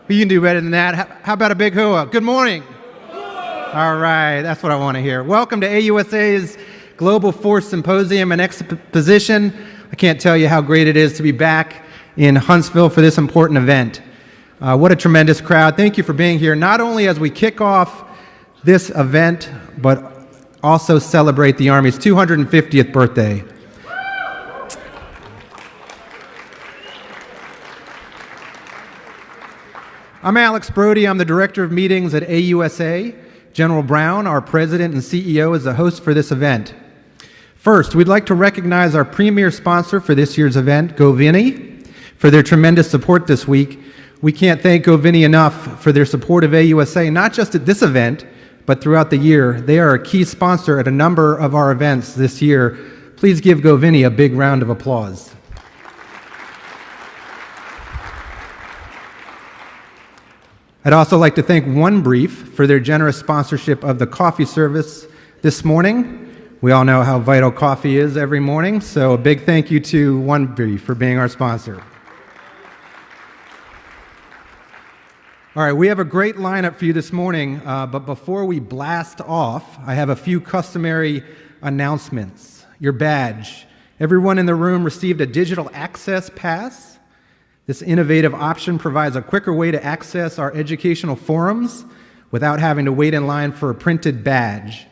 But you can do better than that. How about a big hooah? Good morning. All right, that's what I want to hear. Welcome to AUSA's Global Force Symposium and Exposition. I can't tell you how great it is to be back in Huntsville for this important event. What a tremendous crowd. Thank you for being here, not only as we kick off this event, but also celebrate the Army's 250th birthday. I'm Alex Brody. I'm the Director of Meetings at AUSA. General Brown, our President and CEO, is the host for this event. First, we'd like to recognize our premier sponsor for this year's event, GoVini, for their tremendous support this week. We can't thank GoVini enough for their support of AUSA, not just at this event, but throughout the year. They are a key sponsor at a number of our events this year. Please give GoVini a big round of applause. I'd also like to thank One Brief for their generous sponsorship of the coffee service this morning. We all know how vital coffee is every morning, so a big thank you to One Brief for being our sponsor. All right, we have a great lineup for you this morning, but before we blast off, I have a few customary announcements. Your badge. Everyone in the room received a digital access pass. This innovative option provides a quicker way to access our educational forums without having to wait in line for a printed badge.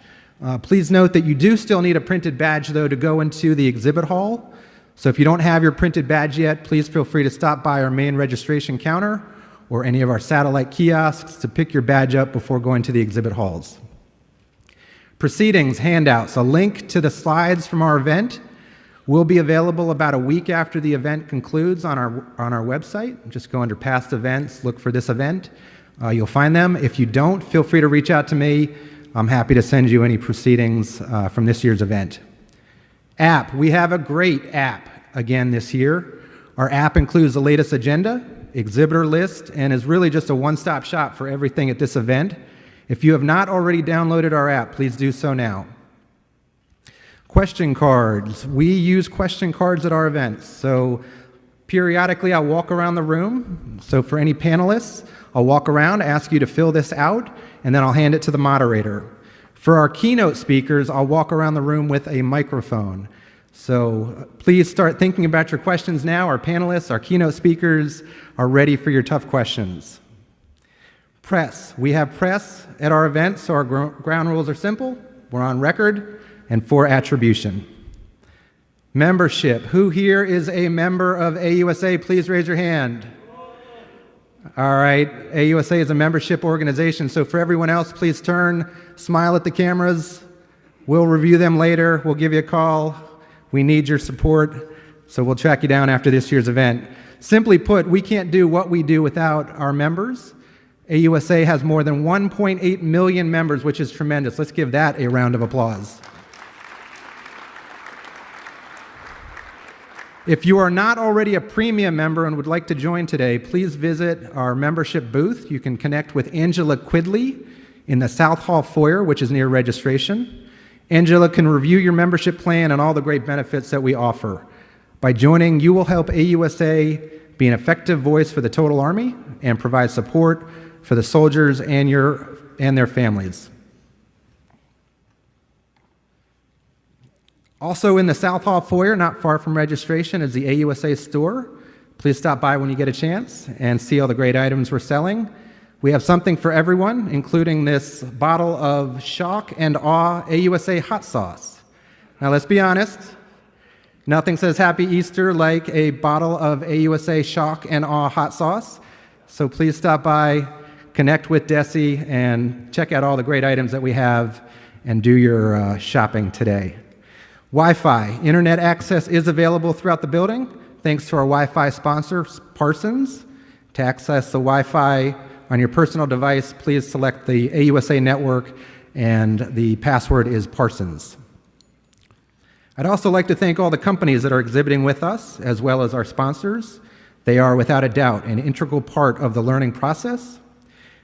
Please note that you do still need a printed badge, though, to go into the exhibit hall. So if you don't have your printed badge yet, please feel free to stop by our main registration counter or any of our satellite kiosks to pick your badge up before going to the exhibit halls. Proceedings, handouts, a link to the slides from our event will be available about a week after the event concludes on our website. Just go under past events, look for this event. You'll find them. If you don't, feel free to reach out to me. I'm happy to send you any proceedings from this year's event. App. We have a great app again this year. Our app includes the latest agenda, exhibitor list, and is really just a one-stop shop for everything at this event. If you have not already downloaded our app, please do so now. Question cards. We use question cards at our events. So periodically I'll walk around the room. So for any panelists, I'll walk around, ask you to fill this out, and then I'll hand it to the moderator. For our keynote speakers, I'll walk around the room with a microphone. So please start thinking about your questions now. Our panelists, our keynote speakers are ready for your tough questions. Press. We have press at our events, so our ground rules are simple. We're on record. And for attribution. Membership. Who here is a member of AUSA? Please raise your hand. All right. AUSA is a membership organization, so for everyone else, please turn, smile at the cameras. We'll review them later. We'll give you a call. We need your support, so we'll track you down after this year's event. Simply put, we can't do what we do without our members. AUSA has more than 1.8 million members, which is tremendous. Let's give that a round of applause. If you are not already a premium member and would like to join today, please visit our membership booth. You can connect with Angela Quidley in the South Hall foyer, which is near registration. Angela can review your membership plan and all the great benefits that we offer. By joining, you will help AUSA be an effective voice for the total Army and provide support for the soldiers and their families. Also in the South Hall foyer, not far from registration, is the AUSA store. Please stop by when you get a chance and see all the great items we're selling. We have something for everyone, including this bottle of Shock and Awe AUSA hot sauce. Now let's be honest, nothing says Happy Easter like a bottle of AUSA Shock and Awe hot sauce. So please stop by, connect with Desi, and check out all the great items that we have and do your shopping today. Wi-Fi. Internet access is available throughout the building, thanks to our Wi-Fi sponsor, Parsons. To access the Wi-Fi on your personal device, please select the AUSA network, and the password is Parsons. I'd also like to thank all the companies that are exhibiting with us, as well as our sponsors. They are, without a doubt, an integral part of the learning process.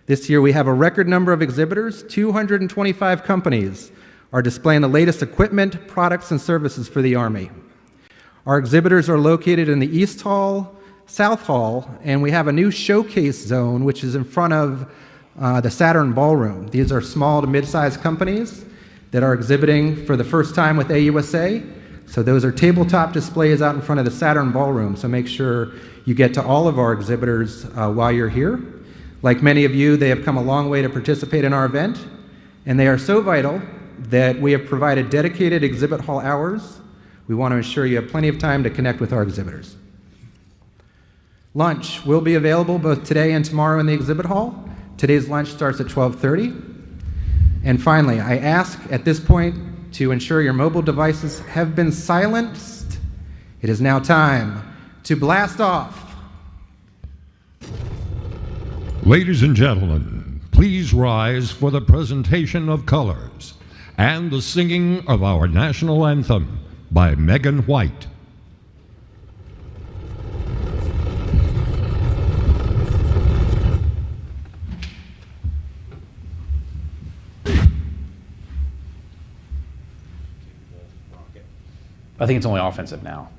This year we have a record number of exhibitors. 225 companies are displaying the latest equipment, products, and services for the Army. Our exhibitors are located in the East Hall, South Hall, and we have a new showcase zone, which is in front of the Saturn Ballroom. These are small to mid-sized companies that are exhibiting for the first time with AUSA. So those are tabletop displays out in front of the Saturn Ballroom, so make sure you get to all of our exhibitors while you're here. Like many of you, they have come a long way to participate in our event, and they are so vital that we have provided dedicated exhibit hall hours. We want to ensure you have plenty of time to connect with our exhibitors. Lunch will be available both today and tomorrow in the exhibit hall. Today's lunch starts at 12:30. And finally, I ask at this point to ensure your mobile devices have been silenced. It is now time to blast off. Ladies and gentlemen, please rise for the presentation of colors and the singing of our national anthem by Megan White. I think it's only offensive now.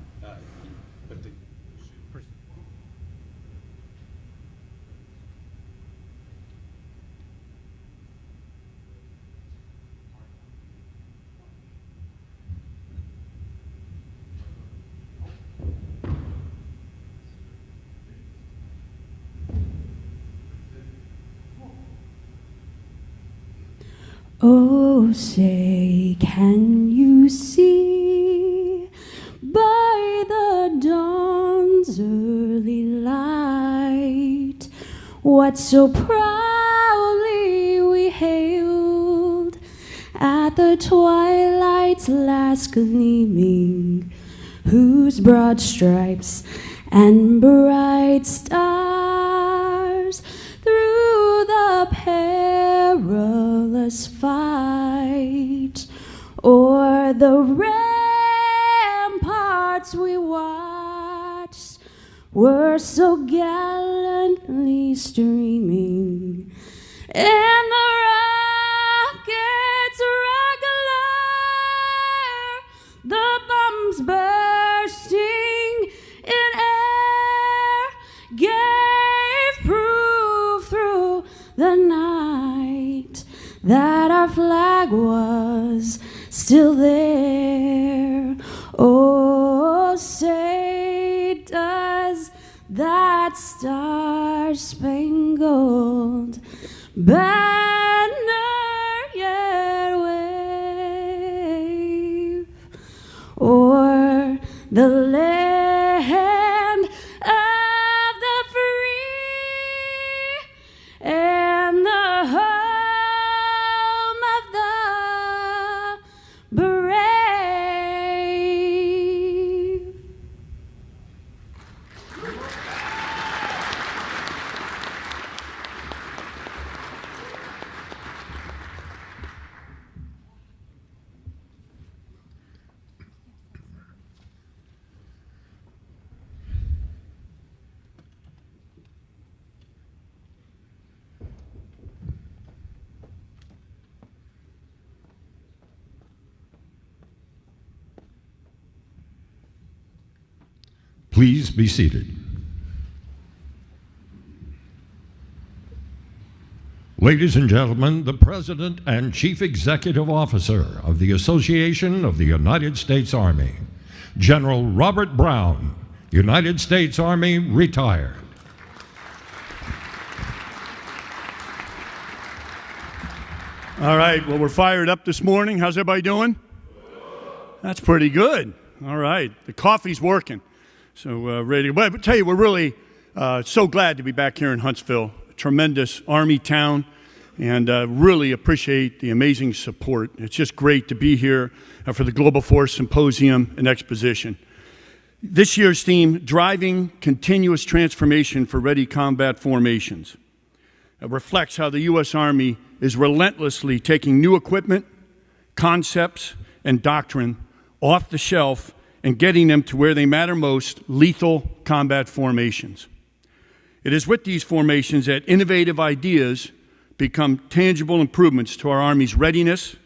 Oh, say, can you see by the dawn's early light what so proudly we hailed at the twilight's last gleaming, whose broad stripes and bright stars through the perilous fight o'er the ramparts we watched were so gallantly streaming, and the rockets regular, the bombs bursting in air, gave proof through the night that our flag was still there. Oh, say, does that star-spangled banner yet wave o'er the land of the free and the home of the brave? Please be seated. Ladies and gentlemen, the President and Chief Executive Officer of the Association of the United States Army, General Robert Brown, United States Army, retired. All right, well, we're fired up this morning. How's everybody doing? That's pretty good. All right, the coffee's working. So ready to, but I tell you, we're really so glad to be back here in Huntsville, a tremendous Army town, and really appreciate the amazing support. It's just great to be here for the Global Force Symposium and Exposition. This year's theme, Driving Continuous Transformation for Ready Combat Formations, reflects how the U.S. Army is relentlessly taking new equipment, concepts, and doctrine off the shelf and getting them to where they matter most, lethal combat formations. It is with these formations that innovative ideas become tangible improvements to our Army's readiness,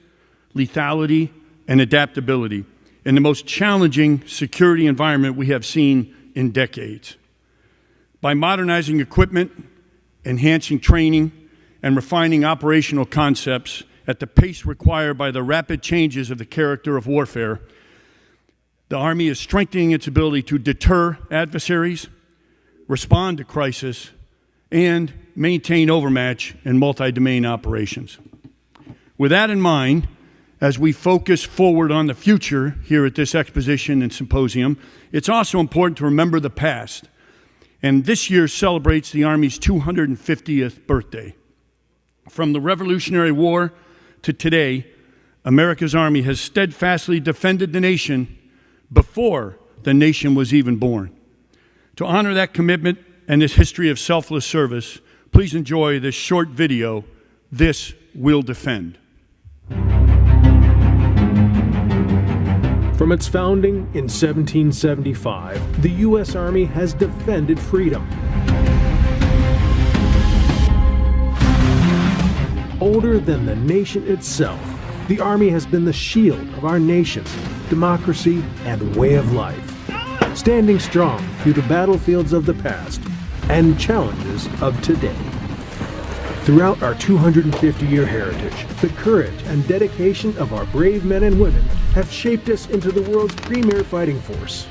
lethality, and adaptability in the most challenging security environment we have seen in decades. By modernizing equipment, enhancing training, and refining operational concepts at the pace required by the rapid changes of the character of warfare, the Army is strengthening its ability to deter adversaries, respond to crisis, and maintain overmatch in multi-domain operations. With that in mind, as we focus forward on the future here at this exposition and symposium, it's also important to remember the past. And this year celebrates the Army's 250th birthday. From the Revolutionary War to today, America's Army has steadfastly defended the nation before the nation was even born. To honor that commitment and this history of selfless service, please enjoy this short video, This We'll Defend. From its founding in 1775, the U.S. Army has defended freedom. Older than the nation itself, the Army has been the shield of our nation, democracy, and way of life, standing strong through the battlefields of the past and challenges of today. Throughout our 250-year heritage, the courage and dedication of our brave men and women have shaped us into the world's premier fighting force.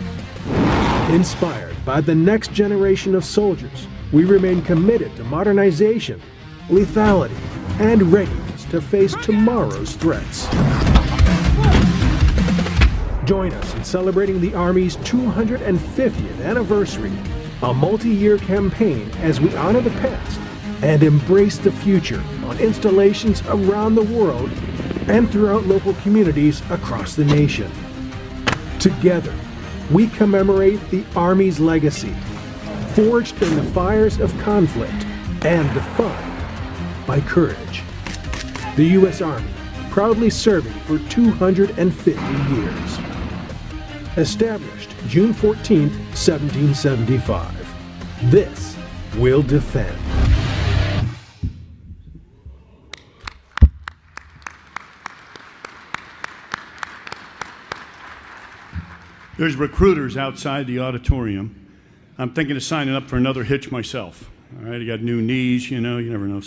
Inspired by the next generation of soldiers, we remain committed to modernization, lethality, and readiness to face tomorrow's threats. Join us in celebrating the Army's 250th anniversary, a multi-year campaign as we honor the past and embrace the future on installations around the world and throughout local communities across the nation. Together, we commemorate the Army's legacy, forged in the fires of conflict and defined by courage. The U.S. Army, proudly serving for 250 years. Established June 14, 1775. This will defend. There's recruiters outside the auditorium. I'm thinking of signing up for another hitch myself. All right, I got new knees, you never know.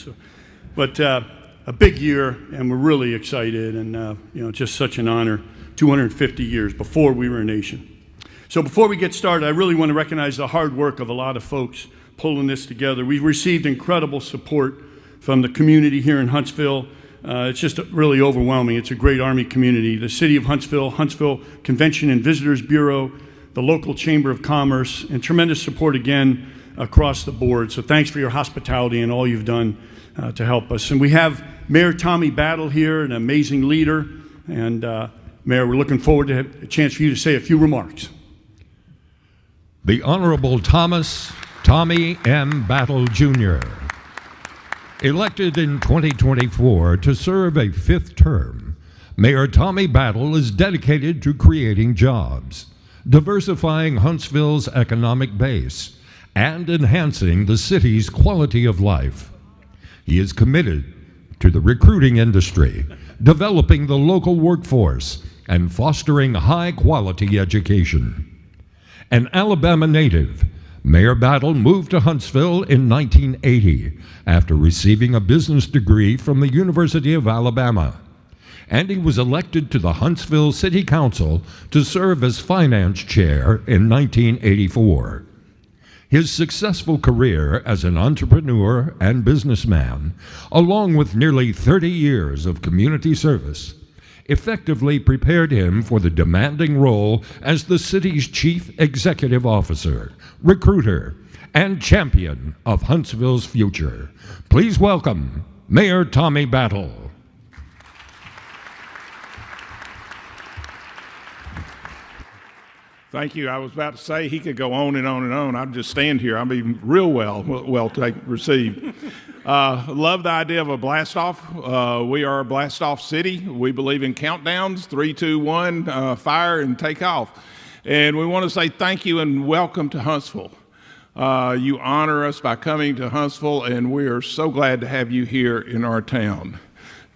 But a big year, and we're really excited, and just such an honor. 250 years before we were a nation. So before we get started, I really want to recognize the hard work of a lot of folks pulling this together. We've received incredible support from the community here in Huntsville. It's just really overwhelming. It's a great Army community. The City of Huntsville, Huntsville Convention and Visitors Bureau, the local Chamber of Commerce, and tremendous support again across the board. So thanks for your hospitality and all you've done to help us. And we have Mayor Tommy Battle here, an amazing leader. And Mayor, we're looking forward to a chance for you to say a few remarks. The Honorable Tommy M. Battle, Jr., elected in 2024 to serve a fifth term, Mayor Tommy Battle is dedicated to creating jobs, diversifying Huntsville's economic base, and enhancing the city's quality of life. He is committed to the recruiting industry, developing the local workforce, and fostering high-quality education. An Alabama native, Mayor Battle moved to Huntsville in 1980 after receiving a business degree from the University of Alabama, and he was elected to the Huntsville City Council to serve as finance chair in 1984. His successful career as an entrepreneur and businessman, along with nearly 30 years of community service, effectively prepared him for the demanding role as the city's chief executive officer, recruiter, and champion of Huntsville's future. Please welcome Mayor Tommy Battle. Thank you. I was about to say he could go on and on and on. I'd just stand here. I'd be real well received. Love the idea of a blast-off. We are a blast-off city. We believe in countdowns, 3, 2, 1, fire and take off. And we want to say thank you and welcome to Huntsville. You honor us by coming to Huntsville, and we are so glad to have you here in our town.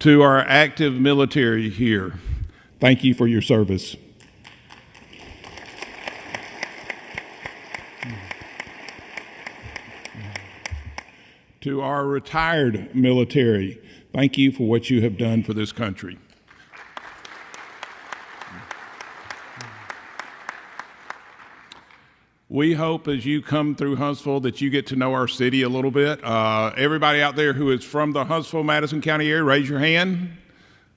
To our active military here, thank you for your service. to our retired military, thank you for what you have done for this country. We hope as you come through Huntsville that you get to know our city a little bit. Everybody out there who is from the Huntsville-Madison County area, raise your hand.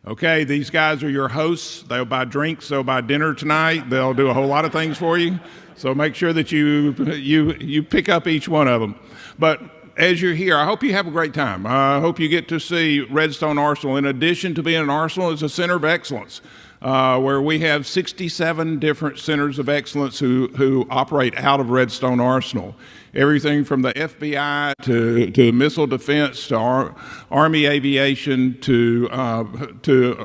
Okay, these guys are your hosts. They'll buy drinks, they'll buy dinner tonight. They'll do a whole lot of things for you. So make sure that you pick up each one of them. But as you're here, I hope you have a great time. I hope you get to see Redstone Arsenal. In addition to being an arsenal, it's a center of excellence, where we have 67 different centers of excellence who operate out of Redstone Arsenal. Everything from the FBI to missile defense to Army aviation to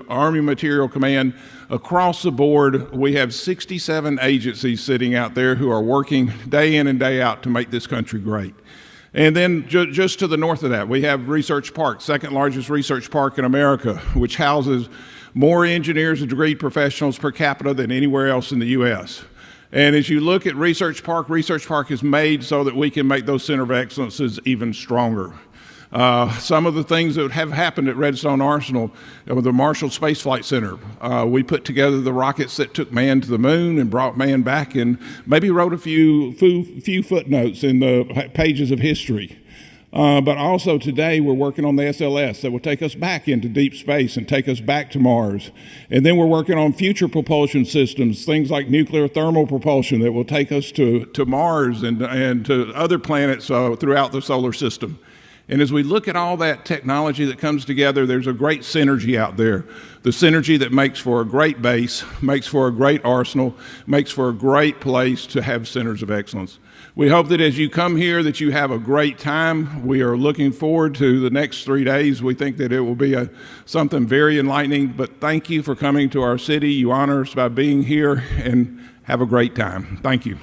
Army Material Command. Across the board, we have 67 agencies sitting out there who are working day in and day out to make this country great. And then just to the north of that, we have Research Park, second largest research park in America, which houses more engineers and degree professionals per capita than anywhere else in the U.S. And as you look at Research Park is made so that we can make those center of excellences even stronger. Some of the things that have happened at Redstone Arsenal, the Marshall Space Flight Center, we put together the rockets that took man to the moon and brought man back, and maybe wrote a few footnotes in the pages of history. But also today we're working on the SLS that will take us back into deep space and take us back to Mars. And then we're working on future propulsion systems, things like nuclear thermal propulsion that will take us to Mars and to other planets throughout the solar system. And as we look at all that technology that comes together, there's a great synergy out there. The synergy that makes for a great base, makes for a great arsenal, makes for a great place to have centers of excellence. We hope that as you come here that you have a great time. We are looking forward to the next 3 days. We think that it will be something very enlightening, but thank you for coming to our city. You honor us by being here, and have a great time. Thank you.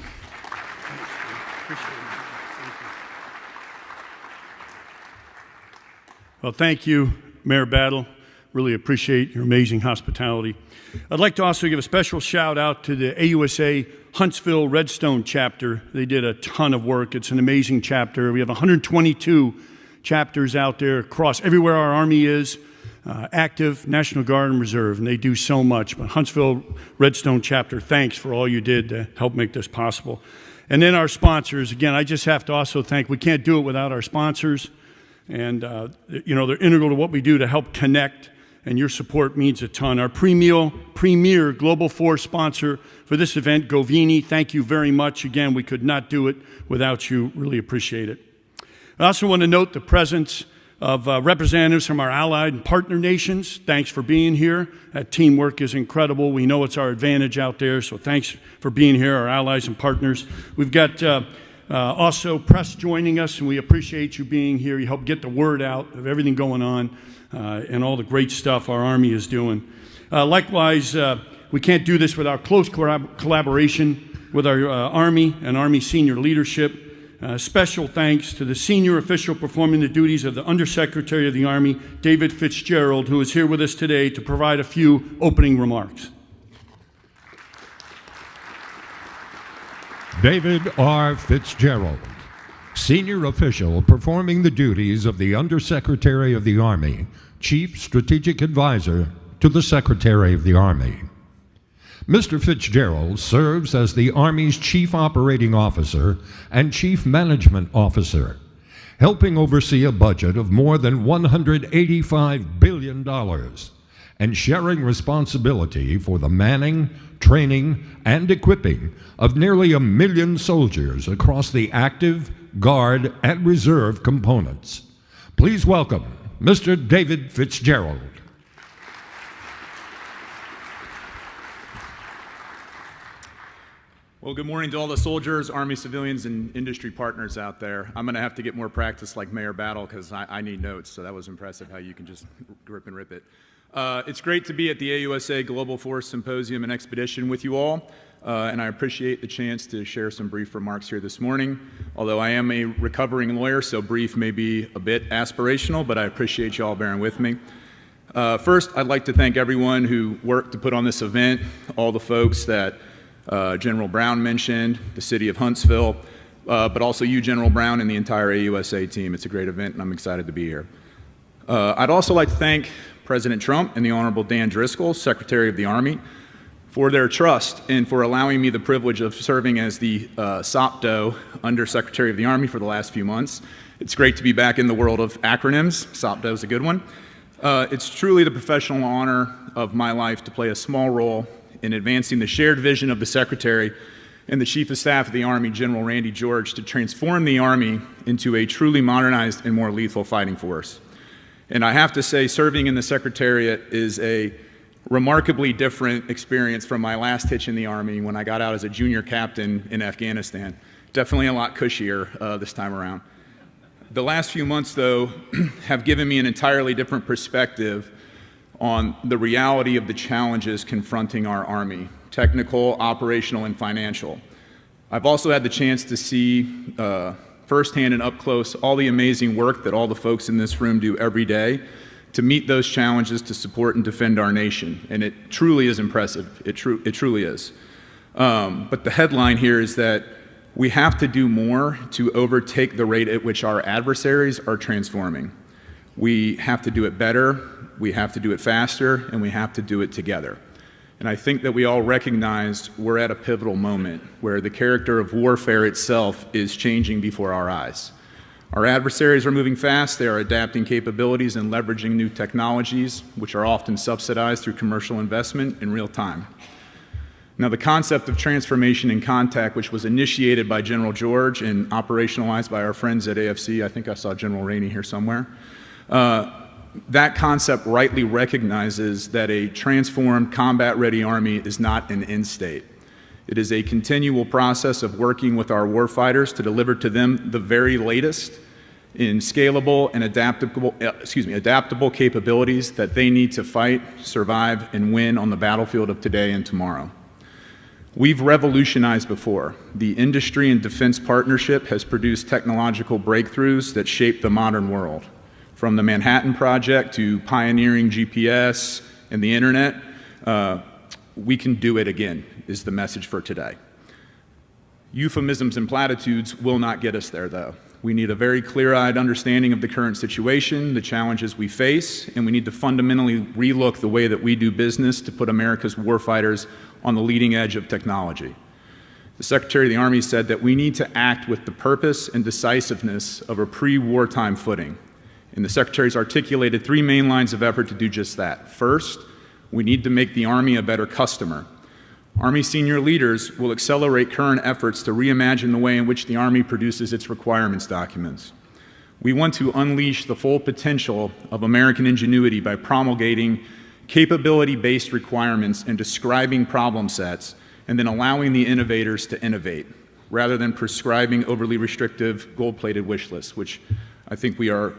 Well, thank you, Mayor Battle. Really appreciate your amazing hospitality. I'd like to also give a special shout out to the AUSA Huntsville Redstone chapter. They did a ton of work. It's an amazing chapter. We have 122 chapters out there across everywhere our Army is, active, National Guard, and Reserve, and they do so much. But Huntsville Redstone chapter, thanks for all you did to help make this possible. And then our sponsors. Again, I just have to also thank, we can't do it without our sponsors. And, they're integral to what we do to help connect, and your support means a ton. Our premier Global Force sponsor for this event, Govini, thank you very much. Again, we could not do it without you. Really appreciate it. I also want to note the presence of representatives from our allied and partner nations. Thanks for being here. That teamwork is incredible. We know it's our advantage out there, so thanks for being here, our allies and partners. We've got also press joining us, and we appreciate you being here. You help get the word out of everything going on and all the great stuff our Army is doing. Likewise, we can't do this without close collaboration with our Army and Army senior leadership. Special thanks to the senior official performing the duties of the Undersecretary of the Army, David Fitzgerald, who is here with us today to provide a few opening remarks. David R. Fitzgerald, senior official performing the duties of the Undersecretary of the Army, Chief Strategic Advisor to the Secretary of the Army. Mr. Fitzgerald serves as the Army's Chief Operating Officer and Chief Management Officer, helping oversee a budget of more than $185 billion and sharing responsibility for the manning, training, and equipping of nearly 1 million soldiers across the active, Guard, and Reserve components. Please welcome Mr. David Fitzgerald. Well, good morning to all the soldiers, Army civilians, and industry partners out there. I'm going to have to get more practice like Mayor Battle because I need notes, so that was impressive how you can just rip and rip it. It's great to be at the AUSA Global Force Symposium and Expedition with you all, and I appreciate the chance to share some brief remarks here this morning. Although I am a recovering lawyer, so brief may be a bit aspirational, but I appreciate you all bearing with me. First, I'd like to thank everyone who worked to put on this event, all the folks that General Brown mentioned, the city of Huntsville, but also you, General Brown, and the entire AUSA team. It's a great event, and I'm excited to be here. I'd also like to thank President Trump and the Honorable Dan Driscoll, Secretary of the Army, for their trust and for allowing me the privilege of serving as the SOPDO Under Secretary of the Army for the last few months. It's great to be back in the world of acronyms. SOPDO is a good one. It's truly the professional honor of my life to play a small role in advancing the shared vision of the Secretary and the Chief of Staff of the Army, General Randy George, to transform the Army into a truly modernized and more lethal fighting force. And I have to say, serving in the Secretariat is a remarkably different experience from my last hitch in the Army when I got out as a junior captain in Afghanistan. Definitely a lot cushier this time around. The last few months, though, have given me an entirely different perspective on the reality of the challenges confronting our Army, technical, operational, and financial. I've also had the chance to see firsthand and up close all the amazing work that all the folks in this room do every day to meet those challenges, to support and defend our nation. And it truly is impressive. It truly is. But the headline here is that we have to do more to overtake the rate at which our adversaries are transforming. We have to do it better, we have to do it faster, and we have to do it together. And I think that we all recognize we're at a pivotal moment where the character of warfare itself is changing before our eyes. Our adversaries are moving fast, they are adapting capabilities and leveraging new technologies, which are often subsidized through commercial investment in real time. Now, the concept of transformation in contact, which was initiated by General George and operationalized by our friends at AFC, I think I saw General Rainey here somewhere, that concept rightly recognizes that a transformed, combat-ready Army is not an end state. It is a continual process of working with our warfighters to deliver to them the very latest in scalable and adaptable capabilities that they need to fight, survive, and win on the battlefield of today and tomorrow. We've revolutionized before. The industry and defense partnership has produced technological breakthroughs that shape the modern world. From the Manhattan Project to pioneering GPS and the internet, we can do it again, is the message for today. Euphemisms and platitudes will not get us there, though. We need a very clear-eyed understanding of the current situation, the challenges we face, and we need to fundamentally relook the way that we do business to put America's warfighters on the leading edge of technology. The Secretary of the Army said that we need to act with the purpose and decisiveness of a pre-wartime footing. And the Secretary's articulated three main lines of effort to do just that. First, we need to make the Army a better customer. Army senior leaders will accelerate current efforts to reimagine the way in which the Army produces its requirements documents. We want to unleash the full potential of American ingenuity by promulgating capability-based requirements and describing problem sets, and then allowing the innovators to innovate, rather than prescribing overly restrictive gold-plated wish lists, which I think we are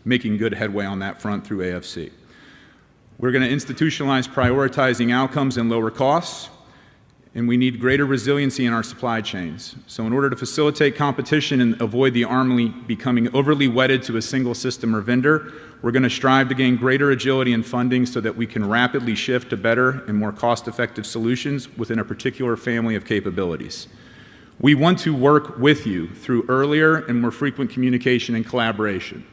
making good headway on that front through AFC. We're going to institutionalize prioritizing outcomes and lower costs, and we need greater resiliency in our supply chains. So in order to facilitate competition and avoid the Army becoming overly wedded to a single system or vendor, we're going to strive to gain greater agility and funding so that we can rapidly shift to better and more cost-effective solutions within a particular family of capabilities. We want to work with you through earlier and more frequent communication and collaboration.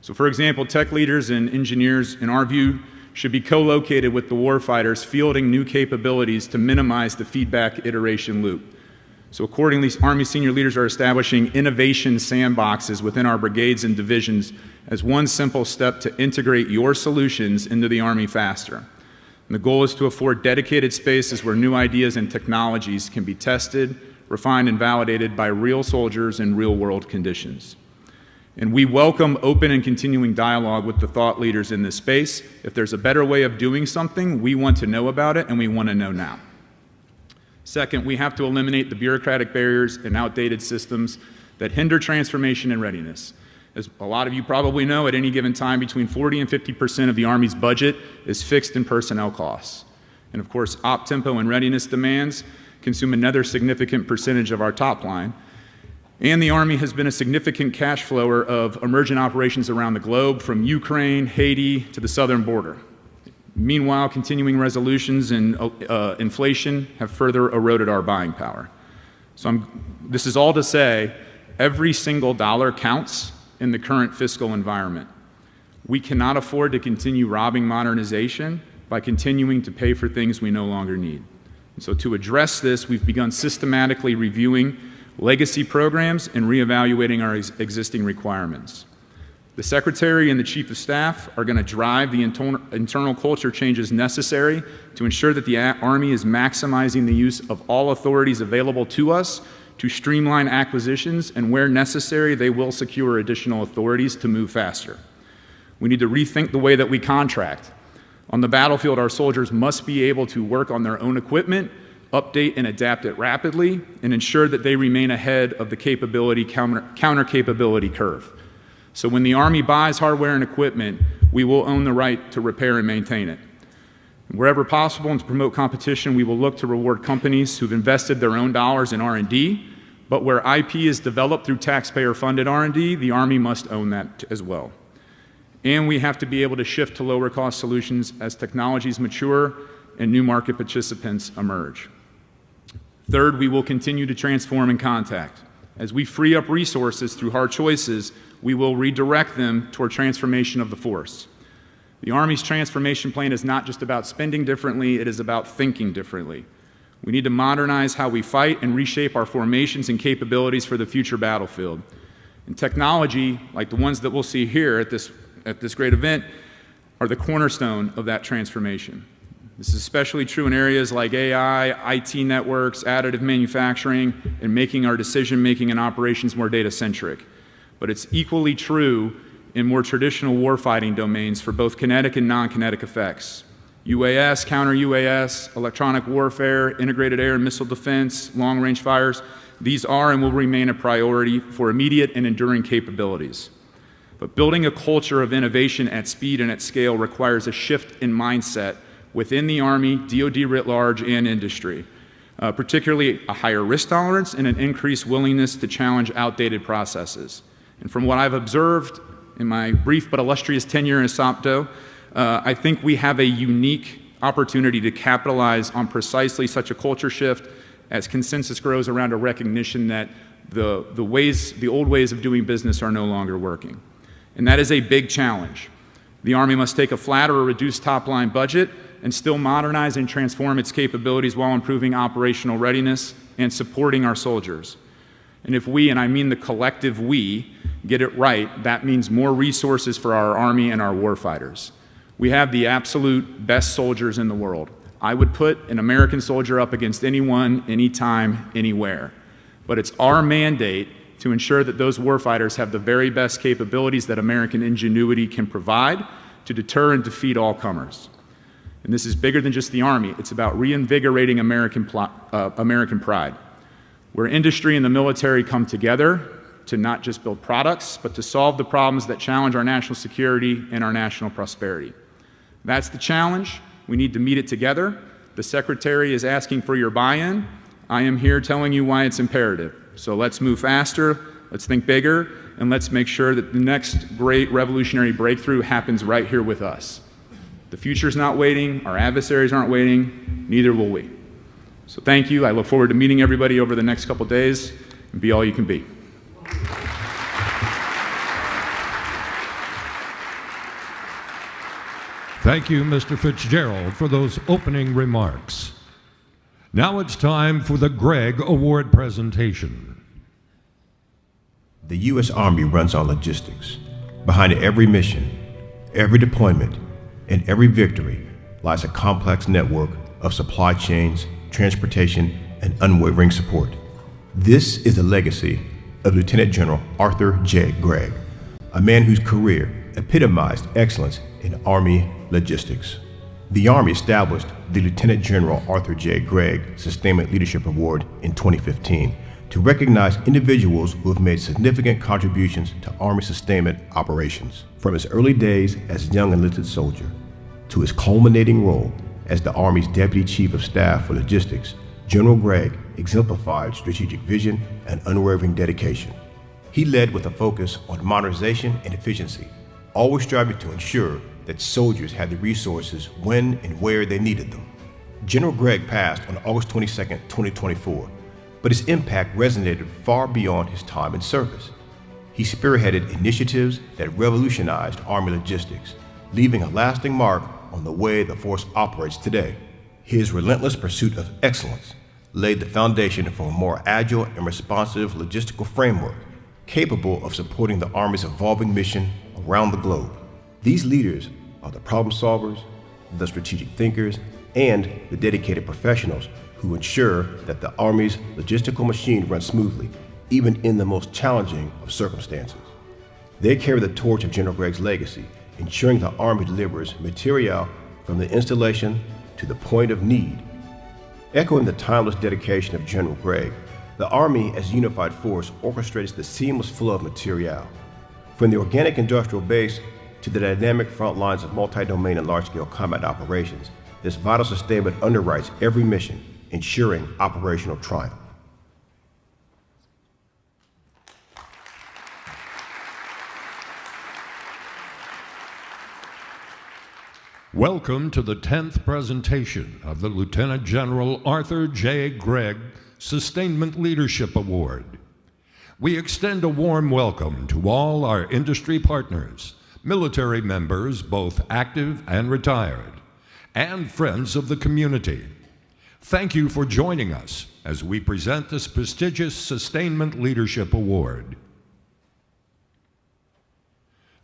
So for example, tech leaders and engineers, in our view, should be co-located with the warfighters fielding new capabilities to minimize the feedback iteration loop. So accordingly, Army senior leaders are establishing innovation sandboxes within our brigades and divisions as one simple step to integrate your solutions into the Army faster. And the goal is to afford dedicated spaces where new ideas and technologies can be tested, refined, and validated by real soldiers in real-world conditions. And we welcome open and continuing dialogue with the thought leaders in this space. If there's a better way of doing something, we want to know about it, and we want to know now. Second, we have to eliminate the bureaucratic barriers and outdated systems that hinder transformation and readiness. As a lot of you probably know, at any given time, between 40% and 50% of the Army's budget is fixed in personnel costs. And of course, op-tempo and readiness demands consume another significant percentage of our top line. And the Army has been a significant cash flower of emergent operations around the globe, from Ukraine, Haiti, to the southern border. Meanwhile, continuing resolutions and inflation have further eroded our buying power. So this is all to say, every single dollar counts in the current fiscal environment. We cannot afford to continue robbing modernization by continuing to pay for things we no longer need. And so to address this, we've begun systematically reviewing legacy programs and reevaluating our existing requirements. The Secretary and the Chief of Staff are going to drive the internal culture changes necessary to ensure that the Army is maximizing the use of all authorities available to us to streamline acquisitions, and where necessary, they will secure additional authorities to move faster. We need to rethink the way that we contract. On the battlefield, our soldiers must be able to work on their own equipment, update and adapt it rapidly, and ensure that they remain ahead of the capability counter capability curve. So when the Army buys hardware and equipment, we will own the right to repair and maintain it. Wherever possible and to promote competition, we will look to reward companies who've invested their own dollars in R&D, but where IP is developed through taxpayer-funded R&D, the Army must own that as well. And we have to be able to shift to lower-cost solutions as technologies mature and new market participants emerge. Third, we will continue to transform and contact. As we free up resources through hard choices, we will redirect them toward transformation of the force. The Army's transformation plan is not just about spending differently, it is about thinking differently. We need to modernize how we fight and reshape our formations and capabilities for the future battlefield. And technology, like the ones that we'll see here at this great event, are the cornerstone of that transformation. This is especially true in areas like AI, IT networks, additive manufacturing, and making our decision-making and operations more data-centric. But it's equally true in more traditional warfighting domains for both kinetic and non-kinetic effects. UAS, counter-UAS, electronic warfare, integrated air and missile defense, long-range fires, these are and will remain a priority for immediate and enduring capabilities. But building a culture of innovation at speed and at scale requires a shift in mindset within the Army, DoD writ large, and industry, particularly a higher risk tolerance and an increased willingness to challenge outdated processes. And from what I've observed in my brief but illustrious tenure in SOPDO, I think we have a unique opportunity to capitalize on precisely such a culture shift as consensus grows around a recognition that the old ways of doing business are no longer working. And that is a big challenge. The Army must take a flat or a reduced top-line budget and still modernize and transform its capabilities while improving operational readiness and supporting our soldiers. And if we, and I mean the collective we, get it right, that means more resources for our Army and our warfighters. We have the absolute best soldiers in the world. I would put an American soldier up against anyone, anytime, anywhere. But it's our mandate to ensure that those warfighters have the very best capabilities that American ingenuity can provide to deter and defeat all comers. And this is bigger than just the Army. It's about reinvigorating American pride, where industry and the military come together to not just build products, but to solve the problems that challenge our national security and our national prosperity. That's the challenge. We need to meet it together. The Secretary is asking for your buy-in. I am here telling you why it's imperative. So let's move faster, let's think bigger, and let's make sure that the next great revolutionary breakthrough happens right here with us. The future's not waiting, our adversaries aren't waiting, neither will we. So thank you. I look forward to meeting everybody over the next couple days, and be all you can be. Thank you, Mr. Fitzgerald, for those opening remarks. Now it's time for the Gregg Award presentation. The U.S. Army runs on logistics. Behind every mission, every deployment, and every victory lies a complex network of supply chains, transportation, and unwavering support. This is the legacy of Lieutenant General Arthur J. Gregg, a man whose career epitomized excellence in Army logistics. The Army established the Lieutenant General Arthur J. Gregg Sustainment Leadership Award in 2015 to recognize individuals who have made significant contributions to Army sustainment operations. From his early days as a young enlisted soldier to his culminating role as the Army's Deputy Chief of Staff for Logistics, General Gregg exemplified strategic vision and unwavering dedication. He led with a focus on modernization and efficiency, always striving to ensure that soldiers had the resources when and where they needed them. General Gregg passed on August 22, 2024, but his impact resonated far beyond his time in service. He spearheaded initiatives that revolutionized Army logistics, leaving a lasting mark on the way the force operates today. His relentless pursuit of excellence laid the foundation for a more agile and responsive logistical framework capable of supporting the Army's evolving mission around the globe. These leaders are the problem solvers, the strategic thinkers, and the dedicated professionals who ensure that the Army's logistical machine runs smoothly, even in the most challenging of circumstances. They carry the torch of General Gregg's legacy, ensuring the Army delivers material from the installation to the point of need. Echoing the timeless dedication of General Gregg, the Army as a unified force orchestrates the seamless flow of material. From the organic industrial base to the dynamic front lines of multi-domain and large-scale combat operations, this vital sustainment underwrites every mission, ensuring operational triumph. Welcome to the 10th presentation of the Lieutenant General Arthur J. Gregg Sustainment Leadership Award. We extend a warm welcome to all our industry partners, military members, both active and retired, and friends of the community. Thank you for joining us as we present this prestigious Sustainment Leadership Award.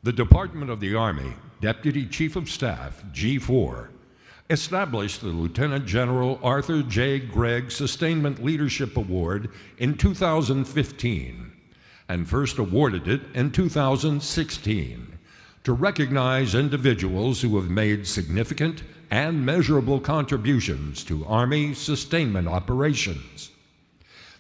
The Department of the Army, Deputy Chief of Staff, G4, established the Lieutenant General Arthur J. Gregg Sustainment Leadership Award in 2015 and first awarded it in 2016 to recognize individuals who have made significant and measurable contributions to Army sustainment operations.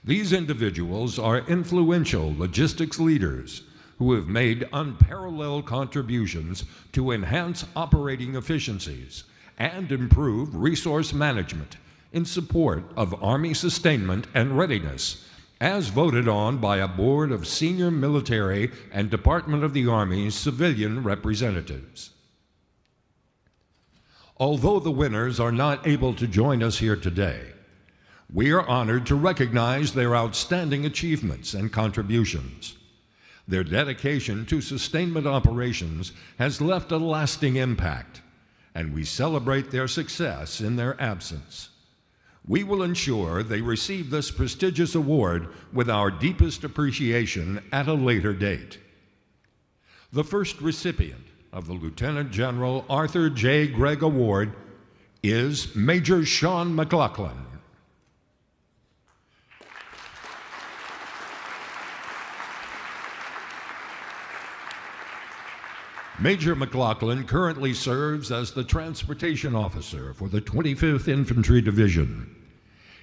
These individuals are influential logistics leaders who have made unparalleled contributions to enhance operating efficiencies and improve resource management in support of Army sustainment and readiness, as voted on by a board of senior military and Department of the Army's civilian representatives. Although the winners are not able to join us here today, we are honored to recognize their outstanding achievements and contributions. Their dedication to sustainment operations has left a lasting impact, and we celebrate their success in their absence. We will ensure they receive this prestigious award with our deepest appreciation at a later date. The first recipient of the Lieutenant General Arthur J. Gregg Award is Major Sean McLaughlin. Major McLaughlin currently serves as the Transportation Officer for the 25th Infantry Division.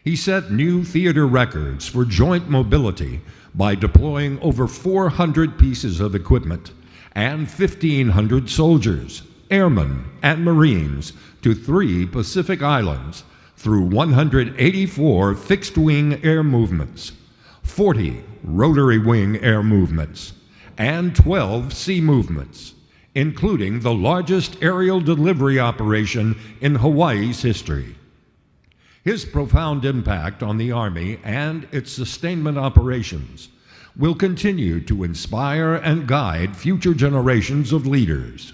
He set new theater records for joint mobility by deploying over 400 pieces of equipment and 1,500 soldiers, airmen, and Marines to 3 Pacific Islands through 184 fixed-wing air movements, 40 rotary-wing air movements, and 12 sea movements, including the largest aerial delivery operation in Hawaii's history. His profound impact on the Army and its sustainment operations will continue to inspire and guide future generations of leaders.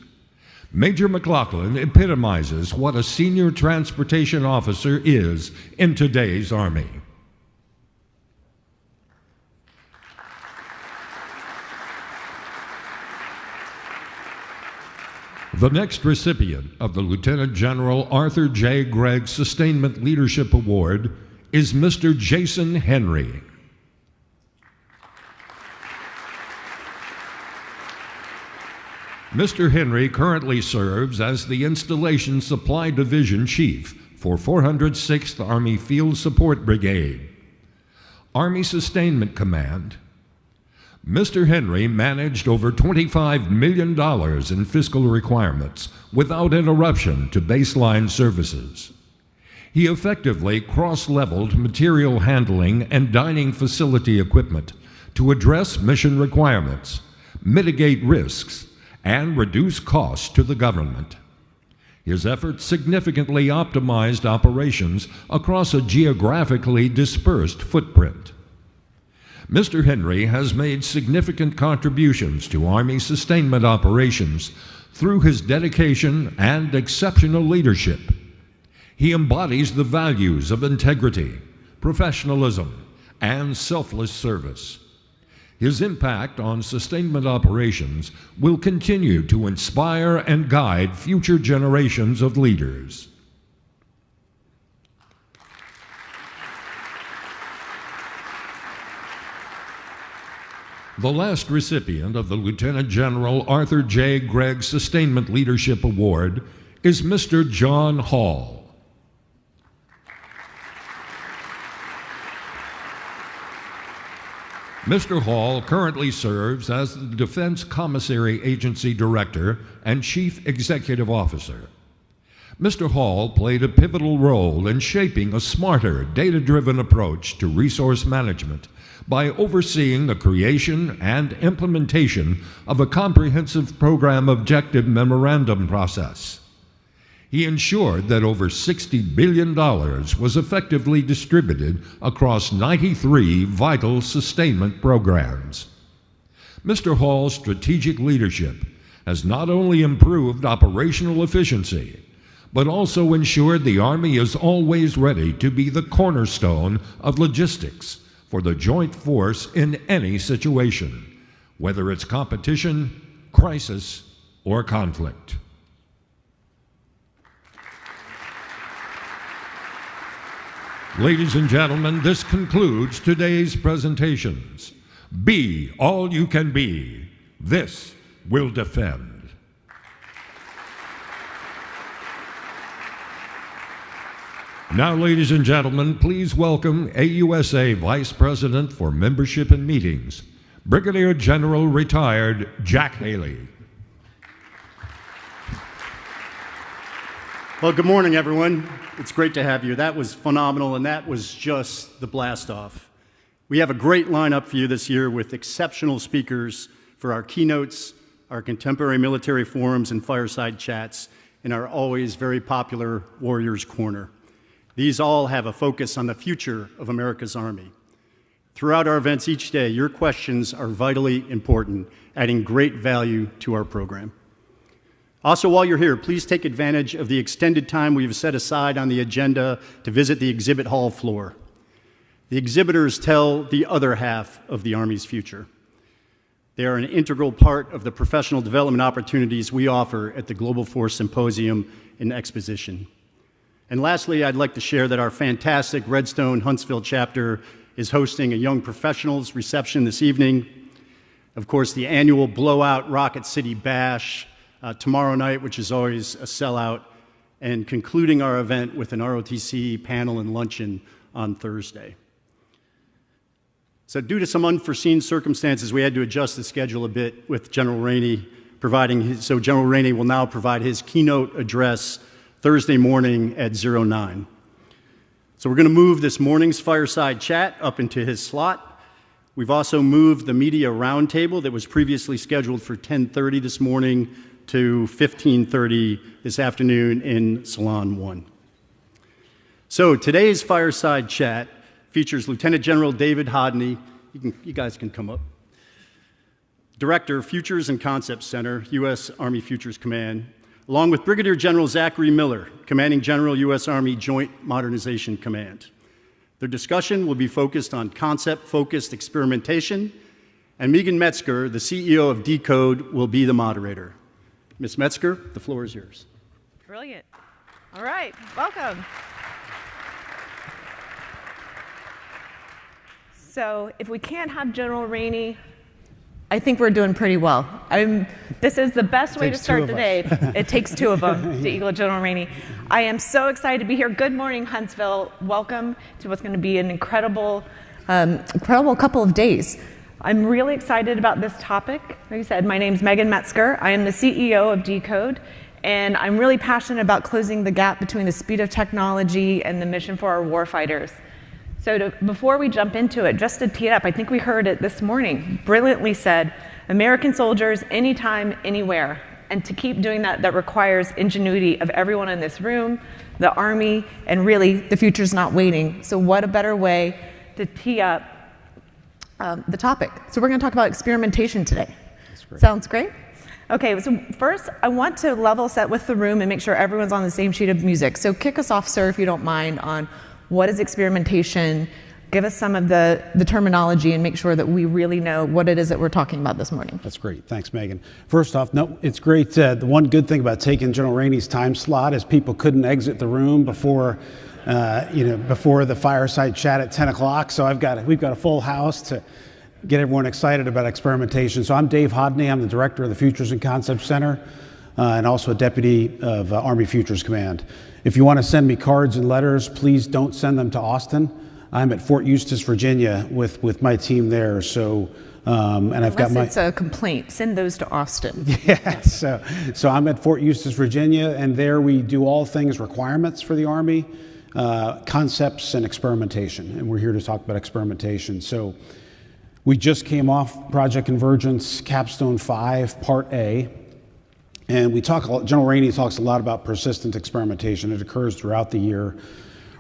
Major McLaughlin epitomizes what a senior transportation officer is in today's Army. The next recipient of the Lieutenant General Arthur J. Gregg Sustainment Leadership Award is Mr. Jason Henry. Mr. Henry currently serves as the Installation Supply Division Chief for 406th Army Field Support Brigade, Army Sustainment Command. Mr. Henry managed over $25 million in fiscal requirements without interruption to baseline services. He effectively cross-leveled material handling and dining facility equipment to address mission requirements, mitigate risks, and reduce costs to the government. His efforts significantly optimized operations across a geographically dispersed footprint. Mr. Henry has made significant contributions to Army sustainment operations through his dedication and exceptional leadership. He embodies the values of integrity, professionalism, and selfless service. His impact on sustainment operations will continue to inspire and guide future generations of leaders. The last recipient of the Lieutenant General Arthur J. Gregg Sustainment Leadership Award is Mr. John Hall. Mr. Hall currently serves as the Defense Commissary Agency Director and Chief Executive Officer. Mr. Hall played a pivotal role in shaping a smarter, data-driven approach to resource management by overseeing the creation and implementation of a comprehensive program objective memorandum process. He ensured that over $60 billion was effectively distributed across 93 vital sustainment programs. Mr. Hall's strategic leadership has not only improved operational efficiency, but also ensured the Army is always ready to be the cornerstone of logistics for the joint force in any situation, whether it's competition, crisis, or conflict. Ladies and gentlemen, this concludes today's presentations. Be all you can be. This will defend. Now, ladies and gentlemen, please welcome AUSA Vice President for Membership and Meetings, Brigadier General Retired Jack Haley. Well, good morning, everyone. It's great to have you. That was phenomenal, and that was just the blast off. We have a great lineup for you this year with exceptional speakers for our keynotes, our contemporary military forums and fireside chats, and our always very popular Warriors Corner. These all have a focus on the future of America's Army. Throughout our events each day, your questions are vitally important, adding great value to our program. Also, while you're here, please take advantage of the extended time we've set aside on the agenda to visit the exhibit hall floor. The exhibitors tell the other half of the Army's future. They are an integral part of the professional development opportunities we offer at the Global Force Symposium and Exposition. And lastly, I'd like to share that our fantastic Redstone Huntsville chapter is hosting a young professionals reception this evening. Of course, the annual Blowout Rocket City Bash tomorrow night, which is always a sellout, and concluding our event with an ROTC panel and luncheon on Thursday. So due to some unforeseen circumstances, we had to adjust the schedule a bit with General Rainey so General Rainey will now provide his keynote address Thursday morning at 09. So we're going to move this morning's fireside chat up into his slot. We've also moved the media roundtable that was previously scheduled for 10:30 this morning to 15:30 this afternoon in Salon 1. So today's fireside chat features Lieutenant General David Hodney. You guys can come up. Director, Futures and Concepts Center, U.S. Army Futures Command, along with Brigadier General Zachary Miller, Commanding General, U.S. Army Joint Modernization Command. Their discussion will be focused on concept-focused experimentation, and Megan Metzger, the CEO of Decode, will be the moderator. Ms. Metzger, the floor is yours. Brilliant. All right, welcome. So if we can't have General Rainey, I think we're doing pretty well. This is the best way to start the day. It takes two of them to equal General Rainey. I am so excited to be here. Good morning, Huntsville. Welcome to what's going to be an incredible couple of days. I'm really excited about this topic. Like I said, my name's Megan Metzger. I am the CEO of Decode, and I'm really passionate about closing the gap between the speed of technology and the mission for our warfighters. So before we jump into it, just to tee it up, I think we heard it this morning, brilliantly said, American soldiers, anytime, anywhere. And to keep doing that, that requires ingenuity of everyone in this room, the Army, and really, the future's not waiting. So what a better way to tee up the topic. So we're going to talk about experimentation today. That's great. Sounds great? Okay, so first, I want to level set with the room and make sure everyone's on the same sheet of music. So kick us off, sir, if you don't mind, on what is experimentation. Give us some of the terminology and make sure that we really know what it is that we're talking about this morning. That's great. Thanks, Megan. First off, no, it's great. The one good thing about taking General Rainey's time slot is people couldn't exit the room before the fireside chat at 10 o'clock. So we've got a full house to get everyone excited about experimentation. So I'm Dave Hodney. I'm the director of the Futures and Concepts Center and also a deputy of Army Futures Command. If you want to send me cards and letters, please don't send them to Austin. I'm at Fort Eustis, Virginia, with my team there. So, and I've got my. Unless it's a complaint, send those to Austin. Yeah. So I'm at Fort Eustis, Virginia, and there we do all things requirements for the Army, concepts and experimentation, and we're here to talk about experimentation. So, we just came off Project Convergence, Capstone 5, Part A, and General Rainey talks a lot about persistent experimentation. It occurs throughout the year.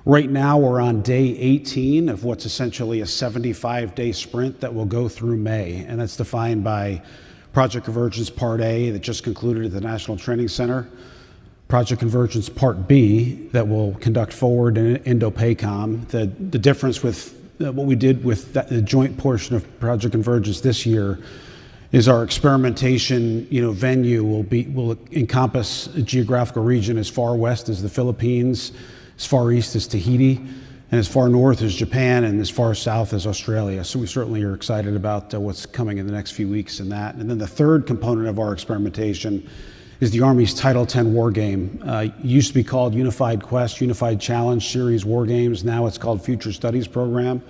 Right now, we're on day 18 of what's essentially a 75-day sprint that will go through May, and that's defined by Project Convergence Part A that just concluded at the National Training Center, Project Convergence Part B that will conduct forward in Indo-PACOM. The difference with what we did with the joint portion of Project Convergence this year is our experimentation venue will encompass a geographical region as far west as the Philippines, as far east as Tahiti, and as far north as Japan, and as far south as Australia. So we certainly are excited about what's coming in the next few weeks in that. And then the third component of our experimentation is the Army's Title X War Game. It used to be called Unified Quest, Unified Challenge Series War Games. Now it's called Future Studies Program.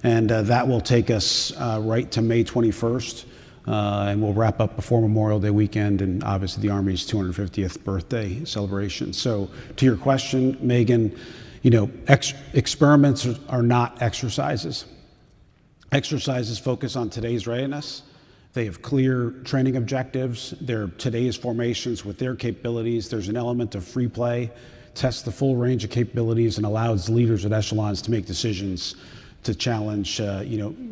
And that will take us right to May 21st. And we'll wrap up before Memorial Day weekend and obviously the Army's 250th birthday celebration. So to your question, Megan, experiments are not exercises. Exercises focus on today's readiness. They have clear training objectives. They're today's formations with their capabilities. There's an element of free play, test the full range of capabilities, and allows leaders at echelons to make decisions to challenge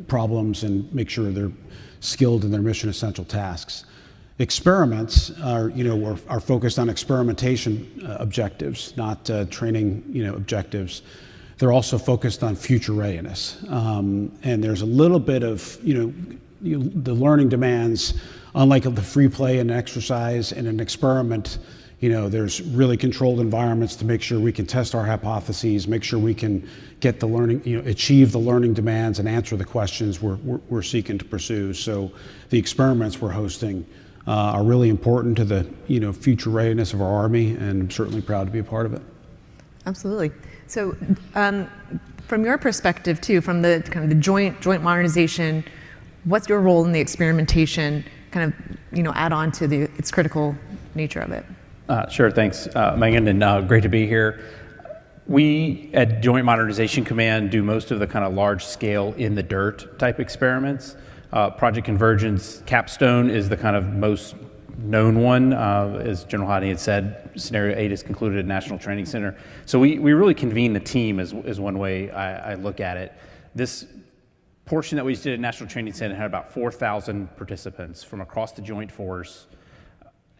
problems and make sure they're skilled in their mission essential tasks. Experiments are focused on experimentation objectives, not training objectives. They're also focused on future readiness, and there's a little bit of the learning demands, unlike the free play and exercise and an experiment. There's really controlled environments to make sure we can test our hypotheses, make sure we can get the learning, achieve the learning demands and answer the questions we're seeking to pursue. So the experiments we're hosting are really important to the future readiness of our Army, and I'm certainly proud to be a part of it. Absolutely. So from your perspective too, from the kind of the joint modernization, what's your role in the experimentation? Kind of add on to its critical nature of it. Sure, thanks, Megan, and great to be here. We at Joint Modernization Command do most of the kind of large scale in the dirt type experiments. Project Convergence Capstone is the kind of most known one. As General Hodney had said, Scenario 8 is concluded at National Training Center. So we really convene the team is one way I look at it. This portion that we did at National Training Center had about 4,000 participants from across the Joint Force.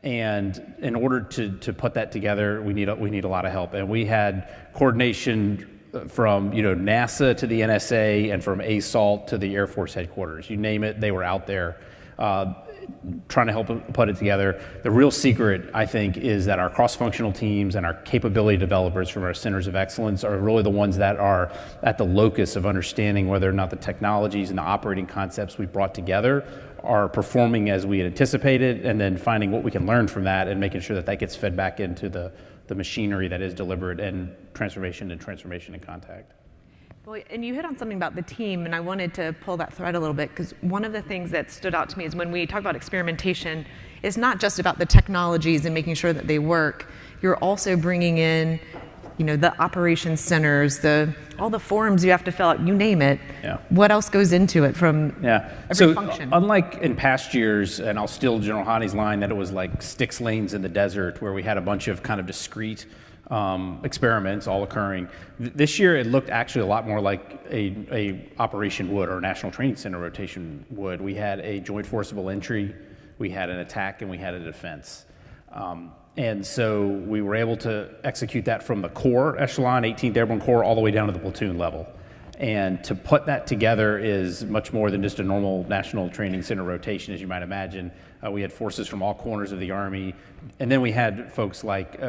And in order to put that together, we need a lot of help. And we had coordination from NASA to the NSA and from ASALT to the Air Force headquarters. You name it, they were out there trying to help put it together. The real secret, I think, is that our cross-functional teams and our capability developers from our centers of excellence are really the ones that are at the locus of understanding whether or not the technologies and the operating concepts we brought together are performing as we had anticipated, and then finding what we can learn from that and making sure that that gets fed back into the machinery that is deliberate and transformation in contact. Well, and you hit on something about the team, and I wanted to pull that thread a little bit, because one of the things that stood out to me is when we talk about experimentation, it's not just about the technologies and making sure that they work. You're also bringing in the operations centers, all the forms you have to fill out, you name it. Yeah. What else goes into it from every function? Unlike in past years, and I'll steal General Hani's line that it was like sticks lanes in the desert where we had a bunch of kind of discrete experiments all occurring. This year it looked actually a lot more like a operation would, or a National Training Center rotation would. We had a joint forcible entry, we had an attack, and we had a defense. And so we were able to execute that from the corps echelon, 18th Airborne Corps, all the way down to the platoon level. And to put that together is much more than just a normal National Training Center rotation, as you might imagine. We had forces from all corners of the Army. And then we had folks like,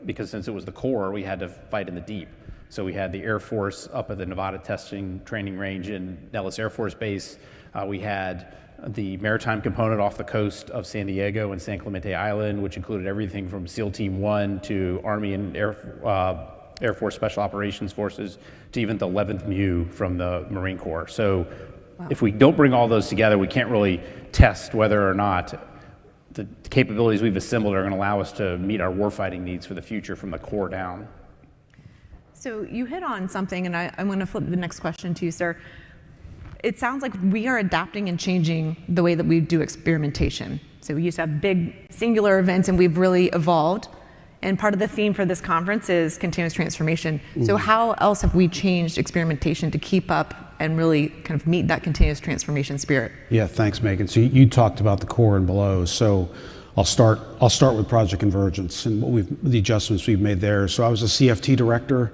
because since it was the Corps, we had to fight in the deep. So we had the Air Force up at the Nevada Testing Training Range in Nellis Air Force Base. We had the maritime component off the coast of San Diego and San Clemente Island, which included everything from SEAL Team 1 to Army and Air Force Special Operations Forces to even the 11th MEU from the Marine Corps. So if we don't bring all those together, we can't really test whether or not the capabilities we've assembled are going to allow us to meet our warfighting needs for the future from the core down. So you hit on something, and I'm going to flip the next question to you, sir. It sounds like we are adapting and changing the way that we do experimentation. So we used to have big singular events, and we've really evolved. And part of the theme for this conference is continuous transformation. So how else have we changed experimentation to keep up and really kind of meet that continuous transformation spirit? Yeah, thanks, Megan. So you talked about the core and below. So I'll start with Project Convergence and the adjustments we've made there. So I was a CFT director,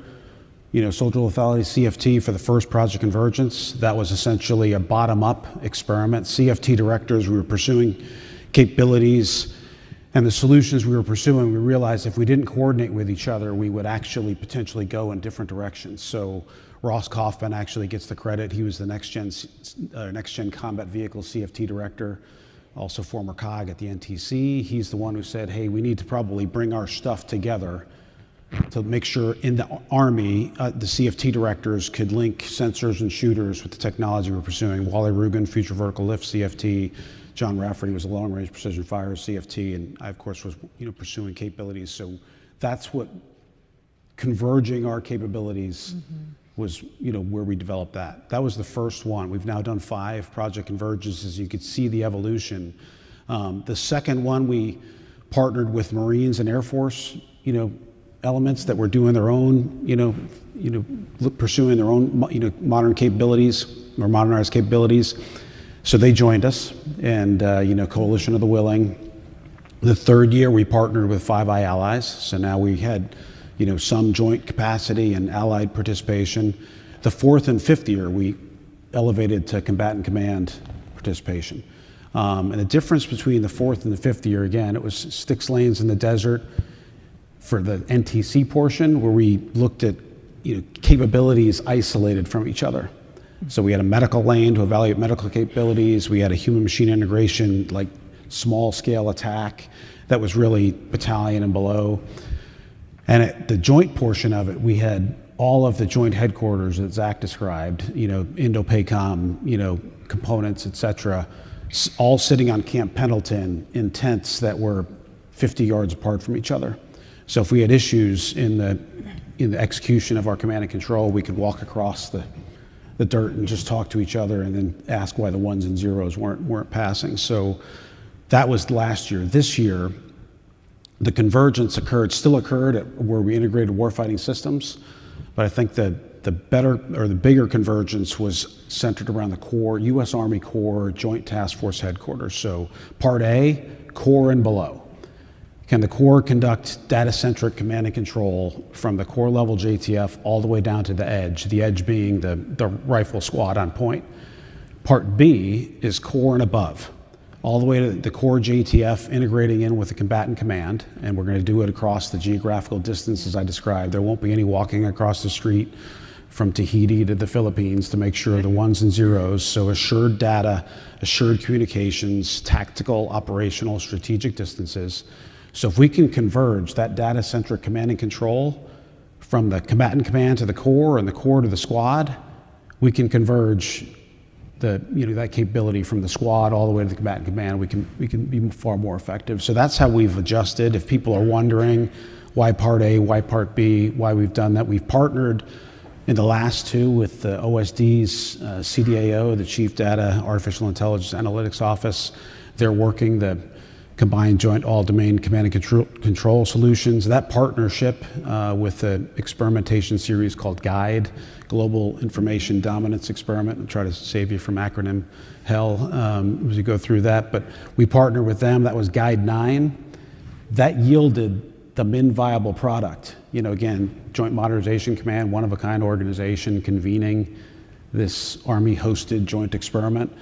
soldier lethality CFT for the first Project Convergence. That was essentially a bottom-up experiment. CFT directors, we were pursuing capabilities and the solutions we were pursuing. We realized if we didn't coordinate with each other, we would actually potentially go in different directions. So Ross Kaufman actually gets the credit. He was the next gen combat vehicle CFT director, also former COG at the NTC. He's the one who said, hey, we need to probably bring our stuff together to make sure in the Army, the CFT directors could link sensors and shooters with the technology we're pursuing. Wally Rugen, Future Vertical Lift CFT. John Rafferty was a long-range precision fire CFT, and I, of course, was pursuing capabilities. So that's what converging our capabilities was, where we developed that. That was the first one. We've now done 5 Project Convergences. You could see the evolution. The second one, we partnered with Marines and Air Force, elements that were doing their own, pursuing their own, modern capabilities or modernized capabilities. So they joined us, and Coalition of the Willing. The third year, we partnered with Five Eye Allies. So now we had, some joint capacity and allied participation. The fourth and fifth year, we elevated to combatant command participation. And the difference between the fourth and the fifth year, again, it was sticks lanes in the desert for the NTC portion, where we looked at capabilities isolated from each other. So we had a medical lane to evaluate medical capabilities. We had a human machine integration, like small scale attack that was really battalion and below. And at the joint portion of it, we had all of the joint headquarters that Zach described, Indo-PACOM, components, et cetera, all sitting on Camp Pendleton in tents that were 50 yards apart from each other. So if we had issues in the execution of our command and control, we could walk across the dirt and just talk to each other and then ask why the ones and zeros weren't passing. So that was last year. This year, the convergence still occurred where we integrated warfighting systems, but I think that the bigger convergence was centered around the core, U.S. Army Corps Joint Task Force Headquarters. So Part A, Corps and below. Can the Corps conduct data-centric command and control from the Corps level JTF all the way down to the edge being the rifle squad on point? Part B is Corps and above, all the way to the Corps JTF integrating in with the combatant command, and we're going to do it across the geographical distances I described. There won't be any walking across the street from Tahiti to the Philippines to make sure the ones and zeros, so assured data, assured communications, tactical, operational, strategic distances. So if we can converge that data-centric command and control from the combatant command to the Corps and the Corps to the squad, we can converge that capability from the squad all the way to the combatant command. We can be far more effective. So that's how we've adjusted. If people are wondering why Part A, why Part B, why we've done that. We've partnered in the last two with the OSD's CDAO, the Chief Data Artificial Intelligence Analytics Office. They're working the Combined Joint All-Domain Command and Control Solutions. That partnership with the experimentation series called GUIDE, Global Information Dominance Experiment, and try to save you from acronym hell as you go through that. But we partnered with them. That was GUIDE 9. That yielded the min viable product. Again, Joint Modernization Command, one-of-a-kind organization convening this Army-hosted joint experiment,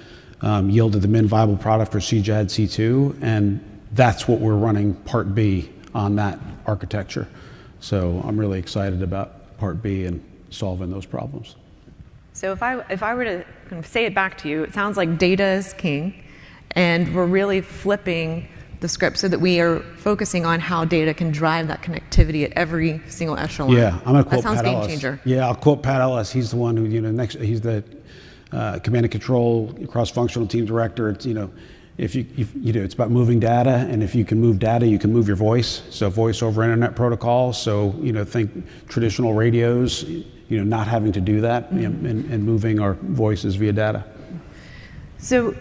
yielded the min viable product for CJAD C2, and that's what we're running Part B on that architecture. So I'm really excited about Part B and solving those problems. So if I were to kind of say it back to you, it sounds like data is king, and we're really flipping the script so that we are focusing on how data can drive that connectivity at every single echelon. Yeah, I'm going to quote That sounds Pat game Ellis. changer. Yeah, I'll quote Pat Ellis. He's the one who, he's the command and control cross-functional team director. It's, it's about moving data, and if you can move data, you can move your voice. So voice over internet protocol. So, think traditional radios, not having to do that and moving our voices via data. So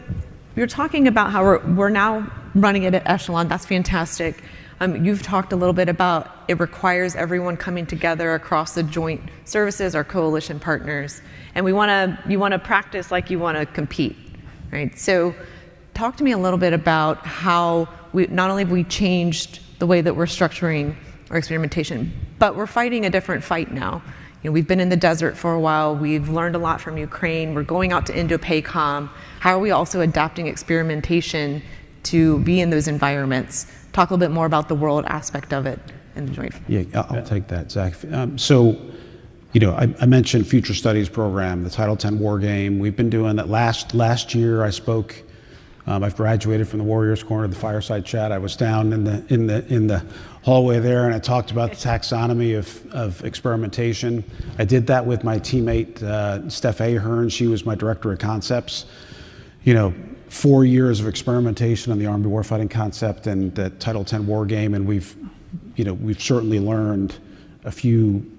you're talking about how we're now running it at echelon. That's fantastic. You've talked a little bit about it requires everyone coming together across the joint services, our coalition partners, and you want to practice like you want to compete, right? So talk to me a little bit about how not only have we changed the way that we're structuring our experimentation, but we're fighting a different fight now. We've been in the desert for a while. We've learned a lot from Ukraine. We're going out to Indo-PACOM. How are we also adapting experimentation to be in those environments? Talk a little bit more about the world aspect of it in the joint. Yeah, I'll take that, Zach. I mentioned Future Studies Program, the Title X War Game. We've been doing that. Last year I spoke. I've graduated from the Warriors Corner of the Fireside Chat. I was down in the hallway there, and I talked about the taxonomy of experimentation. I did that with my teammate Steph Ahern. She was my director of concepts. 4 years of experimentation on the Army warfighting concept and the Title X War Game, and we've certainly learned a few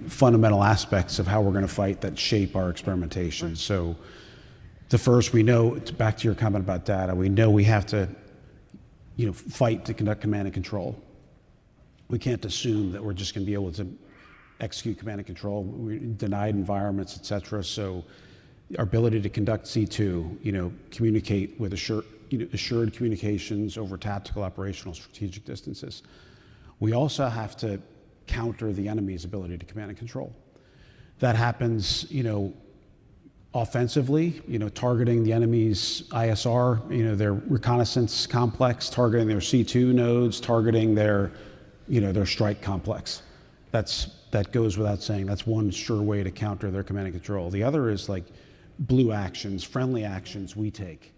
fundamental aspects of how we're going to fight that shape our experimentation. So the first, we know, back to your comment about data, we know we have to fight to conduct command and control. We can't assume that we're just going to be able to execute command and control. We're in denied environments, et cetera. So our ability to conduct C2, communicate with assured communications over tactical, operational, strategic distances. We also have to counter the enemy's ability to command and control. That happens, offensively, targeting the enemy's ISR, their reconnaissance complex, targeting their C2 nodes, targeting their strike complex. That goes without saying. That's one sure way to counter their command and control. The other is like blue actions, friendly actions we take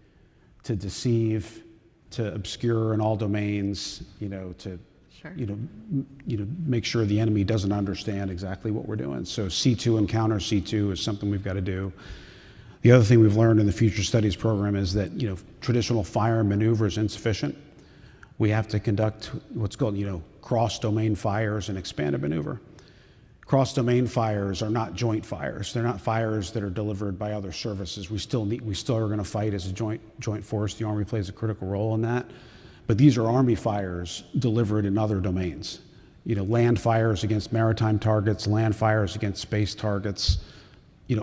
to deceive, to obscure in all domains, to make sure the enemy doesn't understand exactly what we're doing. So C2 and counter C2 is something we've got to do. The other thing we've learned in the Future Studies Program is that traditional fire and maneuver is insufficient. We have to conduct what's called cross-domain fires and expanded maneuver. Cross-domain fires are not joint fires. They're not fires that are delivered by other services. We still are going to fight as a joint force. The Army plays a critical role in that. But these are Army fires delivered in other domains. Land fires against maritime targets, land fires against space targets,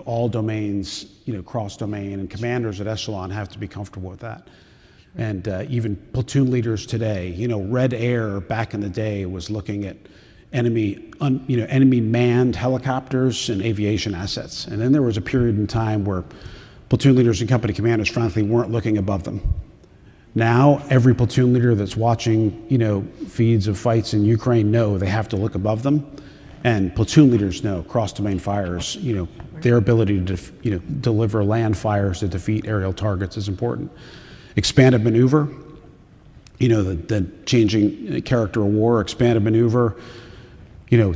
all domains, cross-domain, and commanders at echelon have to be comfortable with that. And even platoon leaders today, Red Air back in the day was looking at enemy manned helicopters and aviation assets. And then there was a period in time where platoon leaders and company commanders, frankly, weren't looking above them. Now, every platoon leader that's watching, feeds of fights in Ukraine know they have to look above them. And platoon leaders know cross-domain fires, their ability to deliver land fires to defeat aerial targets is important. Expanded maneuver, the changing character of war, expanded maneuver,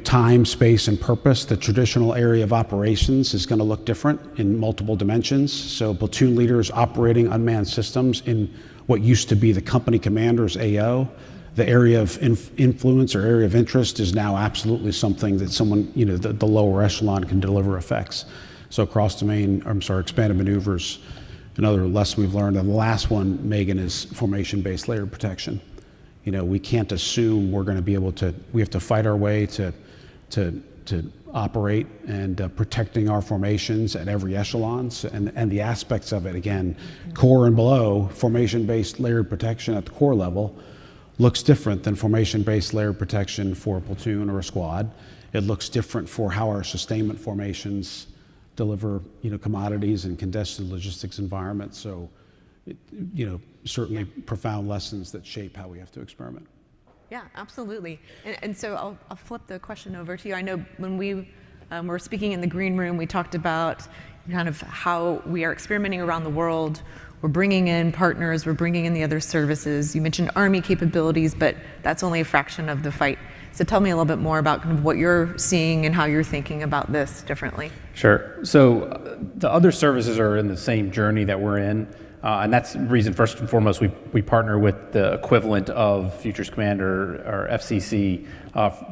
time, space, and purpose. The traditional area of operations is going to look different in multiple dimensions. So platoon leaders operating unmanned systems in what used to be the company commander's AO the area of influence or area of interest is now absolutely something that someone, the lower echelon can deliver effects. So expanded maneuvers, another lesson we've learned. And the last one, Megan, is formation-based layered protection. We can't assume we're going to be able to, we have to fight our way to operate and protecting our formations at every echelons and the aspects of it. Again, core and below, formation-based layered protection at the core level looks different than formation-based layered protection for a platoon or a squad. It looks different for how our sustainment formations deliver, commodities and contested logistics environments. So, certainly profound lessons that shape how we have to experiment. Yeah, absolutely. And so I'll flip the question over to you. I know when we were speaking in the green room, we talked about kind of how we are experimenting around the world. We're bringing in partners, we're bringing in the other services. You mentioned Army capabilities, but that's only a fraction of the fight. So tell me a little bit more about kind of what you're seeing and how you're thinking about this differently. Sure. So the other services are in the same journey that we're in. And that's the reason, first and foremost, we partner with the equivalent of Futures Command or FCC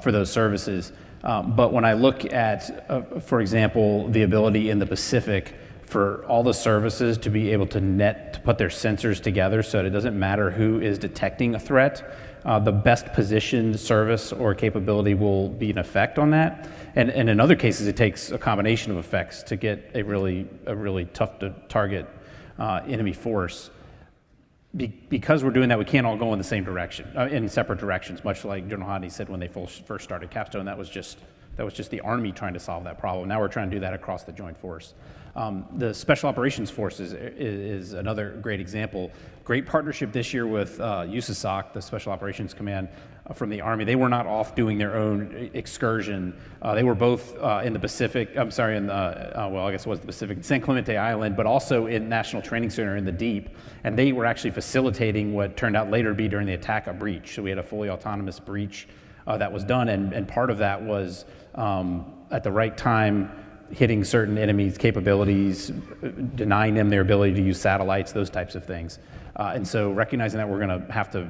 for those services. But when I look at, for example, the ability in the Pacific for all the services to be able to put their sensors together so that it doesn't matter who is detecting a threat, the best positioned service or capability will be an effect on that. And in other cases, it takes a combination of effects to get a really tough to target enemy force. Because we're doing that, we can't all go in the same direction, in separate directions, much like General Hodney said when they first started Capstone. That was just the Army trying to solve that problem. Now we're trying to do that across the Joint Force. The Special Operations Force is another great example. Great partnership this year with USASOC, the Special Operations Command from the Army. They were not off doing their own excursion. They were both in the Pacific, I guess it was the Pacific, San Clemente Island, but also in National Training Center in the deep. And they were actually facilitating what turned out later to be during the attack a breach. So we had a fully autonomous breach that was done, and part of that was at the right time hitting certain enemies' capabilities, denying them their ability to use satellites, those types of things. And so recognizing that we're going to have to,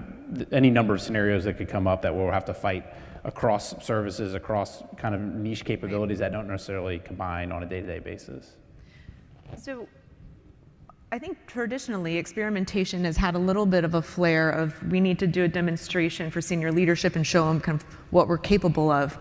any number of scenarios that could come up that we'll have to fight across services, across kind of niche capabilities that don't necessarily combine on a day-to-day basis. So I think traditionally experimentation has had a little bit of a flair of we need to do a demonstration for senior leadership and show them kind of what we're capable of.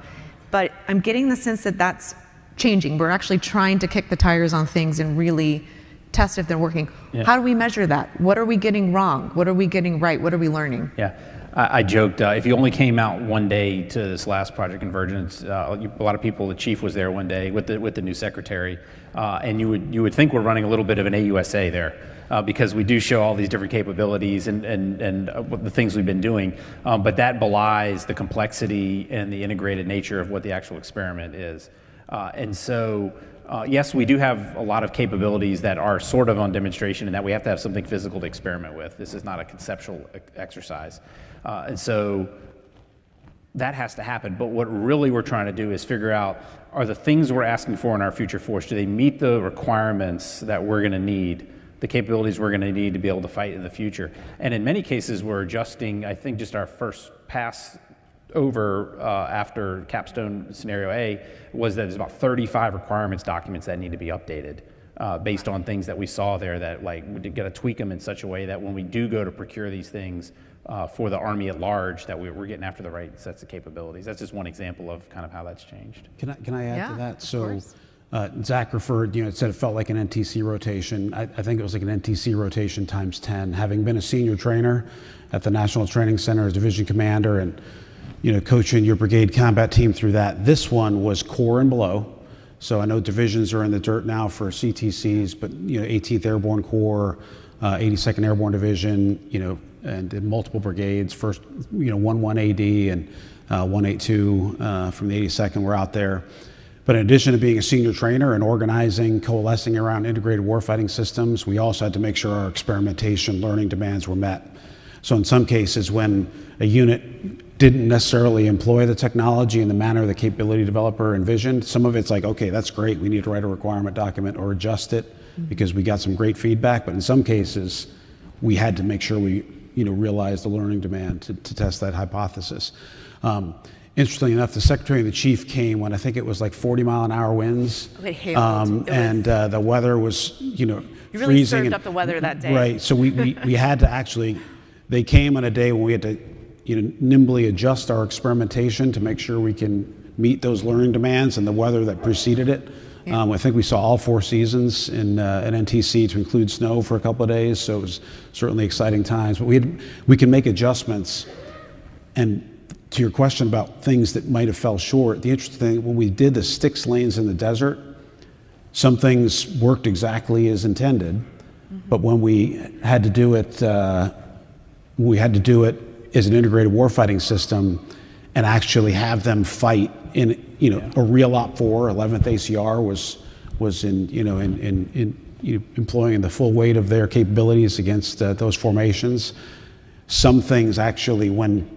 But I'm getting the sense that that's changing. We're actually trying to kick the tires on things and really test if they're working. Yeah. How do we measure that? What are we getting wrong? What are we getting right? What are we learning? Yeah, I joked, if you only came out one day to this last Project Convergence, a lot of people, the chief was there one day with the new secretary, and you would think we're running a little bit of an AUSA there. Because we do show all these different capabilities and the things we've been doing, but that belies the complexity and the integrated nature of what the actual experiment is. And so, yes, we do have a lot of capabilities that are sort of on demonstration and that we have to have something physical to experiment with. This is not a conceptual exercise. And so that has to happen. But what really we're trying to do is figure out, are the things we're asking for in our future force, do they meet the requirements that we're going to need, the capabilities we're going to need to be able to fight in the future? And in many cases, we're adjusting, I think just our first pass over after Capstone Scenario A was that there's about 35 requirements documents that need to be updated based on things that we saw there that we got to tweak them in such a way that when we do go to procure these things for the Army at large, that we're getting after the right sets of capabilities. That's just one example of kind of how that's changed. Can I add to that? So Zach referred, it said it felt like an NTC rotation. I think it was like an NTC rotation times 10. Having been a senior trainer at the National Training Center as division commander and coaching your brigade combat team through that. This one was core and below. So I know divisions are in the dirt now for CTCs, but 18th Airborne Corps, 82nd Airborne Division, and in multiple brigades. First, 11 AD and 182 from the 82nd were out there. But in addition to being a senior trainer and organizing, coalescing around integrated warfighting systems, we also had to make sure our experimentation learning demands were met. So in some cases, when a unit didn't necessarily employ the technology in the manner the capability developer envisioned, some of it's like, okay, that's great, we need to write a requirement document or adjust it because we got some great feedback. But in some cases, we had to make sure we realize the learning demand to test that hypothesis. Interestingly enough, the secretary and the chief came when I think it was like 40-mile-an-hour winds, and the weather was, You really freezing. served up the weather that day. Right. So we had to actually, they came on a day when we had to, nimbly adjust our experimentation to make sure we can meet those learning demands and the weather that preceded it. I think we saw all 4 seasons in NTC to include snow for a couple of days, so it was certainly exciting times. But we can make adjustments. And to your question about things that might have fell short, the interesting thing, when we did the Styx lanes in the desert, some things worked exactly as intended, but when we had to do it, as an integrated warfighting system and actually have them fight in, a real Op 4, 11th ACR was employing the full weight of their capabilities against those formations. Some things actually, when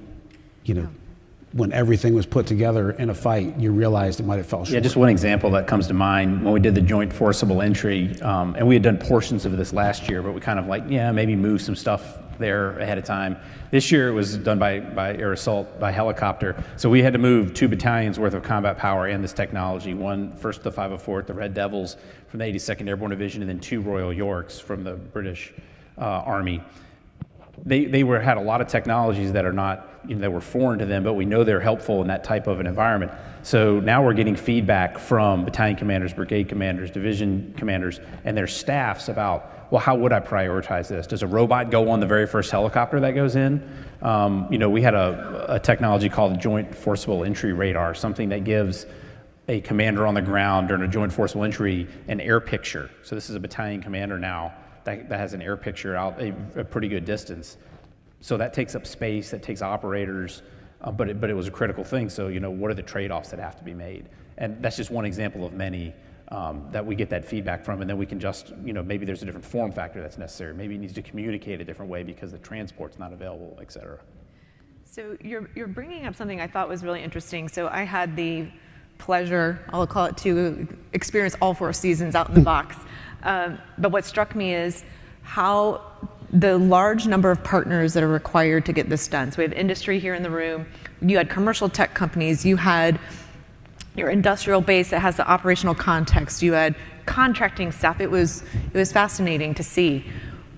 everything was put together in a fight, you realized it might have fell short. Yeah, just one example that comes to mind when we did the joint forcible entry, and we had done portions of this last year, but we kind of maybe move some stuff there ahead of time. This year it was done by air assault, by helicopter. So we had to move 2 battalions worth of combat power and this technology. One, first the 504th, the Red Devils from the 82nd Airborne Division, and then 2 Royal Yorks from the British Army. They had a lot of technologies that are not, that were foreign to them, but we know they're helpful in that type of an environment. So now we're getting feedback from battalion commanders, brigade commanders, division commanders, and their staffs about, well, how would I prioritize this? Does a robot go on the very first helicopter that goes in? We had a technology called Joint Forcible Entry Radar, something that gives a commander on the ground during a joint forcible entry an air picture. So this is a battalion commander now that has an air picture out a pretty good distance. So that takes up space, that takes operators, but it was a critical thing. So, what are the trade-offs that have to be made? And that's just one example of many that we get that feedback from, and then we can just, maybe there's a different form factor that's necessary. Maybe it needs to communicate a different way because the transport's not available, et cetera. So you're bringing up something I thought was really interesting. So I had the pleasure, I'll call it, to experience all 4 seasons out in the box. But what struck me is how the large number of partners that are required to get this done. So we have industry here in the room. You had commercial tech companies. You had your industrial base that has the operational context. You had contracting staff. It was fascinating to see.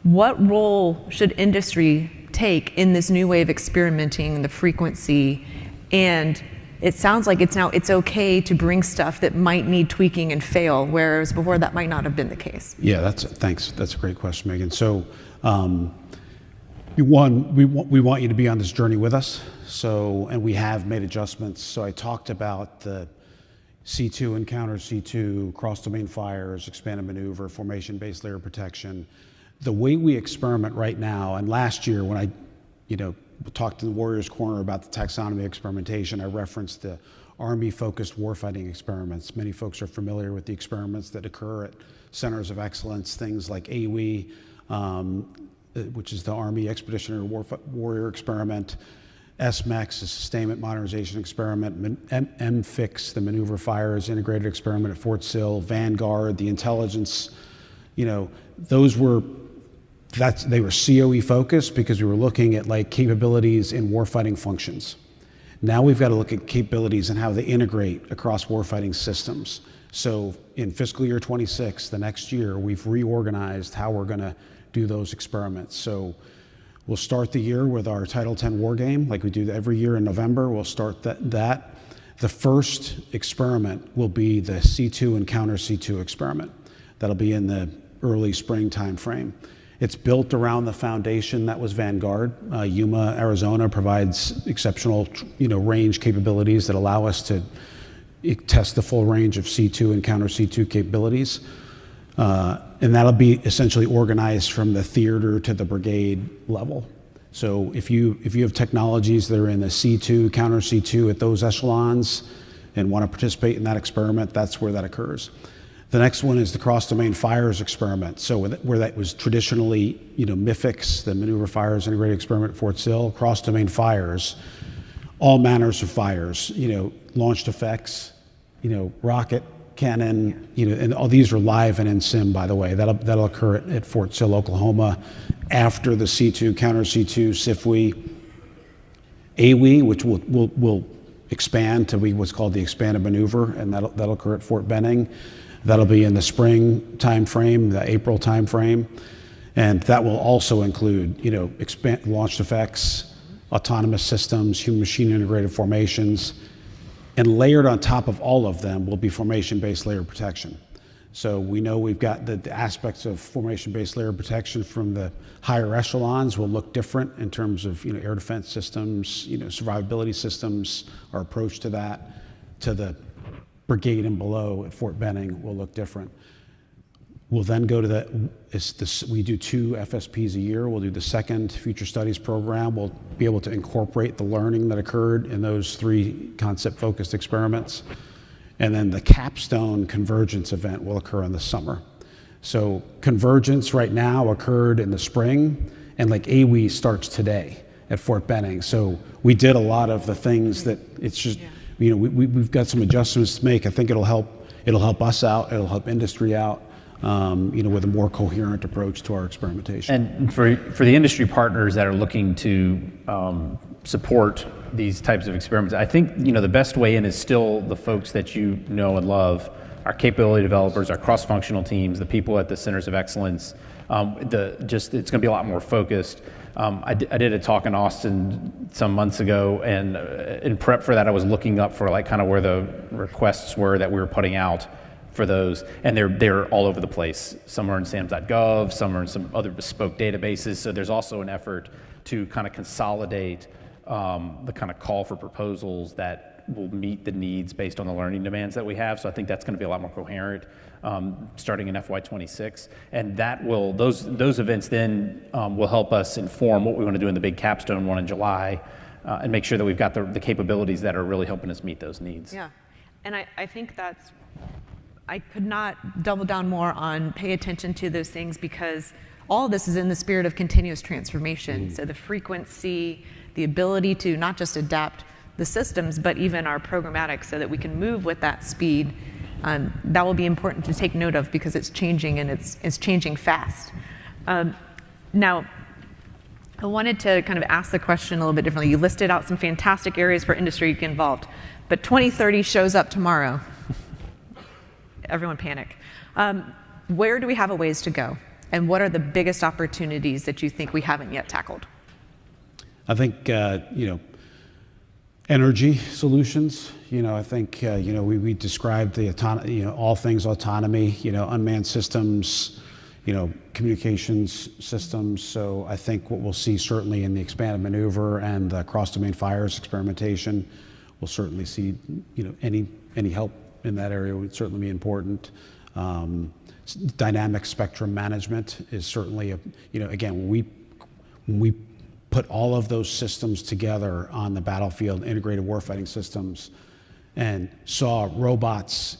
What role should industry take in this new way of experimenting the frequency? And it sounds like it's okay to bring stuff that might need tweaking and fail, whereas before that might not have been the case. Yeah, thanks. That's a great question, Megan. So, we want you to be on this journey with us. So, and we have made adjustments. So I talked about the C2 and counter C2, cross-domain fires, expanded maneuver, formation-based layer protection. The way we experiment right now, and last year when I, talked to the Warriors Corner about the taxonomy experimentation, I referenced the Army-focused warfighting experiments. Many folks are familiar with the experiments that occur at centers of excellence, things like AUE, which is the Army Expeditionary Warrior Experiment, SMEX, the Sustainment Modernization Experiment, MFIX, the Maneuver Fires Integrated Experiment at Fort Sill, Vanguard, the intelligence, those were they were COE focused because we were looking at capabilities in warfighting functions. Now we've got to look at capabilities and how they integrate across warfighting systems. So in fiscal year 26, the next year, we've reorganized how we're going to do those experiments. So we'll start the year with our Title 10 war game, like we do every year in November. We'll start that. The first experiment will be the C2 and counter C2 experiment. That'll be in the early spring timeframe. It's built around the foundation that was Vanguard. Yuma, Arizona provides exceptional, range capabilities that allow us to test the full range of C2 and counter C2 capabilities. And that'll be essentially organized from the theater to the brigade level. So if you have technologies that are in the C2, counter C2 at those echelons and want to participate in that experiment, that's where that occurs. The next one is the cross-domain fires experiment. So where that was traditionally, MIFIX, the Maneuver Fires Integrated Experiment at Fort Sill, cross-domain fires, all manners of fires, launched effects, rocket Cannon, and all these are live and in sim, by the way. That'll occur at Fort Sill, Oklahoma, after the C2, counter C2, SIFWE, AWE, which will expand to be what's called the expanded maneuver, and that'll occur at Fort Benning. That'll be in the spring time frame, the April time frame, and that will also include, launched effects, autonomous systems, human-machine integrated formations, and layered on top of all of them will be formation-based layer protection. So we know we've got the aspects of formation-based layer protection from the higher echelons will look different in terms of air defense systems, survivability systems, our approach to that, to the brigade and below at Fort Benning will look different. We'll then go to we do 2 FSPs a year. We'll do the second Future Studies program. We'll be able to incorporate the learning that occurred in those 3 concept-focused experiments. And then the capstone convergence event will occur in the summer. So convergence right now occurred in the spring, and like AWE starts today at Fort Benning. So we did a lot of the things that it's just, we've got some adjustments to make. I think it'll help us out, it'll help industry out, with a more coherent approach to our experimentation. And for the industry partners that are looking to support these types of experiments, I think the best way in is still the folks that you know and love, our capability developers, our cross-functional teams, the people at the centers of excellence. It's going to be a lot more focused. I did a talk in Austin some months ago, and in prep for that, I was looking up for kind of where the requests were that we were putting out for those, and they're all over the place. Some are in SAMS.gov, some are in some other bespoke databases. So there's also an effort to kind of consolidate the kind of call for proposals that will meet the needs based on the learning demands that we have. So I think that's going to be a lot more coherent starting in FY26, and those events then will help us inform what we want to do in the big capstone one in July, and make sure that we've got the capabilities that are really helping us meet those needs. Yeah, and I think I could not double down more on pay attention to those things, because all of this is in the spirit of continuous transformation. So the frequency, the ability to not just adapt the systems, but even our programmatic, so that we can move with that speed. That will be important to take note of, because it's changing, and it's changing fast. Now, I wanted to kind of ask the question a little bit differently. You listed out some fantastic areas for industry to get involved, but 2030 shows up tomorrow. Everyone panic. Where do we have a ways to go? And what are the biggest opportunities that you think we haven't yet tackled? I think, energy solutions. I think, we described the all things autonomy, unmanned systems, communications systems. So I think what we'll see certainly in the expanded maneuver and the cross-domain fires experimentation, we'll certainly see, any help in that area would certainly be important. Dynamic spectrum management is certainly again, when we put all of those systems together on the battlefield, integrated warfighting systems, and saw robots,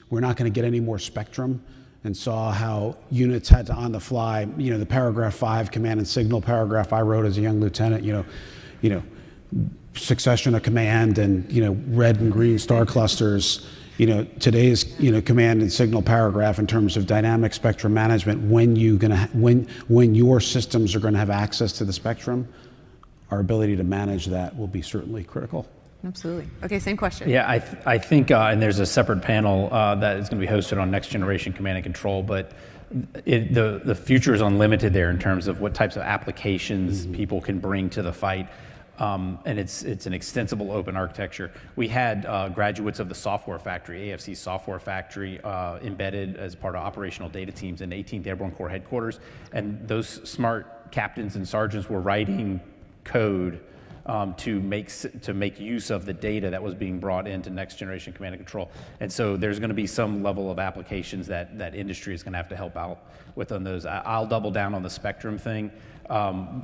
we're not going to get any more spectrum, and saw how units had to on the fly, the paragraph 5 command and signal paragraph I wrote as a young lieutenant, succession of command and red and green star clusters. Today's command and signal paragraph in terms of dynamic spectrum management, when your systems are going to have access to the spectrum, our ability to manage that will be certainly critical. Absolutely. Okay, same question. Yeah, I think, and there's a separate panel that is going to be hosted on next generation command and control, but the future is unlimited there in terms of what types of applications people can bring to the fight. And it's an extensible open architecture. We had graduates of the software factory, AFC software factory, embedded as part of operational data teams in 18th Airborne Corps headquarters, and those smart captains and sergeants were writing code to make use of the data that was being brought into next generation command and control. And so there's going to be some level of applications that industry is going to have to help out with on those. I'll double down on the spectrum thing.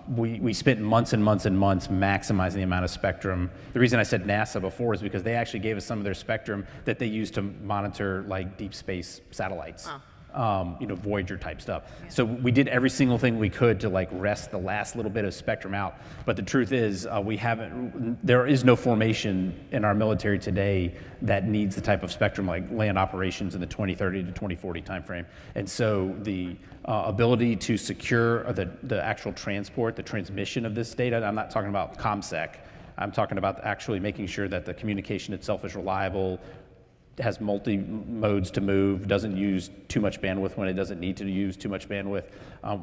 We spent months and months and months maximizing the amount of spectrum. The reason I said NASA before is because they actually gave us some of their spectrum that they use to monitor deep space satellites. Voyager type stuff. So we did every single thing we could to like wrest the last little bit of spectrum out. But the truth is, there is no formation in our military today that needs the type of spectrum like land operations in the 2030 to 2040 timeframe. And so the ability to secure the actual transport, the transmission of this data, I'm not talking about ComSec, I'm talking about actually making sure that the communication itself is reliable, has multi modes to move, doesn't use too much bandwidth when it doesn't need to use too much bandwidth.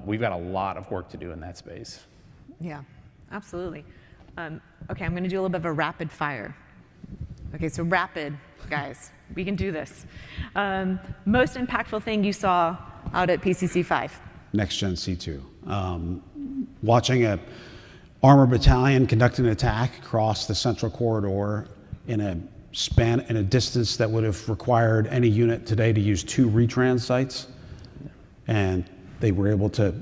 We've got a lot of work to do in that space. Yeah, absolutely. Okay, I'm going to do a little bit of a rapid fire. Okay, so rapid, guys, we can do this. Most impactful thing you saw out at PCC 5? Next Gen C2. Watching a armored battalion conduct an attack across the central corridor in a distance that would have required any unit today to use 2 retrans sites, and they were able to,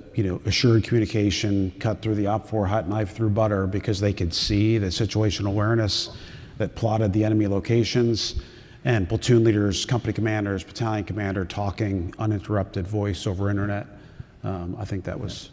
assured communication, cut through the OP4 hot knife through butter because they could see the situational awareness that plotted the enemy locations, and platoon leaders, company commanders, battalion commander talking uninterrupted voice over internet. I think that was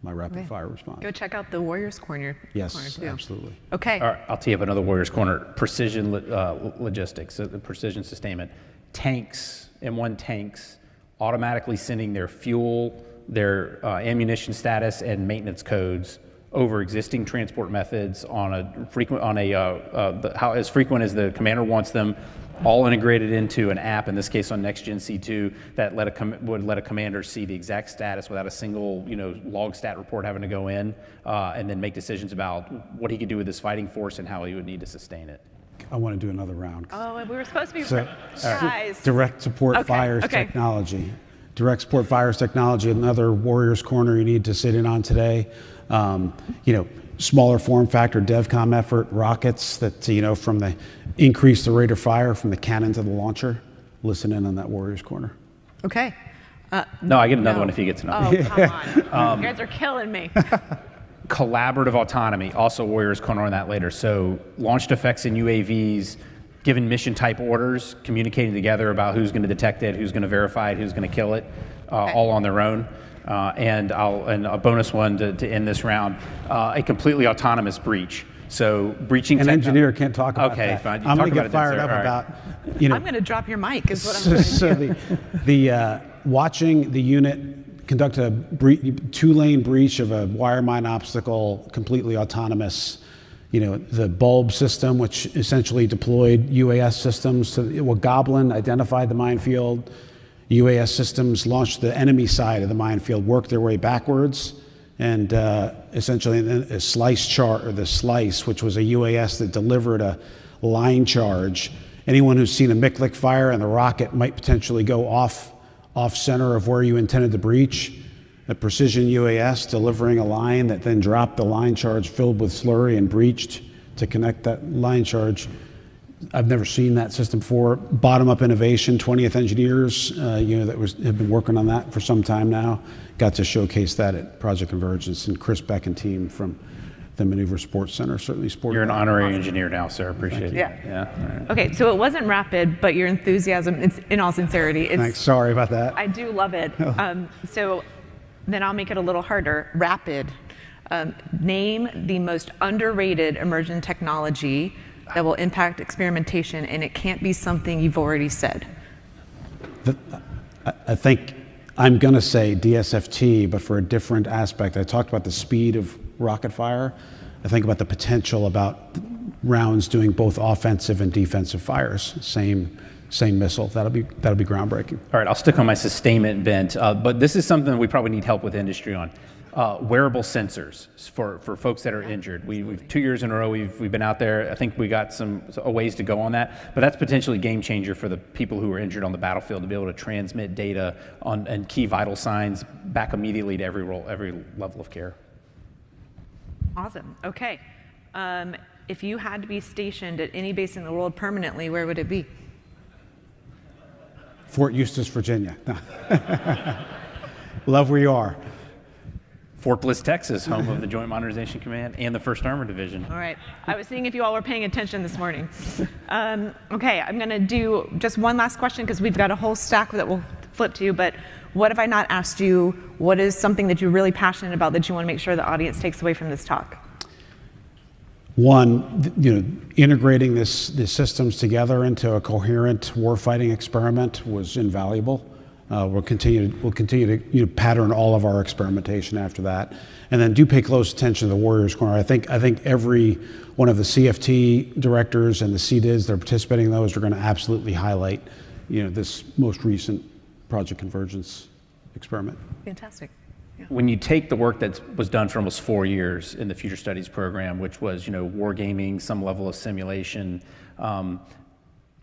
my rapid fire response. Go check out the Warriors Corner. Yes, absolutely. Okay. All right, I'll tee up another Warriors Corner. Precision logistics, the precision sustainment. Tanks, M1 tanks, automatically sending their fuel, their ammunition status, and maintenance codes over existing transport methods as frequent as the commander wants them, all integrated into an app, in this case on Next Gen C2, that would let a commander see the exact status without a single log stat report having to go in, and then make decisions about what he could do with his fighting force and how he would need to sustain it. I want to do another round. Oh, we were supposed to be guys. Direct support fires technology. Direct support fires technology, another Warriors Corner you need to sit in on today. Smaller form factor DevCom effort, rockets that, from the increase the rate of fire from the cannon to the launcher. Listen in on that Warriors Corner. Okay. No, I get another one if he gets another. Oh, come on. You guys are killing me. Collaborative autonomy, also Warriors Corner on that later. So launched effects in UAVs, given mission type orders, communicating together about who's going to detect it, who's going to verify it, who's going to kill it, all on their own. And a bonus one to end this round, a completely autonomous breach. So breaching. An engineer can't talk about that. Okay, fine. I'm going to get fired up about. I'm going to drop your mic. Is what I'm going to do. Watching the unit conduct a 2-lane breach of a wire mine obstacle, completely autonomous. The bulb system, which essentially deployed UAS systems Goblin identified the minefield. UAS systems launched the enemy side of the minefield, worked their way backwards, and essentially a slice chart, or the slice, which was a UAS that delivered a line charge. Anyone who's seen a MICLIC fire and the rocket might potentially go off center of where you intended to breach. A precision UAS delivering a line that then dropped the line charge filled with slurry and breached to connect that line charge. I've never seen that system before. Bottom-up innovation, 20th engineers, have been working on that for some time now. Got to showcase that at Project Convergence, and Chris Beck and team from the Maneuver Sports Center certainly supported. You're an honorary engineer now, sir. Appreciate it. Yeah. Right. Okay, so it wasn't rapid, but your enthusiasm, it's in all sincerity. Thanks. Sorry about that. I do love it. So then I'll make it a little harder. Rapid. Name the most underrated emerging technology that will impact experimentation, and it can't be something you've already said. I think I'm going to say DSFT, but for a different aspect. I talked about the speed of rocket fire. I think about the potential about rounds doing both offensive and defensive fires. Same missile. That'll be groundbreaking. All right, I'll stick on my sustainment bent, but this is something we probably need help with industry on. Wearable sensors for folks that are injured. We've 2 years in a row we've been out there. I think we got a ways to go on that, but that's potentially a game changer for the people who are injured on the battlefield to be able to transmit data and key vital signs back immediately to every level of care. Awesome. Okay. If you had to be stationed at any base in the world permanently, where would it be? Fort Eustis, Virginia. Love where you are. Fort Bliss, Texas, home of the Joint Modernization Command and the 1st Armored Division. All right. I was seeing if you all were paying attention this morning. Okay, I'm going to do just one last question because we've got a whole stack that will flip to you, but what have I not asked you? What is something that you're really passionate about that you want to make sure the audience takes away from this talk? One, integrating these systems together into a coherent warfighting experiment was invaluable. We'll continue to pattern all of our experimentation after that, and then do pay close attention to the Warriors Corner. I think every one of the CFT directors and the CDIs that are participating in those are going to absolutely highlight, this most recent Project Convergence experiment. Fantastic. Yeah. When you take the work that was done for almost 4 years in the Future Studies program, which was, wargaming, some level of simulation,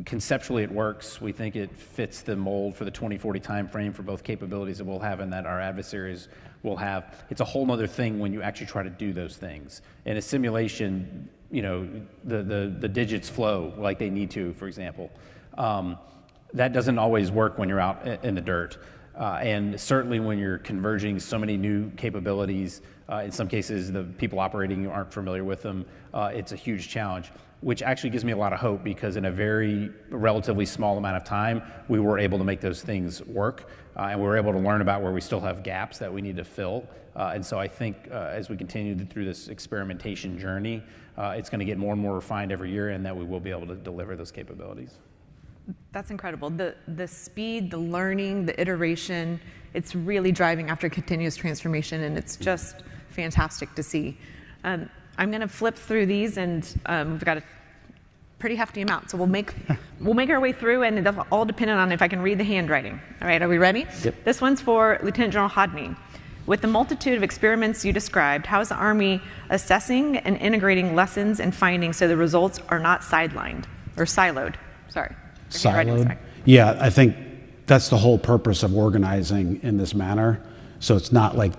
conceptually it works. We think it fits the mold for the 2040 timeframe for both capabilities that we'll have and that our adversaries will have. It's a whole nother thing when you actually try to do those things. In a simulation, the digits flow like they need to, for example. That doesn't always work when you're out in the dirt. And certainly when you're converging so many new capabilities, in some cases the people operating aren't familiar with them, it's a huge challenge, which actually gives me a lot of hope because in a very relatively small amount of time, we were able to make those things work, and we were able to learn about where we still have gaps that we need to fill. And so I think as we continue through this experimentation journey, it's going to get more and more refined every year, and that we will be able to deliver those capabilities. That's incredible. The speed, the learning, the iteration, it's really driving after continuous transformation, and it's just fantastic to see. I'm going to flip through these, and we've got a pretty hefty amount, so we'll make our way through, and it's all dependent on if I can read the handwriting. All right, are we ready? Yep. This one's for Lieutenant General Hodney. With the multitude of experiments you described, how is the Army assessing and integrating lessons and findings so the results are not sidelined or siloed? Sorry. Siloed? Yeah, I think that's the whole purpose of organizing in this manner. So it's not like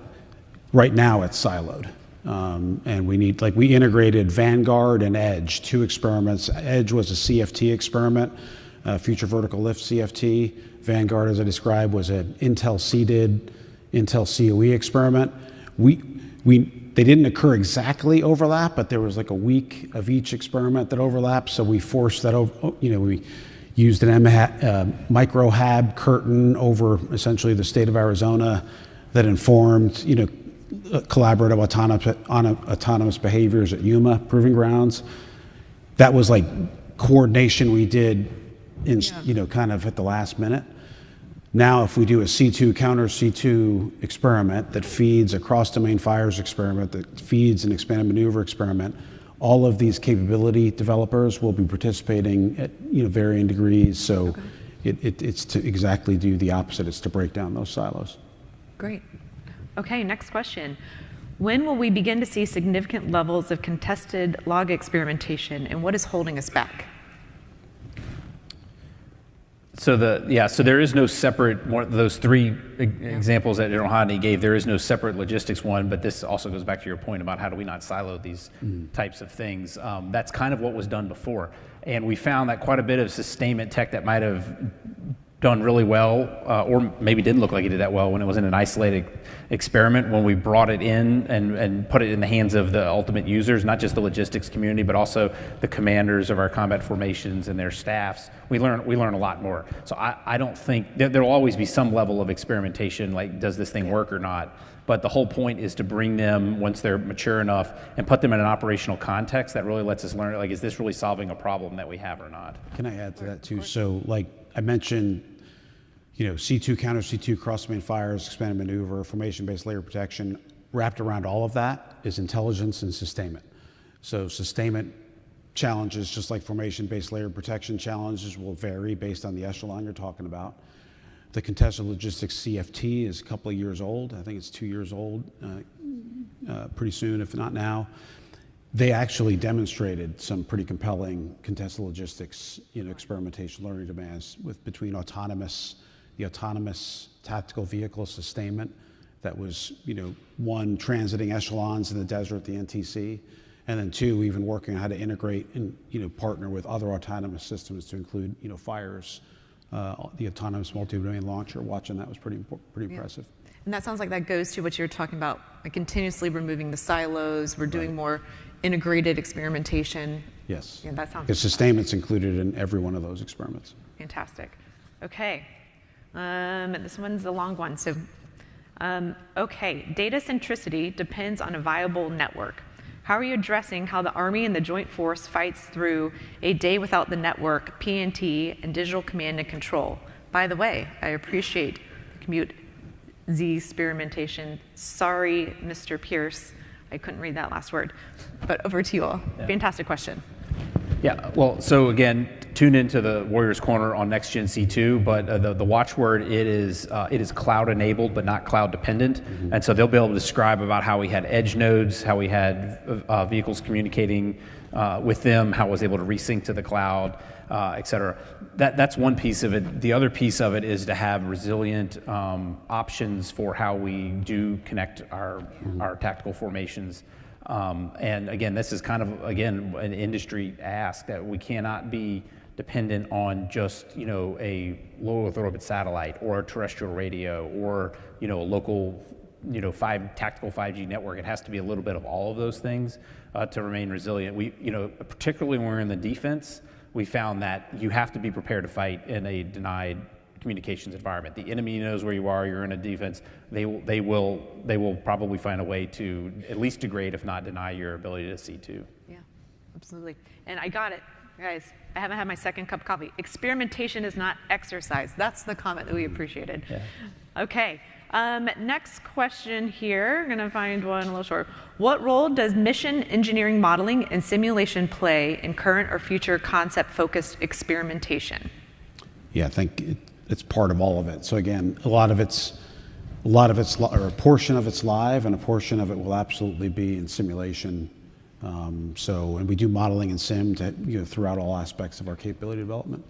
right now it's siloed. And we integrated Vanguard and Edge, 2 experiments. Edge was a CFT experiment, Future Vertical Lift CFT. Vanguard, as I described, was an Intel CDID, Intel COE experiment. They didn't occur exactly overlap, but there was like a week of each experiment that overlapped. So we forced that over, we used an micro HAB curtain over essentially the state of Arizona that informed, collaborative autonomous behaviors at Yuma Proving Grounds. That was like coordination we did in, kind of at the last minute. Now, if we do a C2 counter C2 experiment that feeds a cross-domain fires experiment, that feeds an expanded maneuver experiment, all of these capability developers will be participating at varying degrees. So it's to exactly do the opposite. It's to break down those silos. Great. Okay, next question. When will we begin to see significant levels of contested log experimentation, and what is holding us back? So there is no separate, those 3 examples that General Hodney gave, there is no separate logistics one, but this also goes back to your point about how do we not silo these types of things. That's kind of what was done before. And we found that quite a bit of sustainment tech that might have done really well, or maybe didn't look like it did that well when it was in an isolated experiment, when we brought it in and put it in the hands of the ultimate users, not just the logistics community, but also the commanders of our combat formations and their staffs, we learn a lot more. So I don't think, there will always be some level of experimentation, like does this thing work or not? But the whole point is to bring them, once they're mature enough, and put them in an operational context that really lets us learn, like, is this really solving a problem that we have or not? Can I add to that too? So like I mentioned, C2 counter C2 cross-domain fires, expanded maneuver, formation-based layer protection. Wrapped around all of that is intelligence and sustainment. So sustainment challenges, just like formation-based layer protection challenges, will vary based on the echelon you're talking about. The contested logistics CFT is a couple of years old. I think it's 2 years old pretty soon, if not now. They actually demonstrated some pretty compelling contested logistics, experimentation learning demands between the autonomous tactical vehicle sustainment that was, 1, transiting echelons in the desert, the NTC, and then 2, even working on how to integrate and, partner with other autonomous systems to include, fires, the autonomous multi-domain launcher. Watching that was pretty impressive. And that sounds like that goes to what you were talking about, like continuously removing the silos. We're doing more integrated experimentation. Yes. Yeah, that sounds. Because sustainment's included in every one of those experiments. Fantastic. Okay. This one's a long one. So, okay, data centricity depends on a viable network. How are you addressing how the Army and the Joint Force fights through a day without the network, PNT, and digital command and control? By the way, I appreciate the commute Z experimentation. Sorry, Mr. Pierce, I couldn't read that last word. But over to you all. Yeah. Fantastic question. Yeah, well, so again, tune into the Warriors Corner on Next Gen C2, but the watchword, it is cloud enabled, but not cloud dependent. Mm-hmm. And so they'll be able to describe about how we had edge nodes, how we had vehicles communicating with them, how it was able to resync to the cloud, et cetera. That's one piece of it. The other piece of it is to have resilient options for how we do connect our tactical formations. And again, this is kind of, again, an industry ask that we cannot be dependent on just, a low Earth orbit satellite or a terrestrial radio or, a local, tactical 5G network. It has to be a little bit of all of those things to remain resilient. We, particularly when we're in the defense, we found that you have to be prepared to fight in a denied communications environment. The enemy knows where you are. You're in a defense. They will probably find a way to at least degrade, if not deny, your ability to see too. Yeah, absolutely. And I got it, guys. I haven't had my second cup of coffee. Experimentation is not exercise. That's the comment that we appreciated. Yeah. Okay. Next question here. I'm gonna find one a little short. What role does mission engineering modeling and simulation play in current or future concept-focused experimentation? Yeah, I think it's part of all of it. So again, a lot of it's, or a portion of it's live, and a portion of it will absolutely be in simulation. And we do modeling and sim throughout all aspects of our capability development.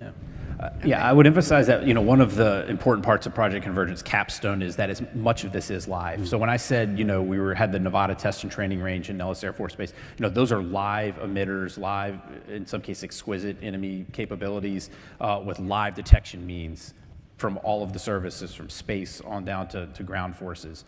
Yeah, I would emphasize that one of the important parts of Project Convergence capstone is that as much of this is live. So when I said we had the Nevada Test and Training Range in Nellis Air Force Base, those are live emitters, live, in some cases, exquisite enemy capabilities with live detection means from all of the services, from space on down to ground forces.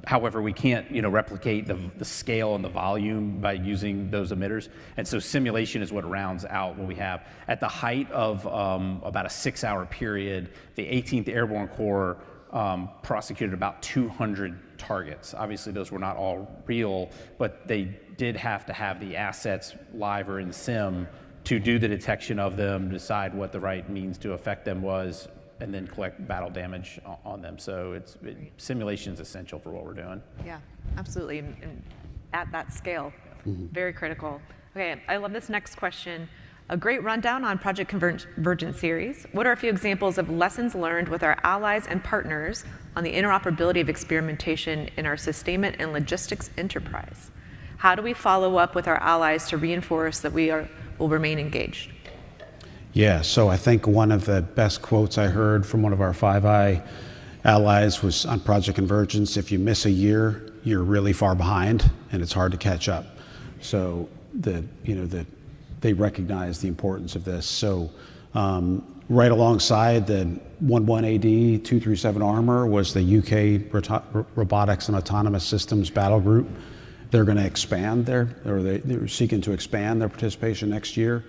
However, we can't, replicate the scale and the volume by using those emitters, and so simulation is what rounds out what we have. At the height of about a 6-hour period, the 18th Airborne Corps prosecuted about 200 targets. Obviously, those were not all real, but they did have to have the assets live or in sim to do the detection of them, decide what the right means to affect them was, and then collect battle damage on them. So simulation is essential for what we're doing. Yeah, absolutely, and at that scale, very critical. Okay, I love this next question. A great rundown on Project Convergence series. What are a few examples of lessons learned with our allies and partners on the interoperability of experimentation in our sustainment and logistics enterprise? How do we follow up with our allies to reinforce that we will remain engaged? Yeah, so I think one of the best quotes I heard from one of our Five Eye allies was on Project Convergence: if you miss a year, you're really far behind and it's hard to catch up. So they recognize the importance of this. So right alongside the 11AD 237 Armor was the UK Robotics and Autonomous Systems Battle Group. They're going to expand they're seeking to expand their participation next year.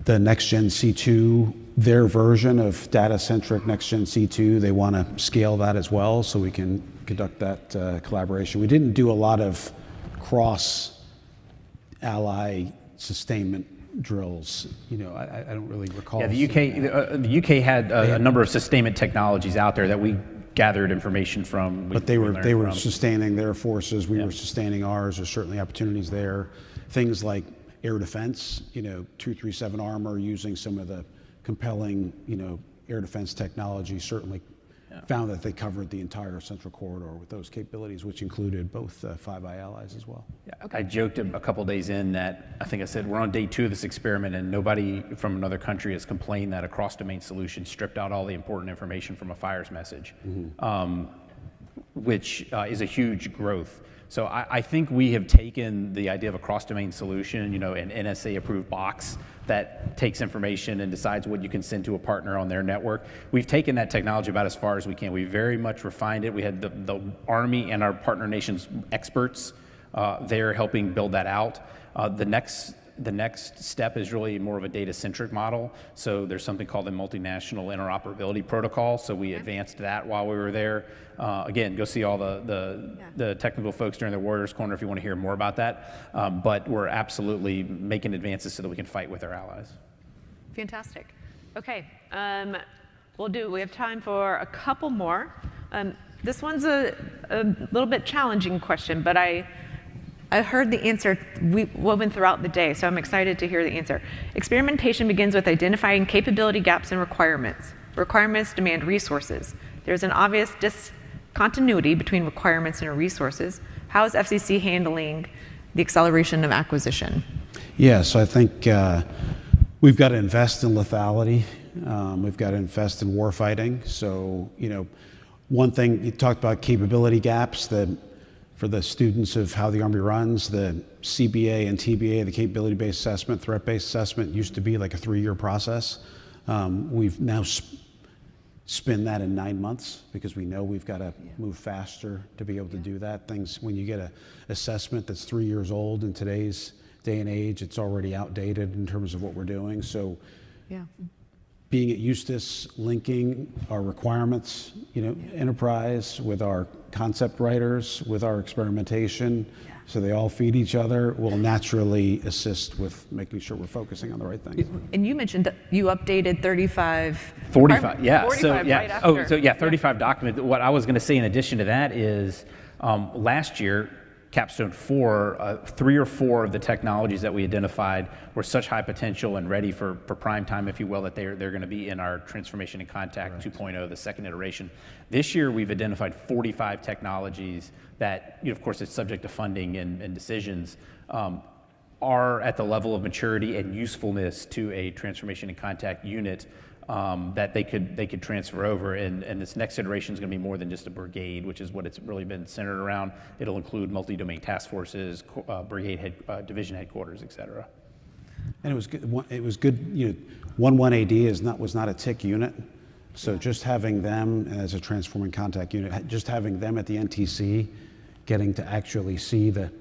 The Next Gen C2, their version of data-centric Next Gen C2, they want to scale that as well so we can conduct that collaboration. We didn't do a lot of cross-ally sustainment drills. I don't really recall. Yeah, the UK had a number of sustainment technologies out there that we gathered information from. But they were sustaining their forces. We were sustaining ours. There's certainly opportunities there. Things like air defense, 237 Armor using some of the compelling, air defense technology certainly found that they covered the entire central corridor with those capabilities, which included both Five Eye allies as well. Yeah, okay. I joked a couple days in that I think I said we're on day 2 of this experiment and nobody from another country has complained that a cross-domain solution stripped out all the important information from a fires message, which is a huge growth. So I think we have taken the idea of a cross-domain solution, an NSA-approved box that takes information and decides what you can send to a partner on their network. We've taken that technology about as far as we can. We very much refined it. We had the Army and our partner nations experts there helping build that out. The next the next step is really more of a data-centric model. So there's something called the multinational interoperability protocol. So we advanced that while we were there. Again, go see all the technical folks during the Warriors Corner if you want to hear more about that. But we're absolutely making advances so that we can fight with our allies. Fantastic. Okay, we have time for a couple more. This one's a little bit challenging question, but I heard the answer woven throughout the day, so I'm excited to hear the answer. Experimentation begins with identifying capability gaps and requirements. Requirements demand resources. There's an obvious discontinuity between requirements and resources. How is FCC handling the acceleration of acquisition? Yeah, so I think we've got to invest in lethality. We've got to invest in warfighting. So, one thing, you talked about capability gaps, for the students of how the Army runs, the CBA and TBA, the capability-based assessment, threat-based assessment, used to be like a 3-year process. We've now spin that in 9 months because we know we've got to move faster to be able to do that. When you get an assessment that's 3 years old in today's day and age, it's already outdated in terms of what we're doing. So being at Eustis, linking our requirements, enterprise with our concept writers, with our experimentation, so they all feed each other, will naturally assist with making sure we're focusing on the right things. And you mentioned that you updated 45. 45, yeah. 45 right after. 35 documents. What I was going to say in addition to that is last year, Capstone 4, 3 or 4 of the technologies that we identified were such high potential and ready for prime time, if you will, that they're going to be in our Transformation and Contact 2.0, the second iteration. This year, we've identified 45 technologies that, of course, it's subject to funding and decisions, are at the level of maturity and usefulness to a Transformation and Contact unit that they could transfer over, and this next iteration is going to be more than just a brigade, which is what it's really been centered around. It'll include multi-domain task forces, brigade division headquarters, et cetera. And it was good. It was good. 11AD was not a TIC unit, so just having them as a transforming contact unit, just having them at the NTC, getting to actually see the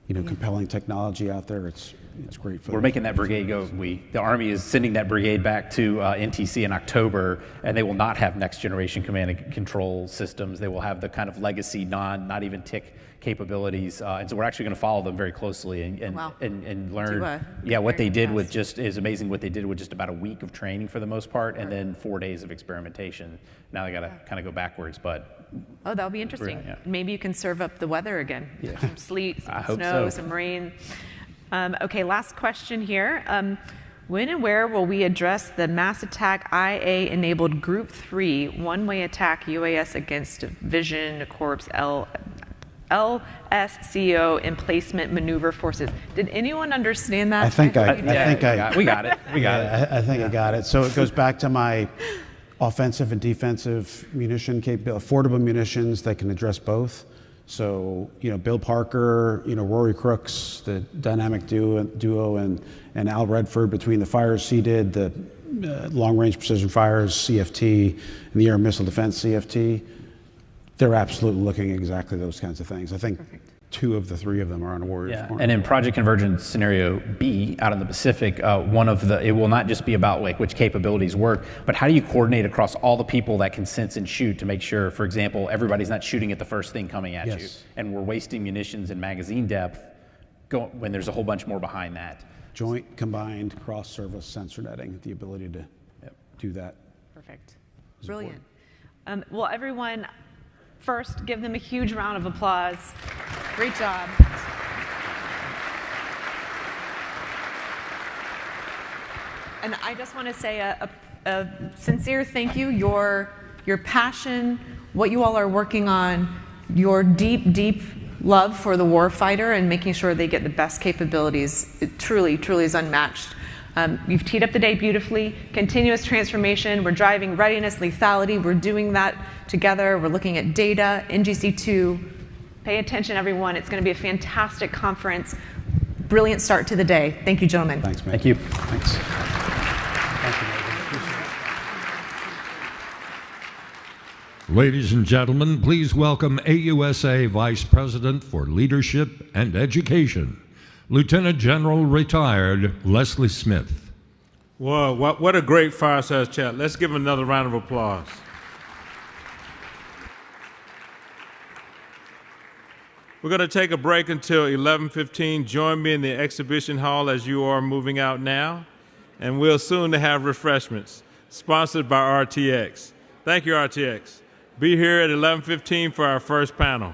compelling technology out there, it's great for We're making that brigade go. The Army is sending that brigade back to NTC in October, and they will not have next generation command and control systems. They will have the kind of legacy, not even TIC capabilities, and so we're actually going to follow them very closely and learn. What they did with is amazing. What they did with just about a week of training for the most part, and then 4 days of experimentation. Now they got to kind of go backwards, but. Oh, that'll be interesting. Maybe you can serve up the weather again. Some sleet, some snow, some rain. Okay, last question here. When and where will we address the mass attack IA-enabled Group 3 one-way attack UAS against Division Corps LSCO emplacement maneuver forces? Did anyone understand that? I think we got it. I think I got it. So it goes back to my offensive and defensive munition capability, affordable munitions that can address both. So, Bill Parker, Rory Crooks, the dynamic duo, and Al Redford between the fires he did, the long-range precision fires, CFT, and the air missile defense, CFT, they're absolutely looking at exactly those kinds of things. I think 2 of the 3 of them are on Warriors Corner. And in Project Convergence Scenario B, out in the Pacific, it will not just be about which capabilities work, but how do you coordinate across all the people that can sense and shoot to make sure, for example, everybody's not shooting at the first thing coming at you, and we're wasting munitions and magazine depth when there's a whole bunch more behind that. Joint, combined, cross-service sensor netting, the ability to do that. Perfect. Brilliant. Well, everyone, first, give them a huge round of applause. Great job. And I just want to say a sincere thank you. Your passion, what you all are working on, your deep love for the warfighter and making sure they get the best capabilities, it truly is unmatched. You've teed up the day beautifully. Continuous transformation. We're driving readiness, lethality. We're doing that together. We're looking at data, NGC2. Pay attention, everyone. It's going to be a fantastic conference. Brilliant start to the day. Thank you, gentlemen. Thanks, man. Thank you. Thanks. Ladies and gentlemen, please welcome AUSA Vice President for Leadership and Education, Lieutenant General Retired Leslie Smith. Whoa, what a great fireside chat. Let's give him another round of applause. We're going to take a break until 11:15. Join me in the exhibition hall as you are moving out now. And we'll soon have refreshments, sponsored by RTX. Thank you, RTX. Be here at 11:15 for our first panel.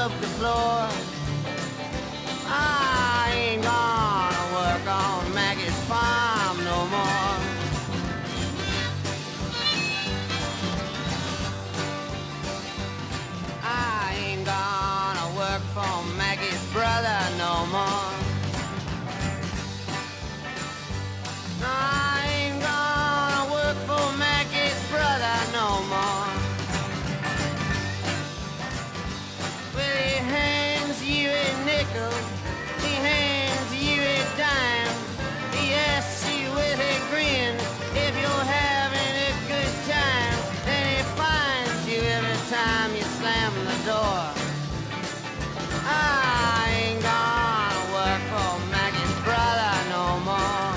scrub the floor. I ain't gonna work on Maggie's farm no more. I ain't gonna work for Maggie's brother no more. I ain't gonna work for Maggie's brother no more. Well, he hands you a nickel, he hands you a dime, he asks you with a grin if you're having a good time, then he finds you every time you slam the door. I ain't gonna work for Maggie's brother no more.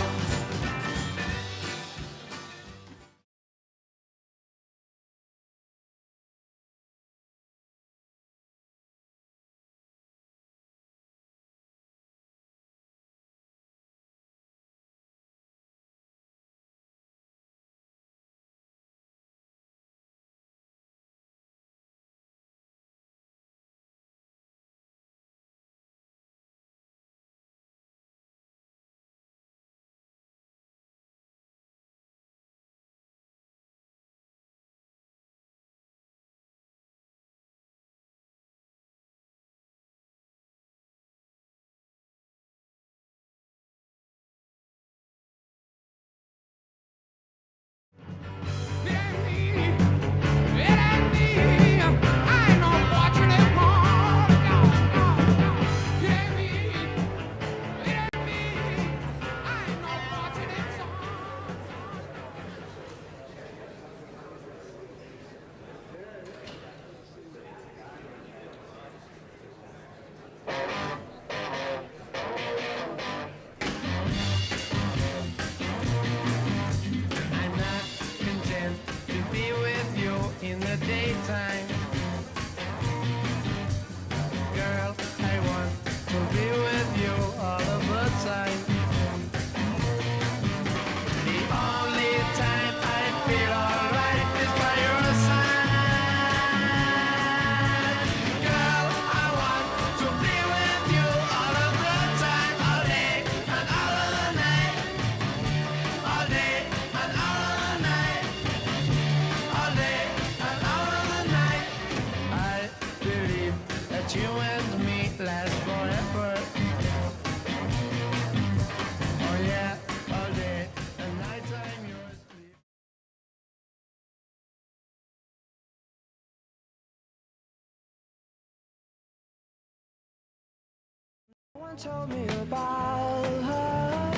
No one told me about her.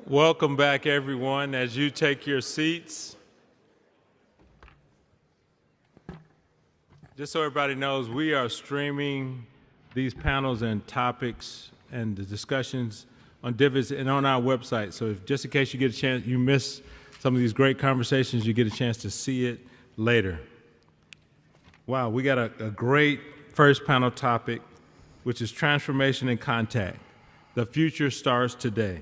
Welcome back, everyone, as you take your seats. Just so everybody knows, we are streaming these panels and topics and the discussions on Divots and on our website. So if, just in case you get a chance, you miss some of these great conversations, you get a chance to see it later. Wow, we got a great first panel topic, which is transformation and contact. The future starts today.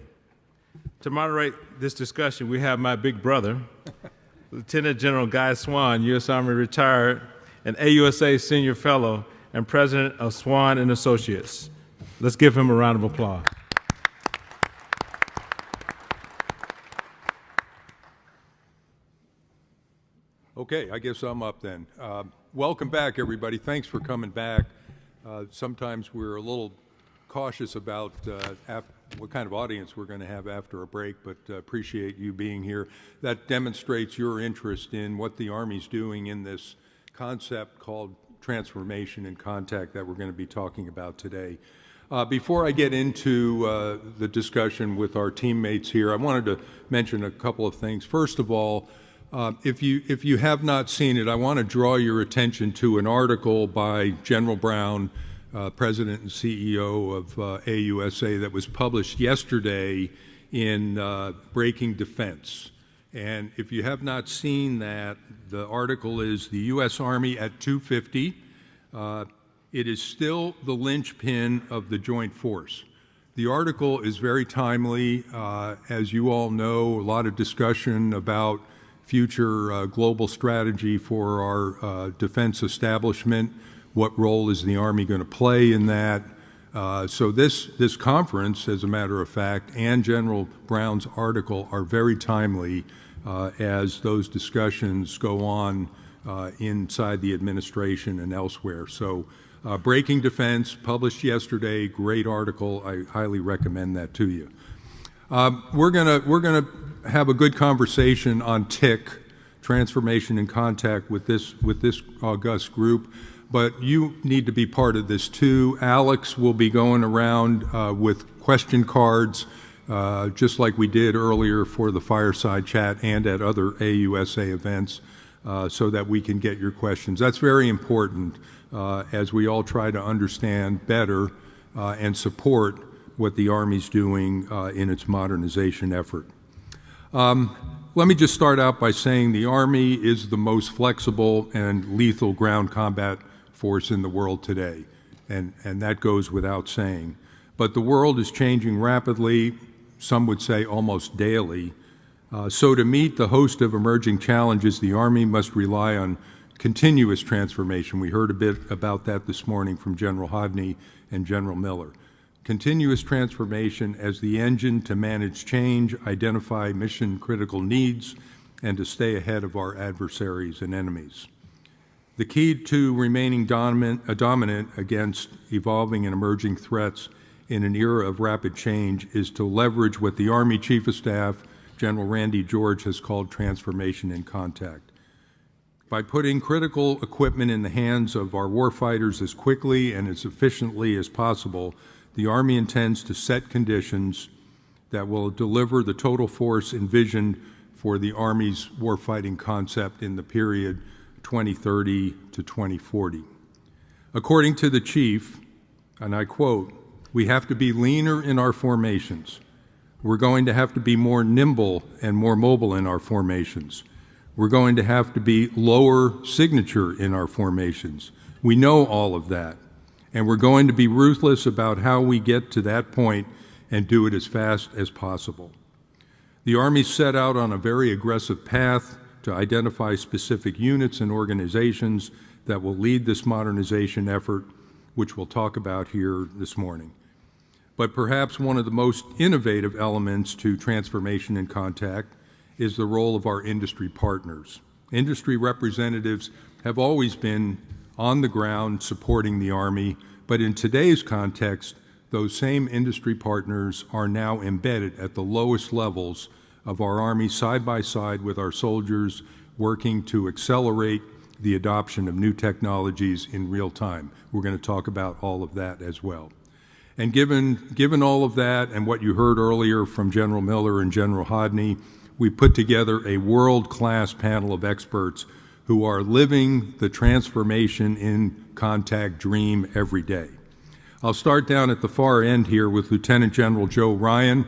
To moderate this discussion, we have my big brother, Lieutenant General Guy Swan, U.S. Army retired, and AUSA Senior Fellow and President of Swan and Associates. Let's give him a round of applause. Okay, I guess I'm up then. Welcome back, everybody. Thanks for coming back. Sometimes we're a little cautious about what kind of audience we're going to have after a break, but appreciate you being here. That demonstrates your interest in what the Army's doing in this concept called transformation and contact that we're going to be talking about today. Before I get into the discussion with our teammates here, I wanted to mention a couple of things. First of all, if you have not seen it, I want to draw your attention to an article by General Brown, President and CEO of AUSA, that was published yesterday in Breaking Defense. And if you have not seen that, the article is "The U.S. Army at 250. It is still the linchpin of the joint force." The article is very timely. As you all know, a lot of discussion about future global strategy for our defense establishment. What role is the Army going to play in that? So this conference, as a matter of fact, and General Brown's article are very timely as those discussions go on inside the administration and elsewhere. So Breaking Defense, published yesterday, great article. I highly recommend that to you. We're gonna have a good conversation on TIC, transformation in contact, with this august group. But you need to be part of this too. Alex will be going around with question cards, just like we did earlier for the Fireside Chat and at other AUSA events, so that we can get your questions. That's very important as we all try to understand better and support what the Army's doing in its modernization effort. Let me just start out by saying the Army is the most flexible and lethal ground combat force in the world today, and that goes without saying. But the world is changing rapidly, some would say almost daily. So to meet the host of emerging challenges, the Army must rely on continuous transformation. We heard a bit about that this morning from General Hodney and General Miller. Continuous transformation as the engine to manage change, identify mission-critical needs, and to stay ahead of our adversaries and enemies. The key to remaining dominant against evolving and emerging threats in an era of rapid change is to leverage what the Army Chief of Staff, General Randy George, has called transformation in contact. By putting critical equipment in the hands of our warfighters as quickly and as efficiently as possible, the Army intends to set conditions that will deliver the total force envisioned for the Army's warfighting concept in the period 2030 to 2040. According to the Chief, and I quote, "We have to be leaner in our formations. We're going to have to be more nimble and more mobile in our formations. We're going to have to be lower signature in our formations. We know all of that. And we're going to be ruthless about how we get to that point and do it as fast as possible." The Army set out on a very aggressive path to identify specific units and organizations that will lead this modernization effort, which we'll talk about here this morning. But perhaps one of the most innovative elements to transformation in contact is the role of our industry partners. Industry representatives have always been on the ground supporting the Army, but in today's context, those same industry partners are now embedded at the lowest levels of our Army, side by side with our soldiers, working to accelerate the adoption of new technologies in real time. We're going to talk about all of that as well. And given all of that and what you heard earlier from General Miller and General Hodney, we put together a world-class panel of experts who are living the transformation in contact dream every day. I'll start down at the far end here with Lieutenant General Joe Ryan.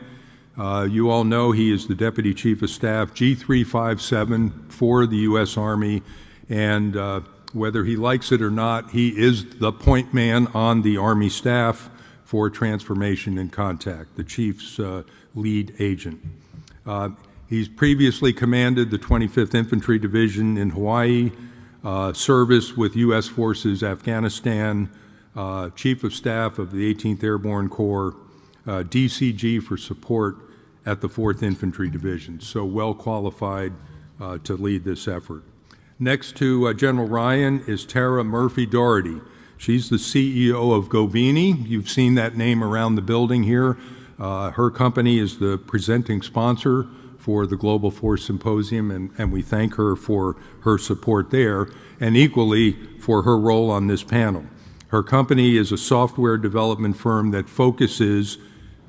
You all know he is the Deputy Chief of Staff, G357 for the U.S. Army, and whether he likes it or not, he is the point man on the Army staff for transformation in contact, the Chief's lead agent. He's previously commanded the 25th Infantry Division in Hawaii, service with U.S. Forces Afghanistan, Chief of Staff of the 18th Airborne Corps, DCG for support at the 4th Infantry Division, so well qualified to lead this effort. Next to General Ryan is Tara Murphy-Doherty. She's the CEO of Govini. You've seen that name around the building here. Her company is the presenting sponsor for the Global Force Symposium, and we thank her for her support there, and equally for her role on this panel. Her company is a software development firm that focuses,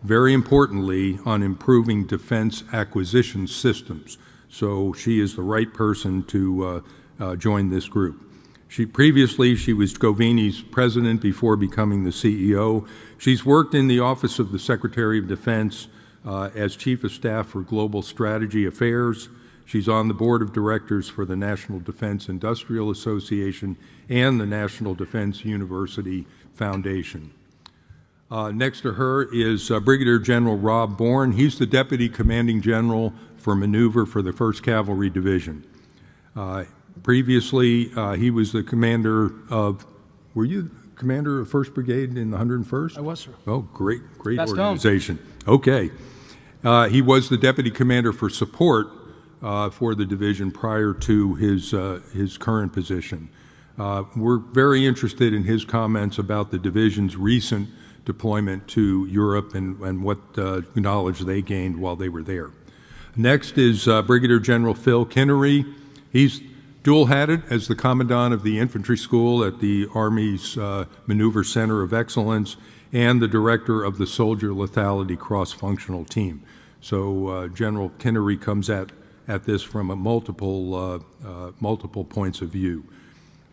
very importantly, on improving defense acquisition systems. So she is the right person to join this group. Previously, she was Govini's president before becoming the CEO. She's worked in the Office of the Secretary of Defense as Chief of Staff for Global Strategy Affairs. She's on the Board of Directors for the National Defense Industrial Association and the National Defense University Foundation. Next to her is Brigadier General Rob Bourne. He's the Deputy Commanding General for Maneuver for the 1st Cavalry Division. Previously, he was the commander of, were you commander of 1st Brigade in the 101st? I was, sir. Oh, great Best organization. Okay. He was the deputy commander for support for the division prior to his current position. We're very interested in his comments about the division's recent deployment to Europe and what knowledge they gained while they were there. Next is Brigadier General Phil Kinnery. He's dual-hatted as the Commandant of the Infantry School at the Army's Maneuver Center of Excellence and the Director of the Soldier Lethality Cross-Functional Team. So General Kinnery comes at this from a multiple points of view.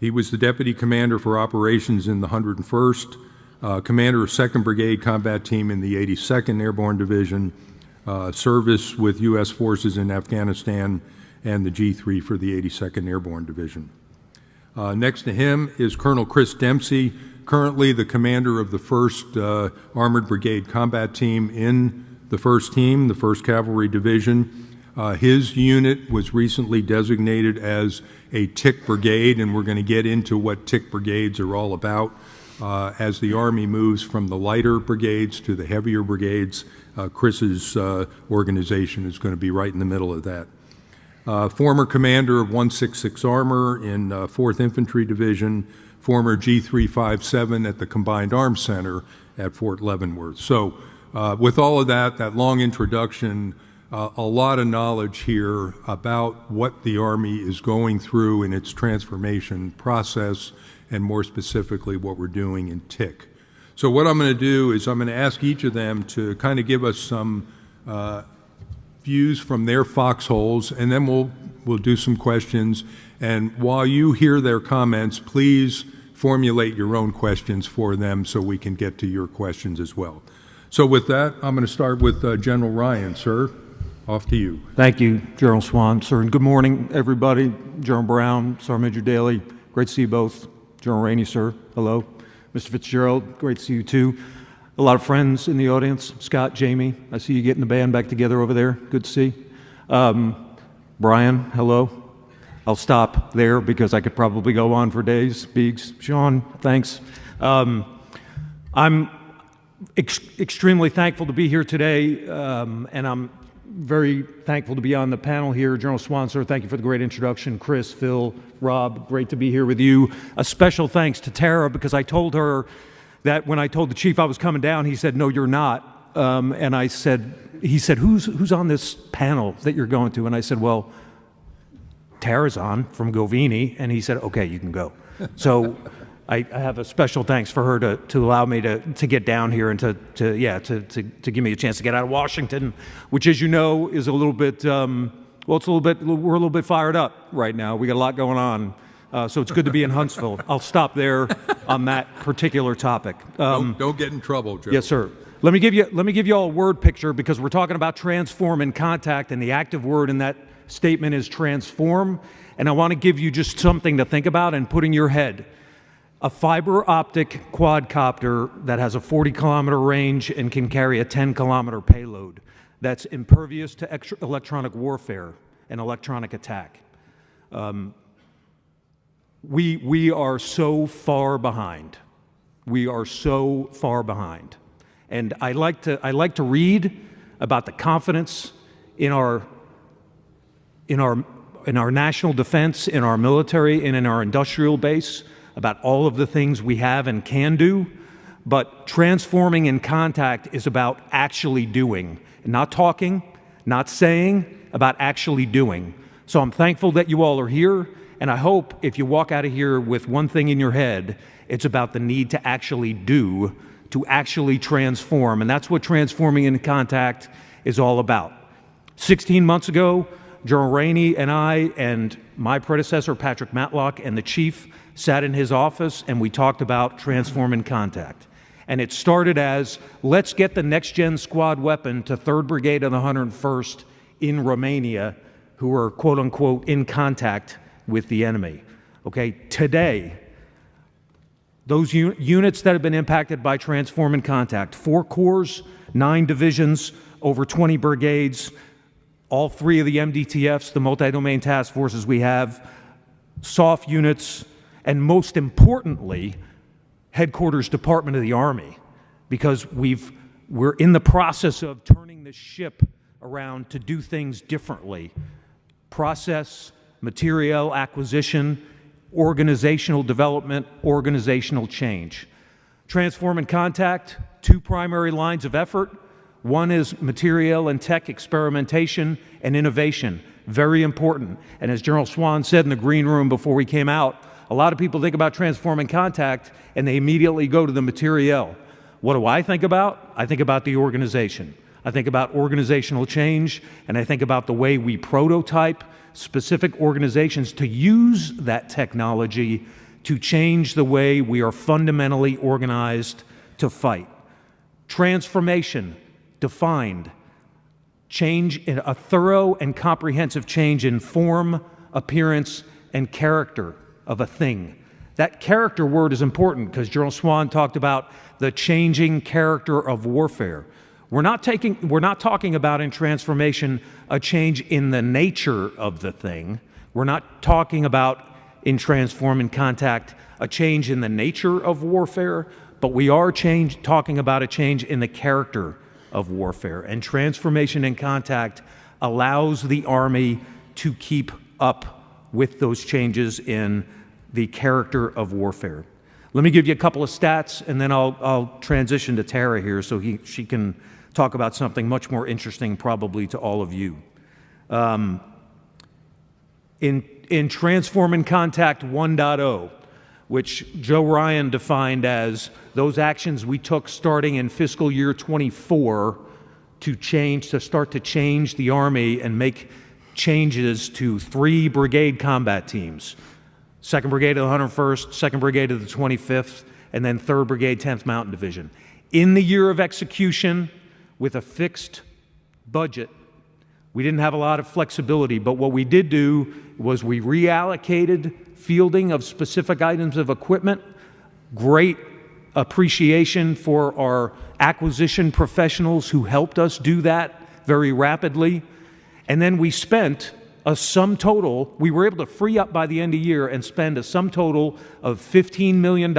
He was the Deputy Commander for Operations in the 101st, Commander of 2nd Brigade Combat Team in the 82nd Airborne Division, service with U.S. forces in Afghanistan, and the G3 for the 82nd Airborne Division. Next to him is Colonel Chris Dempsey, currently the commander of the 1st Armored Brigade Combat Team in the 1st Team, the 1st Cavalry Division. His unit was recently designated as a TIC brigade, and we're going to get into what TIC brigades are all about. As the Army moves from the lighter brigades to the heavier brigades, Chris's organization is going to be right in the middle of that. Former commander of 166 Armor in 4th Infantry Division, former G357 at the Combined Arms Center at Fort Leavenworth. So with all of that long introduction, a lot of knowledge here about what the Army is going through in its transformation process, and more specifically what we're doing in TIC. So what I'm going to do is I'm going to ask each of them to kind of give us some views from their foxholes, and then we'll do some questions. And while you hear their comments, please formulate your own questions for them so we can get to your questions as well. So with that, I'm going to start with General Ryan, sir. Off to you. Thank you, General Swan, sir. And good morning, everybody. General Brown, Sergeant Major Daly, great to see you both. General Rainey, sir, hello. Mr. Fitzgerald, great to see you too. A lot of friends in the audience. Scott, Jamie, I see you getting the band back together over there. Good to see. Brian, hello. I'll stop there because I could probably go on for days. Biggs, Sean, thanks. I'm extremely thankful to be here today, and I'm very thankful to be on the panel here. General Swan, sir, thank you for the great introduction. Chris, Phil, Rob, great to be here with you. A special thanks to Tara, because I told her that when I told the chief I was coming down, he said, "No, you're not." And I said, he said, who's on this panel that you're going to? And I said, well, Tara's on from Govini. And he said, okay, you can go. So I have a special thanks for her to allow me to get down here and to give me a chance to get out of Washington, which, as you know, is a little bit, we're a little bit fired up right now. We got a lot going on. So it's good to be in Huntsville. I'll stop there on that particular topic. Don't get in trouble, Joe. Yes, sir. Let me give you all a word picture, because we're talking about transform and contact, and the active word in that statement is transform. And I want to give you just something to think about and put in your head. A fiber optic quadcopter that has a 40-kilometer range and can carry a 10-kilometer payload that's impervious to electronic warfare and electronic attack. We are so far behind. We are so far behind. And I like to read about the confidence in our national defense, in our military, and in our industrial base, about all of the things we have and can do. But transforming in contact is about actually doing, not talking, not saying, about actually doing. So I'm thankful that you all are here, and I hope if you walk out of here with one thing in your head, it's about the need to actually do, to actually transform, and that's what transforming in contact is all about. 16 months ago, General Rainey and I and my predecessor, Patrick Matlock, and the chief sat in his office, and we talked about transform in contact. And it started as, let's get the next-gen squad weapon to 3rd Brigade of the 101st in Romania, who are, quote-unquote, in contact with the enemy. Okay, today, Those units that have been impacted by Transform and Contact: 4 corps, 9 divisions, over 20 brigades, all 3 of the MDTFs, the multi-domain task forces we have, soft units, and most importantly, Headquarters Department of the Army, because we're in the process of turning the ship around to do things differently. Process, material acquisition, organizational development, organizational change. Transform and Contact, 2 primary lines of effort. One is material and tech experimentation and innovation, very important. And as General Swan said in the green room before we came out, a lot of people think about Transform and Contact and they immediately go to the materiel. What do I think about? I think about the organization. I think about organizational change, and I think about the way we prototype specific organizations to use that technology to change the way we are fundamentally organized to fight. Transformation, defined. Change, in a thorough and comprehensive change in form, appearance, and character of a thing. That character word is important because General Swan talked about the changing character of warfare. We're not talking about in transformation a change in the nature of the thing. We're not talking about in Transform and Contact a change in the nature of warfare, but we are talking about a change in the character of warfare. And Transformation and Contact allows the Army to keep up with those changes in the character of warfare. Let me give you a couple of stats, and then I'll transition to Tara here so she can talk about something much more interesting probably to all of you. In Transform and Contact 1.0, which Joe Ryan defined as those actions we took starting in fiscal year 24 to start to change the Army and make changes to 3 brigade combat teams: 2nd Brigade of the 101st, 2nd Brigade of the 25th, and then 3rd Brigade, 10th Mountain Division. In the year of execution, with a fixed budget, we didn't have a lot of flexibility, but what we did do was we reallocated fielding of specific items of equipment. Great appreciation for our acquisition professionals who helped us do that very rapidly. And then we spent a sum total, we were able to free up by the end of the year and spend a sum total of $15 million,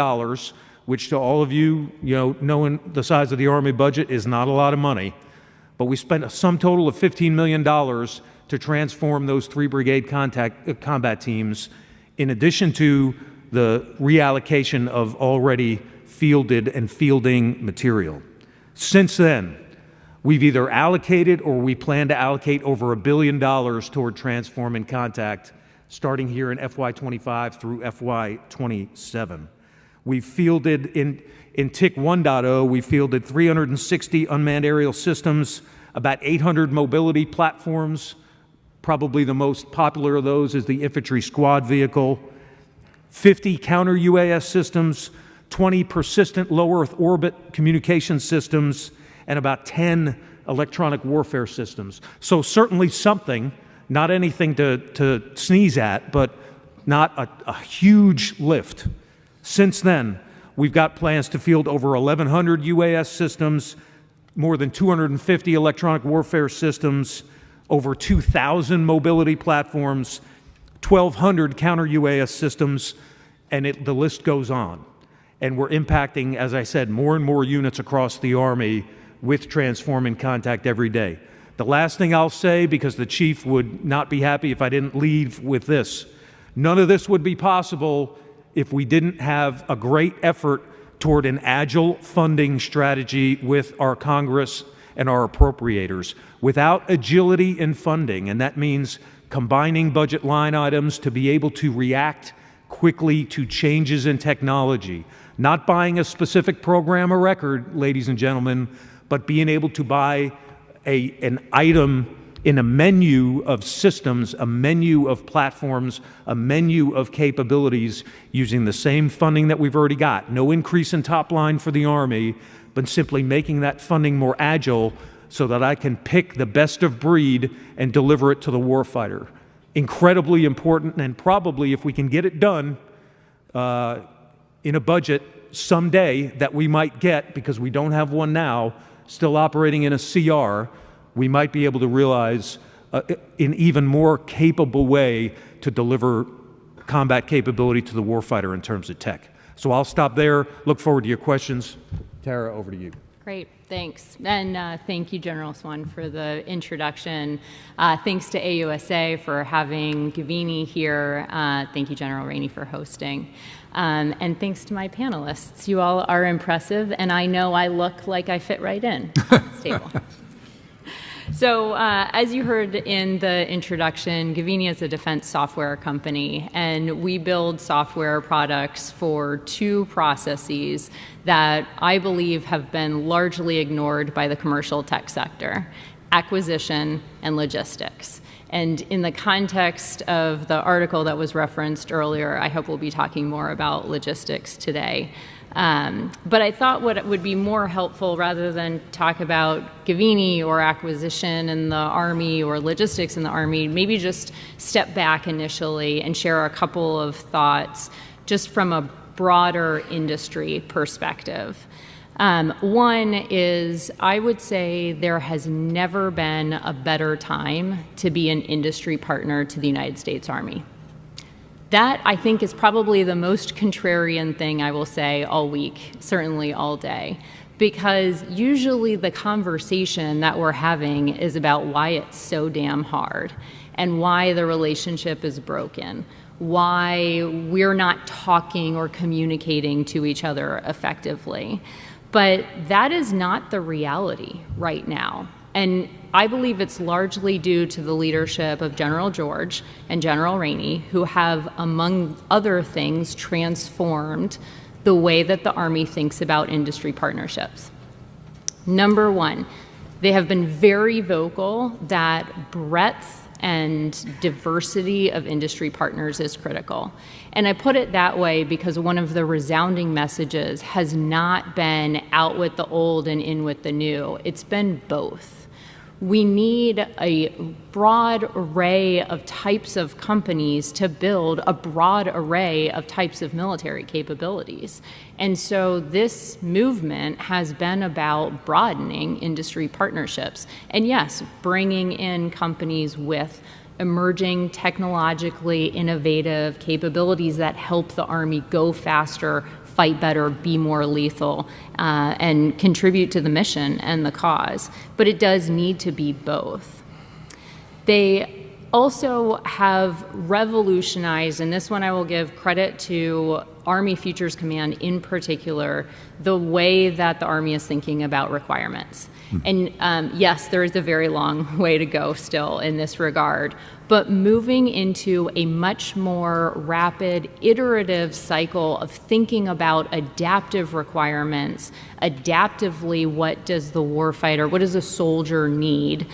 which to all of you, knowing the size of the Army budget is not a lot of money. But we spent a sum total of $15 million to transform those 3 brigade combat teams, in addition to the reallocation of already fielded and fielding material. Since then, we've either allocated or we plan to allocate over $1 billion toward Transform and Contact, starting here in FY25 through FY27. We fielded in TIC 1.0, we fielded 360 unmanned aerial systems, about 800 mobility platforms. Probably the most popular of those is the infantry squad vehicle, 50 counter-UAS systems, 20 persistent low Earth orbit communication systems, and about 10 electronic warfare systems. So certainly something, not anything to sneeze at, but not a huge lift. Since then, we've got plans to field over 1,100 UAS systems, more than 250 electronic warfare systems, over 2,000 mobility platforms, 1,200 counter-UAS systems, and the list goes on. And we're impacting, as I said, more and more units across the Army with Transform and Contact every day. The last thing I'll say, because the Chief would not be happy if I didn't leave with this, none of this would be possible if we didn't have a great effort toward an agile funding strategy with our Congress and our appropriators. Without agility in funding, and that means combining budget line items to be able to react quickly to changes in technology, not buying a specific program or record, ladies and gentlemen, but being able to buy an item in a menu of systems, a menu of platforms, a menu of capabilities using the same funding that we've already got. No increase in top line for the Army, but simply making that funding more agile so that I can pick the best of breed and deliver it to the warfighter. Incredibly important, and probably if we can get it done in a budget someday that we might get, because we don't have one now, still operating in a CR, we might be able to realize an even more capable way to deliver combat capability to the warfighter in terms of tech. So I'll stop there. Look forward to your questions. Tara, over to you. Great, thanks. And thank you, General Swan, for the introduction. Thanks to AUSA for having Gavini here. Thank you, General Rainey, for hosting. And thanks to my panelists. You all are impressive, and I know I look like I fit right in this table. So as you heard in the introduction, Gavini is a defense software company, and we build software products for two processes that I believe have been largely ignored by the commercial tech sector: acquisition and logistics. And in the context of the article that was referenced earlier, I hope we'll be talking more about logistics today. But I thought what would be more helpful, rather than talk about Gavini or acquisition in the Army or logistics in the Army, maybe just step back initially and share a couple of thoughts just from a broader industry perspective. One is, I would say there has never been a better time to be an industry partner to the United States Army. That, I think, is probably the most contrarian thing I will say all week, certainly all day, because usually the conversation that we're having is about why it's so damn hard and why the relationship is broken, why we're not talking or communicating to each other effectively. But that is not the reality right now. And I believe it's largely due to the leadership of General George and General Rainey, who have, among other things, transformed the way that the Army thinks about industry partnerships. Number one, they have been very vocal that breadth and diversity of industry partners is critical. And I put it that way because one of the resounding messages has not been out with the old and in with the new. It's been both. We need a broad array of types of companies to build a broad array of types of military capabilities. And so this movement has been about broadening industry partnerships. And yes, bringing in companies with emerging technologically innovative capabilities that help the Army go faster, fight better, be more lethal, and contribute to the mission and the cause. But it does need to be both. They also have revolutionized, and this one I will give credit to Army Futures Command in particular, the way that the Army is thinking about requirements. And yes, there is a very long way to go still in this regard, but moving into a much more rapid, iterative cycle of thinking about adaptive requirements, adaptively what does the warfighter, what does a soldier need,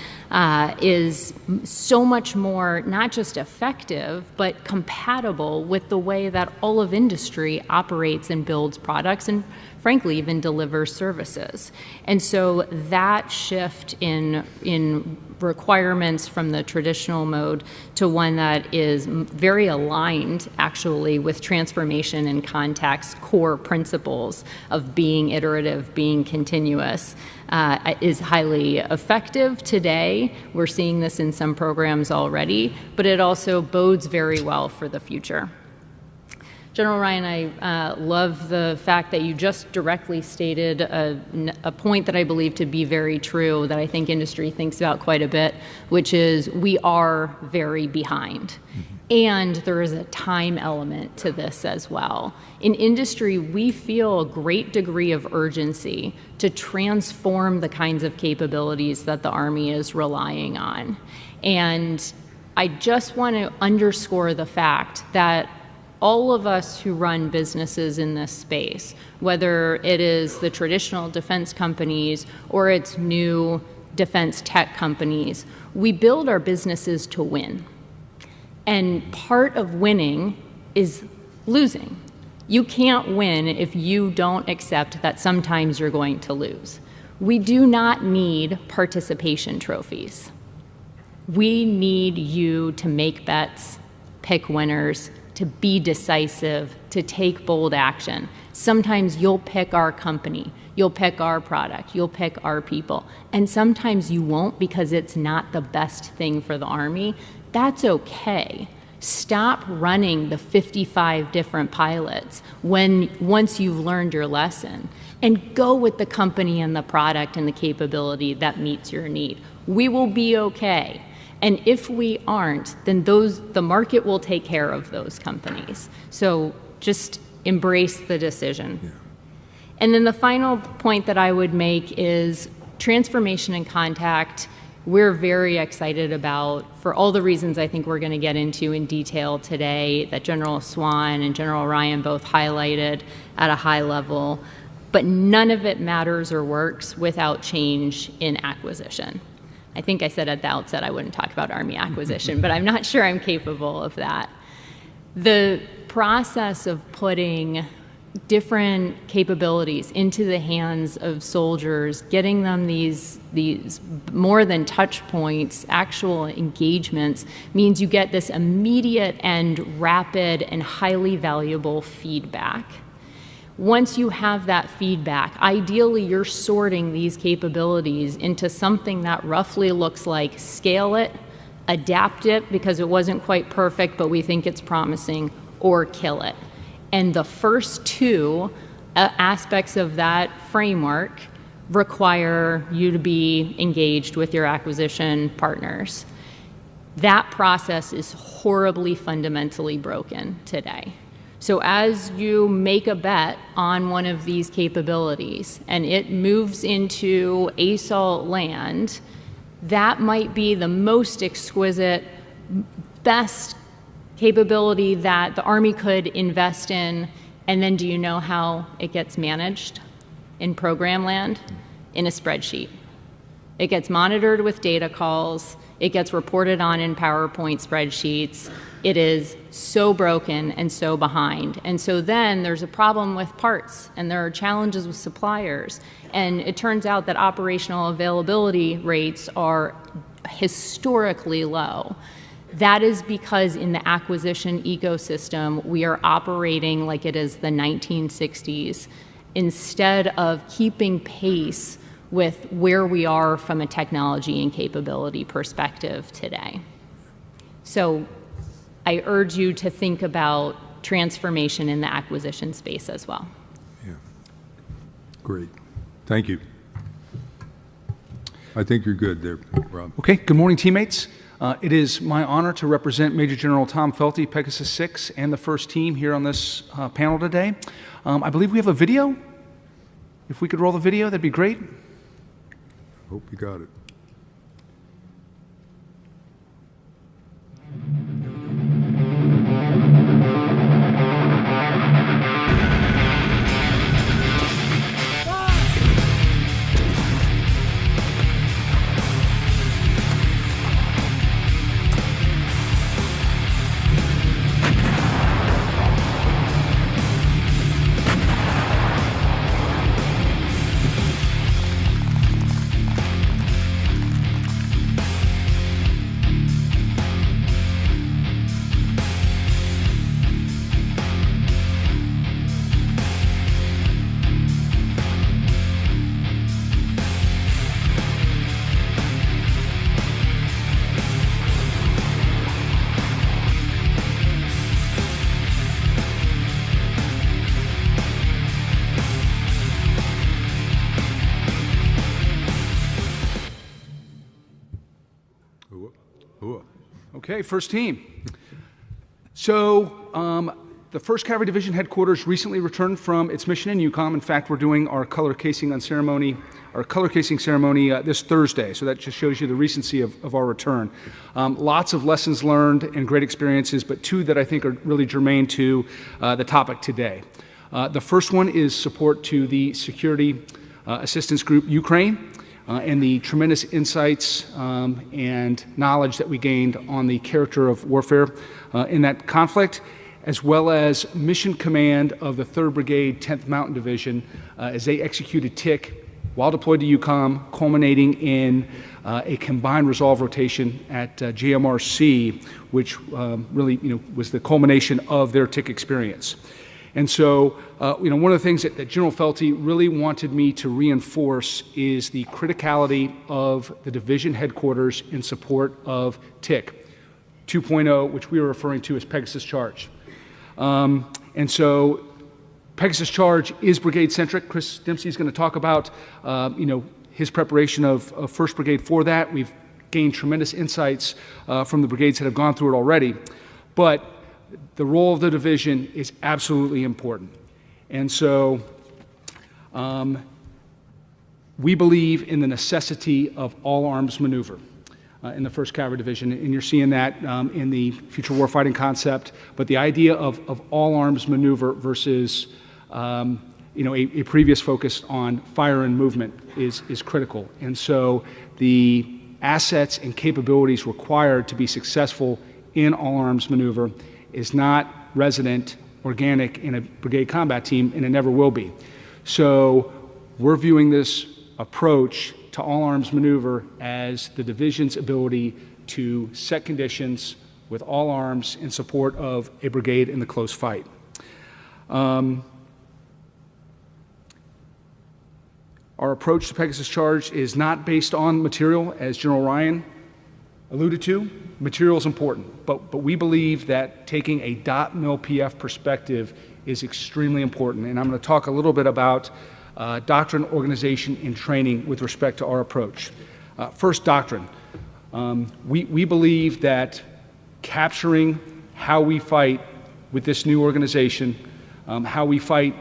is so much more not just effective, but compatible with the way that all of industry operates and builds products and frankly even delivers services. And so that shift in requirements from the traditional mode to one that is very aligned actually with transformation and contact's core principles of being iterative, being continuous, is highly effective today. We're seeing this in some programs already, but it also bodes very well for the future. General Ryan, I love the fact that you just directly stated a point that I believe to be very true, that I think industry thinks about quite a bit, which is we are very behind. And there is a time element to this as well. In industry, we feel a great degree of urgency to transform the kinds of capabilities that the Army is relying on. And I just want to underscore the fact that all of us who run businesses in this space, whether it is the traditional defense companies or it's new defense tech companies, we build our businesses to win. And part of winning is losing. You can't win if you don't accept that sometimes you're going to lose. We do not need participation trophies. We need you to make bets, pick winners, to be decisive, to take bold action. Sometimes you'll pick our company, you'll pick our product, you'll pick our people, and sometimes you won't because it's not the best thing for the Army. That's okay. Stop running the 55 different pilots once you've learned your lesson, and go with the company and the product and the capability that meets your need. We will be okay. And if we aren't, then the market will take care of those companies. So just embrace the decision. Yeah. And then the final point that I would make is transformation and contact. We're very excited about, for all the reasons I think we're going to get into in detail today, that General Swan and General Ryan both highlighted at a high level. But none of it matters or works without change in acquisition. I think I said at the outset I wouldn't talk about Army acquisition, but I'm not sure I'm capable of that. The process of putting different capabilities into the hands of soldiers, getting them these more than touch points, actual engagements, means you get this immediate and rapid and highly valuable feedback. Once you have that feedback, ideally you're sorting these capabilities into something that roughly looks like scale it, adapt it because it wasn't quite perfect but we think it's promising, or kill it. And the first two aspects of that framework require you to be engaged with your acquisition partners. That process is horribly fundamentally broken today. So as you make a bet on one of these capabilities and it moves into ASALT land, that might be the most exquisite, best capability that the Army could invest in. And then do you know how it gets managed in program land? In a spreadsheet. It gets monitored with data calls. It gets reported on in PowerPoint spreadsheets. It is so broken and so behind. And so then there's a problem with parts and there are challenges with suppliers. And it turns out that operational availability rates are historically low. That is because in the acquisition ecosystem, we are operating like it is the 1960s instead of keeping pace with where we are from a technology and capability perspective today. So I urge you to think about transformation in the acquisition space as well. Yeah, great. Thank you. I think you're good there, Rob. Okay, good morning, teammates. It is my honor to represent Major General Tom Felty, Pegasus 6, and the first team here on this panel today. I believe we have a video. If we could roll the video, that'd be great. Hope you got it. Okay, first team. So the 1st Cavalry Division headquarters recently returned from its mission in Yukon. In fact, we're doing our color casing ceremony this Thursday. So that just shows you the recency of our return. Lots of lessons learned and great experiences, but two that I think are really germane to the topic today. The first one is support to the Security Assistance Group Ukraine. And the tremendous insights and knowledge that we gained on the character of warfare in that conflict, as well as mission command of the 3rd Brigade, 10th Mountain Division, as they executed TIC while deployed to Yukon, culminating in a combined resolve rotation at JMRC, which really was the culmination of their TIC experience. And so, one of the things that General Felty really wanted me to reinforce is the criticality of the division headquarters in support of TIC 2.0, which we were referring to as Pegasus Charge. And so, Pegasus Charge is brigade-centric. Chris Dempsey is going to talk about, his preparation of 1st Brigade for that. We've gained tremendous insights from the brigades that have gone through it already. But the role of the division is absolutely important. And so we believe in the necessity of all-arms maneuver in the 1st Cavalry Division, and you're seeing that in the future warfighting concept. But the idea of all-arms maneuver versus a previous focus on fire and movement is critical. And so the assets and capabilities required to be successful in all-arms maneuver is not resident, organic in a brigade combat team, and it never will be. So we're viewing this approach to all-arms maneuver as the division's ability to set conditions with all arms in support of a brigade in the close fight. Our approach to Pegasus Charge is not based on material, as General Ryan alluded to. Material is important, but we believe that taking a .mil PF perspective is extremely important, and I'm going to talk a little bit about doctrine, organization, and training with respect to our approach. First, doctrine. We believe that capturing how we fight with this new organization, how we fight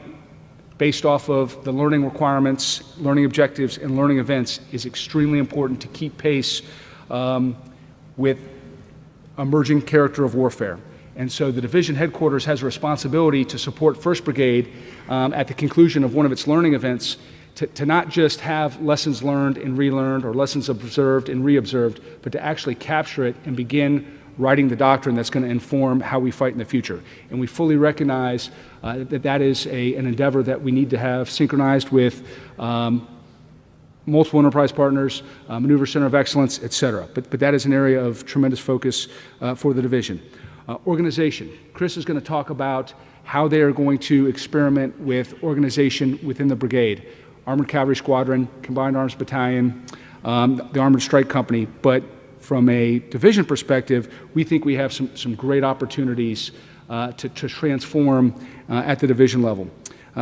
based off of the learning requirements, learning objectives, and learning events is extremely important to keep pace with emerging character of warfare. And so the division headquarters has a responsibility to support 1st Brigade at the conclusion of one of its learning events to not just have lessons learned and relearned or lessons observed and reobserved, but to actually capture it and begin writing the doctrine that's going to inform how we fight in the future. And we fully recognize that is an endeavor that we need to have synchronized with multiple enterprise partners, Maneuver Center of Excellence, et cetera. But that is an area of tremendous focus for the division. Organization. Chris is going to talk about how they are going to experiment with organization within the brigade. Armored Cavalry Squadron, Combined Arms Battalion, the Armored Strike Company. But from a division perspective, we think we have some great opportunities to transform at the division level.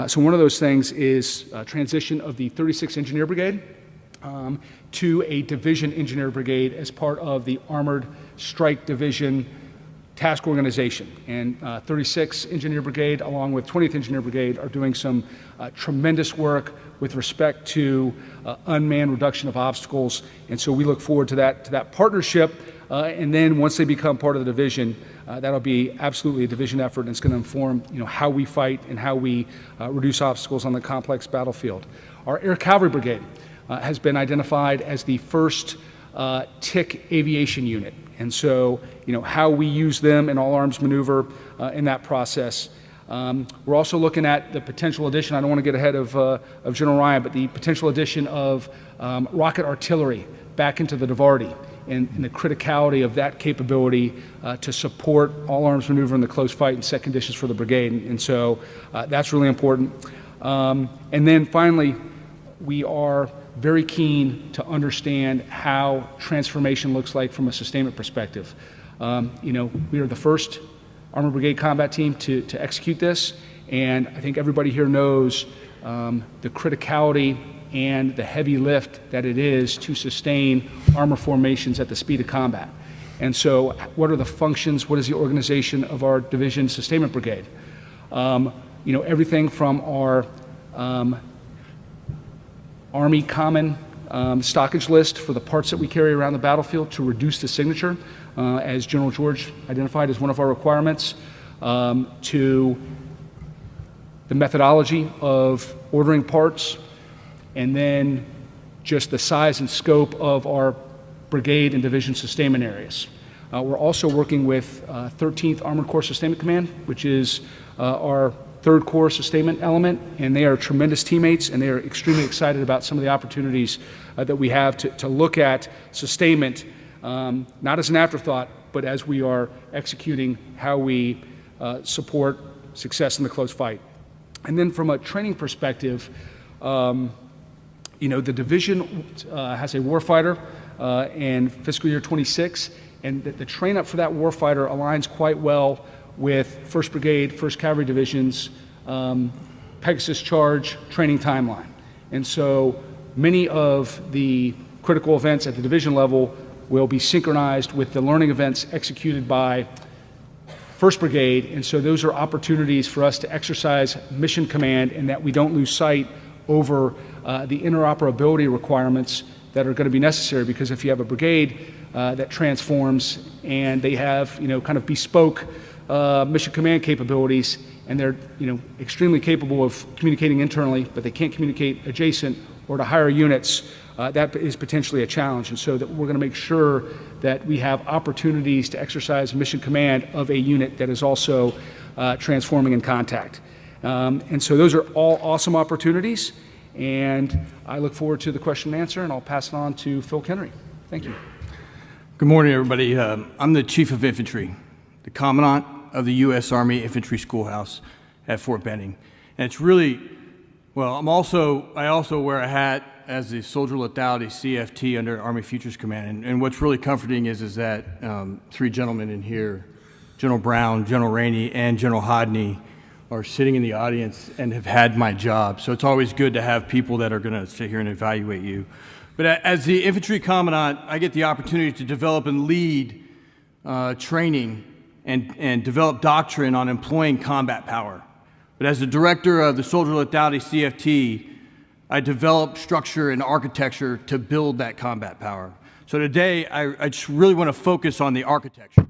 So one of those things is transition of the 36th Engineer Brigade to a division engineer brigade as part of the Armored Strike Division task organization. And 36th Engineer Brigade, along with 20th Engineer Brigade, are doing some tremendous work with respect to unmanned reduction of obstacles. And so we look forward to that partnership. And then once they become part of the division, that'll be absolutely a division effort, and it's going to inform how we fight and how we reduce obstacles on the complex battlefield. Our Air Cavalry Brigade has been identified as the first TIC aviation unit. And so, how we use them in all arms maneuver in that process. We're also looking at the potential addition, I don't want to get ahead of General Ryan, but the potential addition of rocket artillery back into the Duvardi and the criticality of that capability to support all arms maneuver in the close fight and set conditions for the brigade. And so that's really important. And then finally, we are very keen to understand how transformation looks like from a sustainment perspective. We are the first Armored Brigade combat team to execute this, and I think everybody here knows the criticality and the heavy lift that it is to sustain armor formations at the speed of combat. And so what are the functions, what is the organization of our division sustainment brigade? Everything from our Army common stockage list for the parts that we carry around the battlefield to reduce the signature, as General George identified as one of our requirements, to the methodology of ordering parts, and then just the size and scope of our brigade and division sustainment areas. We're also working with 13th Armored Corps Sustainment Command, which is our third corps sustainment element, and they are tremendous teammates, and they are extremely excited about some of the opportunities that we have to look at sustainment, not as an afterthought, but as we are executing how we support success in the close fight. And then from a training perspective, the division has a warfighter in fiscal year 26, and the train up for that warfighter aligns quite well with 1st Brigade, 1st Cavalry Division's Pegasus Charge training timeline. And so many of the critical events at the division level will be synchronized with the learning events executed by 1st Brigade, and so those are opportunities for us to exercise mission command and that we don't lose sight over the interoperability requirements that are going to be necessary, because if you have a brigade that transforms and they have kind of bespoke mission command capabilities, and they're extremely capable of communicating internally, but they can't communicate adjacent or to higher units, that is potentially a challenge. And so that we're going to make sure that we have opportunities to exercise mission command of a unit that is also transforming in contact. And so those are all awesome opportunities, and I look forward to the question and answer, and I'll pass it on to Phil Kennery. Thank you. Good morning, everybody. I'm the Chief of Infantry, the Commandant of the U.S. Army Infantry Schoolhouse at Fort Benning. And it's really, well, I also wear a hat as the Soldier Lethality CFT under Army Futures Command. And what's really comforting is that three gentlemen in here, General Brown, General Rainey, and General Hodney, are sitting in the audience and have had my job. So it's always good to have people that are going to sit here and evaluate you. But as the Infantry Commandant, I get the opportunity to develop and lead training and develop doctrine on employing combat power. But as the director of the Soldier Lethality CFT, I develop structure and architecture to build that combat power. So today, I just really want to focus on the architecture.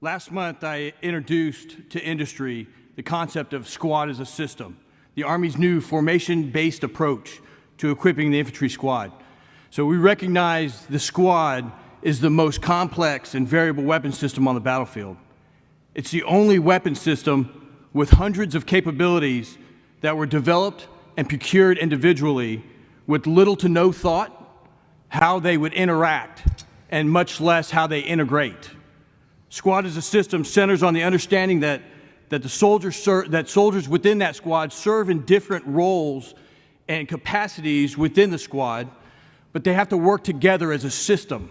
Last month, I introduced to industry the concept of squad as a system, the Army's new formation-based approach to equipping the infantry squad. So we recognize the squad is the most complex and variable weapon system on the battlefield. It's the only weapon system with hundreds of capabilities that were developed and procured individually with little to no thought how they would interact, and much less how they integrate. Squad as a system centers on the understanding that soldiers within that squad serve in different roles and capacities within the squad, but they have to work together as a system.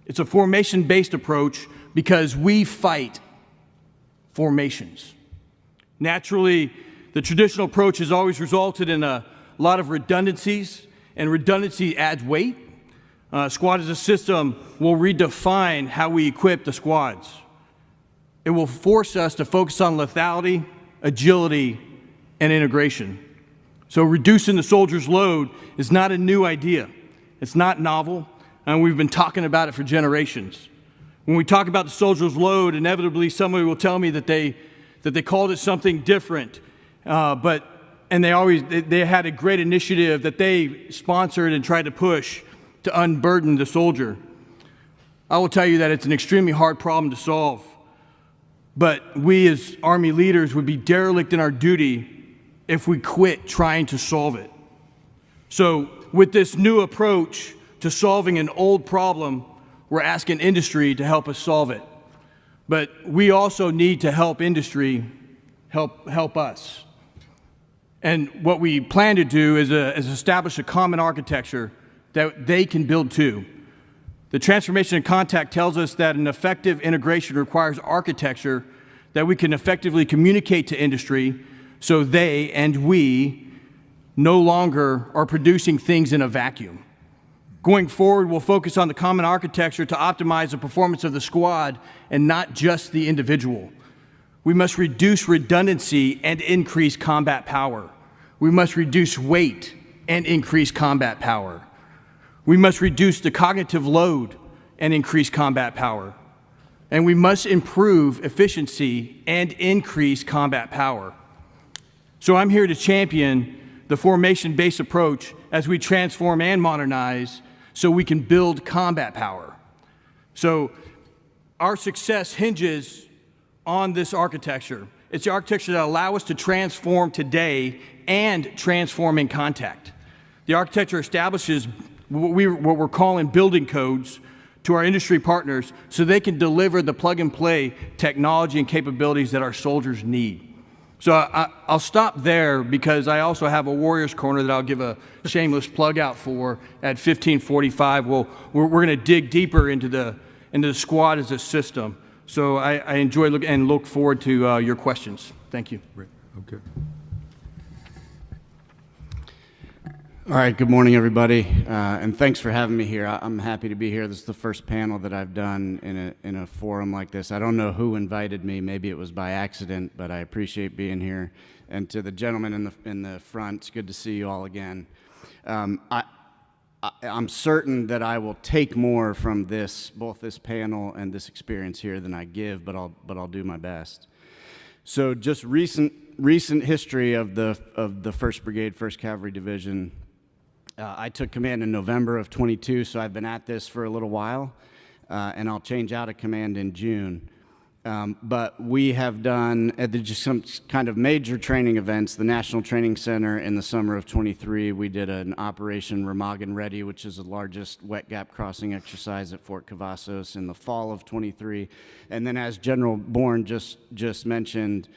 It's a formation-based approach because we fight formations. Naturally, the traditional approach has always resulted in a lot of redundancies, and redundancy adds weight. Squad as a system will redefine how we equip the squads. It will force us to focus on lethality, agility, and integration. So reducing the soldier's load is not a new idea. It's not novel, and we've been talking about it for generations. When we talk about the soldier's load, inevitably somebody will tell me that they called it something different, and they had a great initiative that they sponsored and tried to push to unburden the soldier. I will tell you that it's an extremely hard problem to solve, but we as Army leaders would be derelict in our duty if we quit trying to solve it. So with this new approach to solving an old problem, we're asking industry to help us solve it. But we also need to help industry help us. And what we plan to do is establish a common architecture that they can build to. The transformation in contact tells us that an effective integration requires architecture that we can effectively communicate to industry so they and we no longer are producing things in a vacuum. Going forward, we'll focus on the common architecture to optimize the performance of the squad and not just the individual. We must reduce redundancy and increase combat power. We must reduce weight and increase combat power. We must reduce the cognitive load and increase combat power. And we must improve efficiency and increase combat power. So I'm here to champion the formation-based approach as we transform and modernize so we can build combat power. So our success hinges on this architecture. It's the architecture that allows us to transform today and transform in contact. The architecture establishes what we're calling building codes to our industry partners so they can deliver the plug-and-play technology and capabilities that our soldiers need. So I'll stop there because I also have a Warriors Corner that I'll give a shameless plug out for at 15:45. We're going to dig deeper into the squad as a system. So I enjoy and look forward to your questions. Thank you. Okay. All right, good morning, everybody, and thanks for having me here. I'm happy to be here. This is the first panel that I've done in a forum like this. I don't know who invited me. Maybe it was by accident, but I appreciate being here. And to the gentleman in the front, it's good to see you all again. I'm certain that I will take more from both this panel and this experience here than I give, but I'll do my best. So, just recent history of the 1st Brigade, 1st Cavalry Division. I took command in November of 22, so I've been at this for a little while, and I'll change out of command in June. But we have done just some kind of major training events. The National Training Center in the summer of 23, we did an Operation Remagen Ready, which is the largest wet gap crossing exercise at Fort Cavazos in the fall of 23. And then, as General Bourne just mentioned,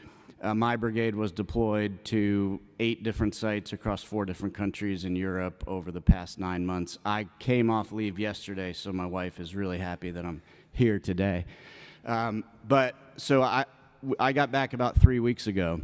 my brigade was deployed to 8 different sites across 4 different countries in Europe over the past 9 months. I came off leave yesterday, so my wife is really happy that I'm here today. So I got back about 3 weeks ago.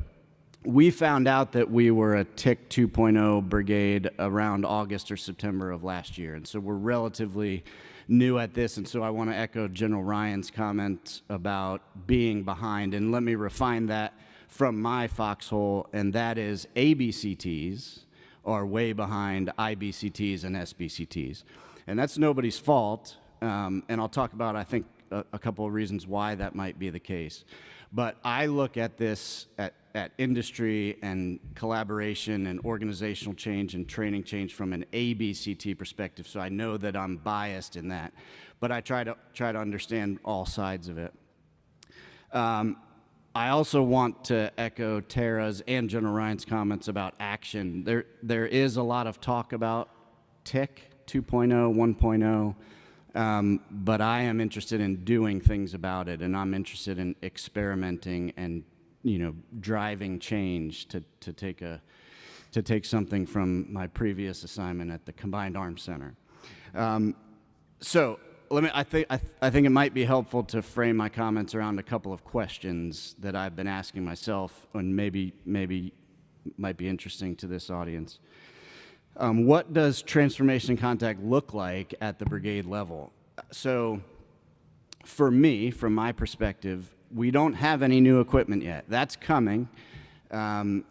We found out that we were a TIC 2.0 brigade around August or September of last year, and so we're relatively new at this, and so I want to echo General Ryan's comments about being behind, and let me refine that from my foxhole, and that is ABCTs are way behind IBCTs and SBCTs. And that's nobody's fault, and I'll talk about, I think, a couple of reasons why that might be the case. But I look at this at industry and collaboration and organizational change and training change from an ABCT perspective, so I know that I'm biased in that. But I try to understand all sides of it. I also want to echo Tara's and General Ryan's comments about action. There is a lot of talk about TIC 2.0, 1.0, but I am interested in doing things about it, and I'm interested in experimenting and driving change to take something from my previous assignment at the Combined Arms Center. I think it might be helpful to frame my comments around a couple of questions that I've been asking myself, and maybe might be interesting to this audience. What does transformation and contact look like at the brigade level? So, for me, from my perspective, we don't have any new equipment yet. That's coming, but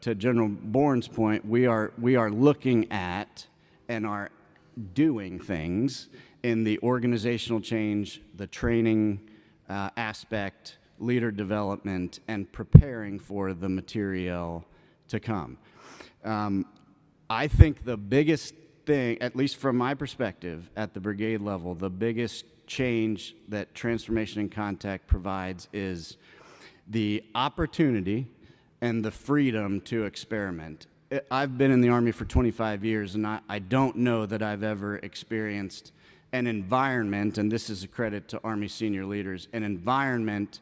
to General Bourne's point, we are looking at and are doing things in the organizational change, the training aspect, leader development, and preparing for the material to come. I think the biggest thing, at least from my perspective at the brigade level, the biggest change that transformation and contact provides is the opportunity and the freedom to experiment. I've been in the Army for 25 years, and I don't know that I've ever experienced an environment, and this is a credit to Army senior leaders, an environment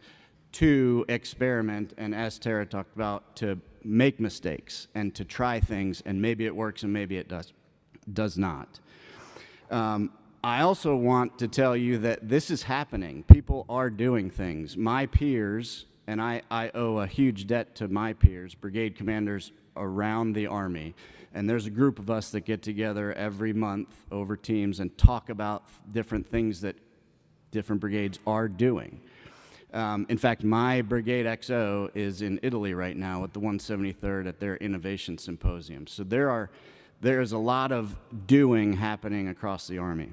to experiment, and as Tara talked about, to make mistakes and to try things, and maybe it works and maybe it does not. I also want to tell you that this is happening. People are doing things. My peers, and I owe a huge debt to my peers, brigade commanders around the Army, and there's a group of us that get together every month over Teams and talk about different things that different brigades are doing. In fact, my Brigade XO is in Italy right now with the 173rd at their Innovation Symposium. So there's a lot of doing happening across the Army.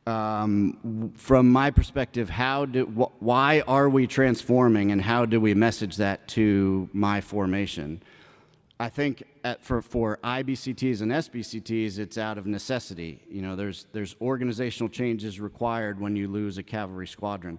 From my perspective, why are we transforming, and how do we message that to my formation? I think for IBCTs and SBCTs, it's out of necessity. There's organizational changes required when you lose a cavalry squadron.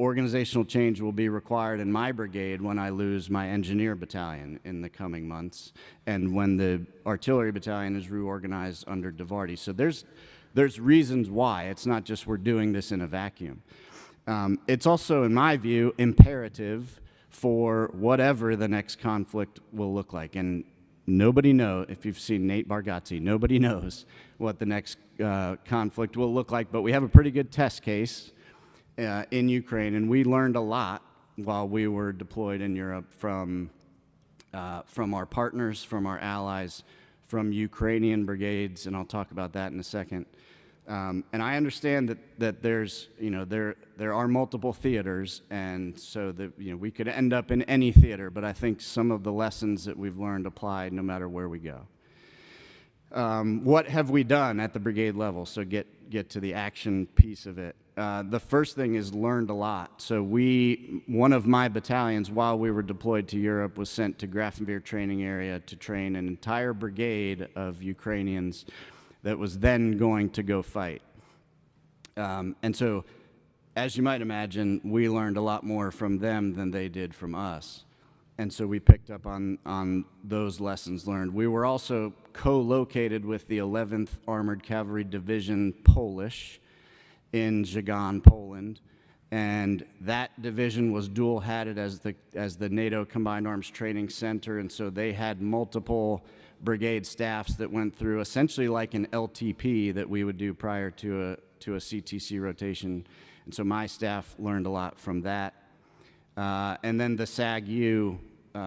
organizational change will be required in my brigade when I lose my engineer battalion in the coming months, and when the artillery battalion is reorganized under DeVarty. So there's reasons why. It's not just we're doing this in a vacuum. It's also, in my view, imperative for whatever the next conflict will look like. And nobody knows, if you've seen Nate Bargatze, nobody knows what the next conflict will look like, but we have a pretty good test case in Ukraine, and we learned a lot while we were deployed in Europe from our partners, from our allies, from Ukrainian brigades, and I'll talk about that in a second. And I understand that there's, there are multiple theaters, and so that, we could end up in any theater, but I think some of the lessons that we've learned apply no matter where we go. What have we done at the brigade level? So get to the action piece of it. The first thing is learned a lot. So one of my battalions, while we were deployed to Europe, was sent to Grafenwehr training area to train an entire brigade of Ukrainians that was then going to go fight. And so, as you might imagine, we learned a lot more from them than they did from us. And so we picked up on those lessons learned. We were also co-located with the 11th Armored Cavalry Division Polish in Żagań, Poland. And that division was dual-hatted as the NATO Combined Arms Training Center, and so they had multiple brigade staffs that went through essentially like an LTP that we would do prior to a CTC rotation. And so my staff learned a lot from that. And then the SAG-U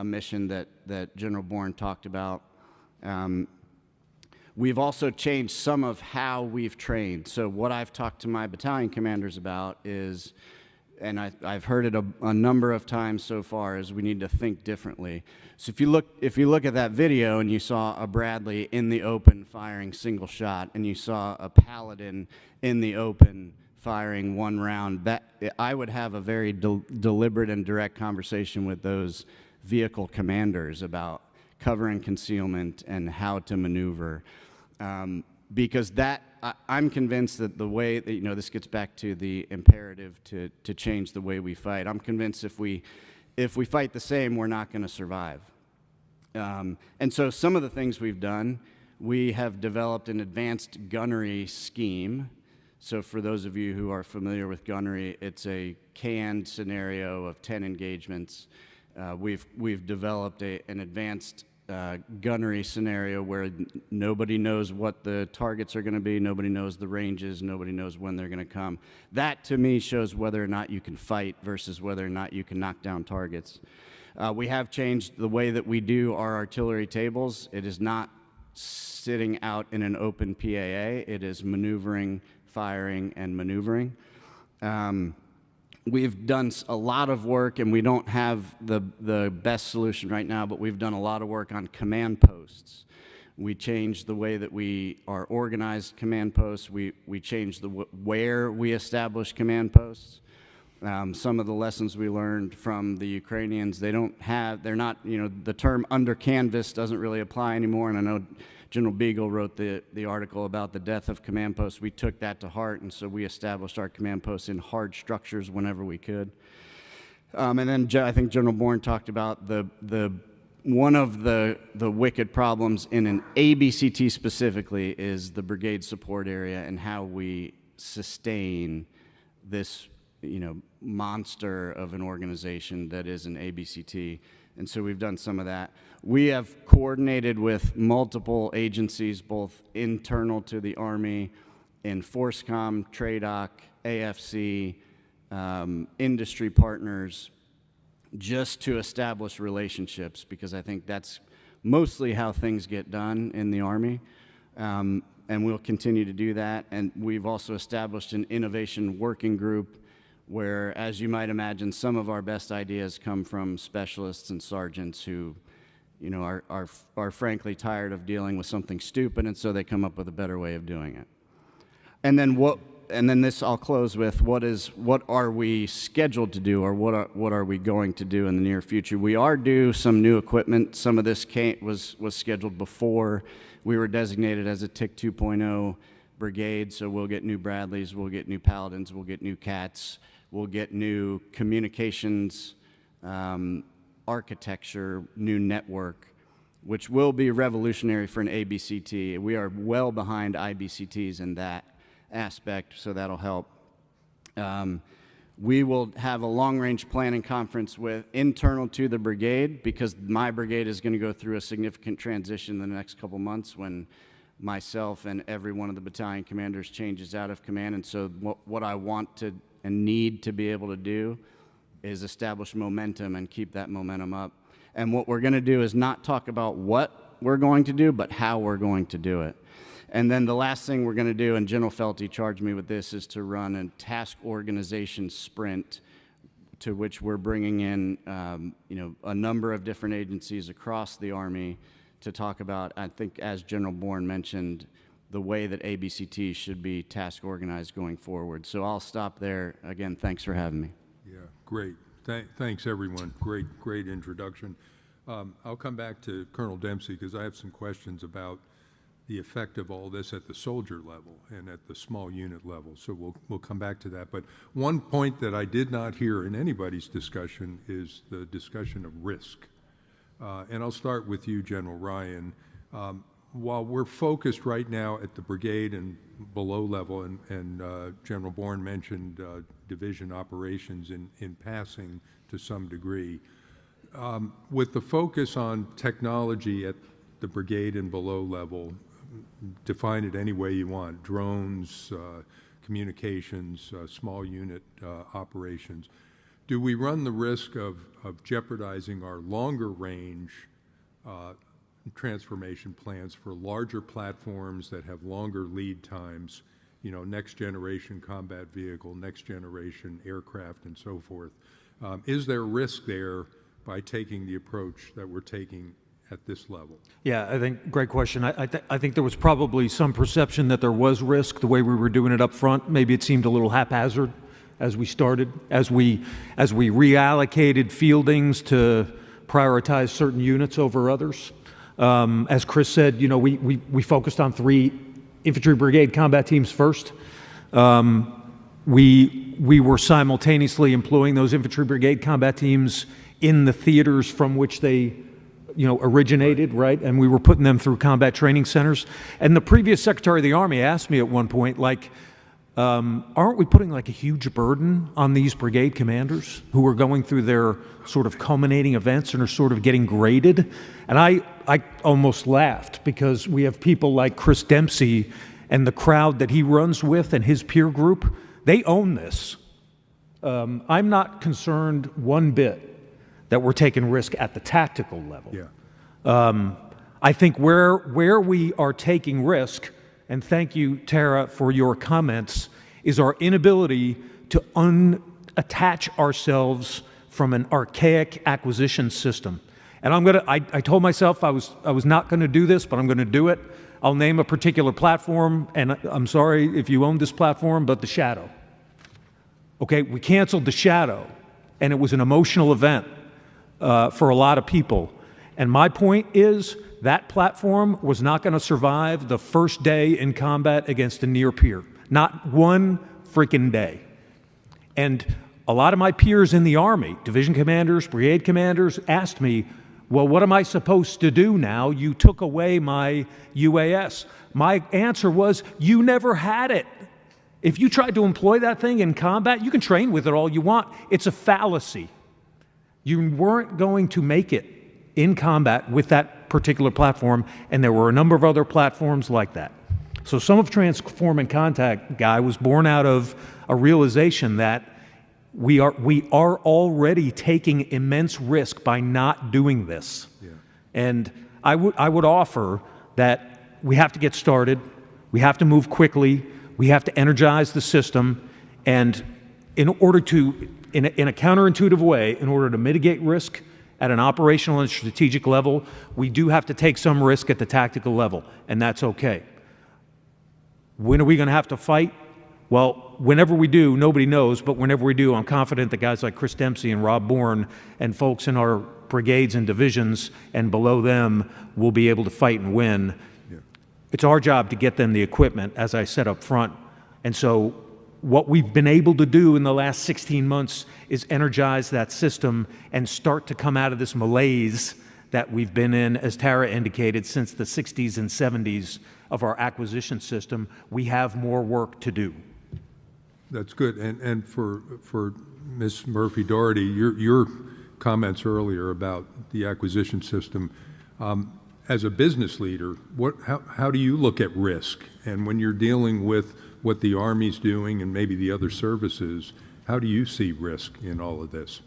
mission that General Bourne talked about. We've also changed some of how we've trained. So what I've talked to my battalion commanders about is, and I've heard it a number of times so far, is we need to think differently. So if you look at that video and you saw a Bradley in the open firing single shot, and you saw a Paladin in the open firing one round, that I would have a very deliberate and direct conversation with those vehicle commanders about cover and concealment and how to maneuver. Because I'm convinced that the way that, this gets back to the imperative to change the way we fight. I'm convinced if we fight the same, we're not going to survive. And so some of the things we've done, we have developed an advanced gunnery scheme. So for those of you who are familiar with gunnery, it's a canned scenario of 10 engagements. We've developed an advanced gunnery scenario where nobody knows what the targets are going to be, nobody knows the ranges, nobody knows when they're going to come. That, to me, shows whether or not you can fight versus whether or not you can knock down targets. We have changed the way that we do our artillery tables. It is not sitting out in an open PAA. It is maneuvering, firing, and maneuvering. We've done a lot of work, and we don't have the best solution right now, but we've done a lot of work on command posts. We changed the way that we are organized command posts. We changed where we establish command posts. Some of the lessons we learned from the Ukrainians, they're not, the term under canvas doesn't really apply anymore, and I know General Beagle wrote the article about the death of command posts. We took that to heart, and so we established our command posts in hard structures whenever we could. And then I think General Bourne talked about one of the wicked problems in an ABCT specifically is the brigade support area and how we sustain this monster of an organization that is an ABCT. And so we've done some of that. We have coordinated with multiple agencies, both internal to the Army, in FORSCOM, TRADOC, AFC, industry partners, just to establish relationships, because I think that's mostly how things get done in the Army. And we'll continue to do that. And we've also established an innovation working group where, as you might imagine, some of our best ideas come from specialists and sergeants who, are frankly tired of dealing with something stupid, and so they come up with a better way of doing it. And then this I'll close with: what are we scheduled to do, or what are we going to do in the near future? We are due some new equipment. Some of this was scheduled before we were designated as a TIC 2.0 brigade, so we'll get new Bradleys, we'll get new Paladins, we'll get new Cats. We'll get new communications architecture, new network, which will be revolutionary for an ABCT. We are well behind IBCTs in that aspect, so that'll help. We will have a long-range planning conference with internal to the brigade, because my brigade is going to go through a significant transition in the next couple months when myself and every one of the battalion commanders changes out of command. And so what I want to and need to be able to do is establish momentum and keep that momentum up. And what we're going to do is not talk about what we're going to do, but how we're going to do it. And then the last thing we're going to do, and General Felty charged me with this, is to run a task organization sprint, to which we're bringing in a number of different agencies across the Army to talk about, I think, as General Bourne mentioned, the way that ABCT should be task organized going forward. So I'll stop there. Again, thanks for having me. Yeah, great. Thanks, everyone. Great introduction. I'll come back to Colonel Dempsey because I have some questions about the effect of all this at the soldier level and at the small unit level. So we'll come back to that. But one point that I did not hear in anybody's discussion is the discussion of risk. And I'll start with you, General Ryan. While we're focused right now at the brigade and below level, and General Bourne mentioned division operations in passing to some degree, with the focus on technology at the brigade and below level, define it any way you want, drones, communications, small unit operations, do we run the risk of jeopardizing our longer range transformation plans for larger platforms that have longer lead times, next generation combat vehicle, next generation aircraft, and so forth? Is there risk there by taking the approach that we're taking at this level? Yeah, I think great question. I think there was probably some perception that there was risk the way we were doing it up front. Maybe it seemed a little haphazard as we started, as we reallocated fieldings to prioritize certain units over others. As Chris said, we focused on 3 infantry brigade combat teams first. We were simultaneously employing those infantry brigade combat teams in the theaters from which they originated, right? And we were putting them through combat training centers. And the previous Secretary of the Army asked me at one point, aren't we putting a huge burden on these brigade commanders who are going through their sort of culminating events and are sort of getting graded? And I almost laughed, because we have people like Chris Dempsey and the crowd that he runs with and his peer group. They own this. I'm not concerned one bit that we're taking risk at the tactical level. Yeah. I think where we are taking risk, and thank you, Tara, for your comments, is our inability to unattach ourselves from an archaic acquisition system. And I told myself I was not going to do this, but I'm going to do it. I'll name a particular platform, and I'm sorry if you own this platform, but the Shadow. Okay, we canceled the Shadow, and it was an emotional event for a lot of people. And my point is that platform was not going to survive the first day in combat against a near peer. Not one freaking day. And a lot of my peers in the Army, division commanders, brigade commanders, asked me, well, what am I supposed to do now? You took away my UAS. My answer was, you never had it. If you tried to employ that thing in combat, you can train with it all you want. It's a fallacy. You weren't going to make it in combat with that particular platform, and there were a number of other platforms like that. So some of Transform and Contact, Guy, was born out of a realization that we are already taking immense risk by not doing this. Yeah. And I would offer that we have to get started, we have to move quickly, we have to energize the system, and in order to, in a counterintuitive way, in order to mitigate risk at an operational and strategic level, we do have to take some risk at the tactical level, and that's okay. When are we going to have to fight? Well, whenever we do, nobody knows, but whenever we do, I'm confident that guys like Chris Dempsey and Rob Bourne and folks in our brigades and divisions and below them will be able to fight and win. Yeah. It's our job to get them the equipment, as I said up front. And so what we've been able to do in the last 16 months is energize that system and start to come out of this malaise that we've been in, as Tara indicated, since the 60s and 70s of our acquisition system. We have more work to do. That's good. And for Ms. Murphy-Doherty, your comments earlier about the acquisition system, as a business leader, how do you look at risk? And when you're dealing with what the Army's doing and maybe the other services, how do you see risk in all of this?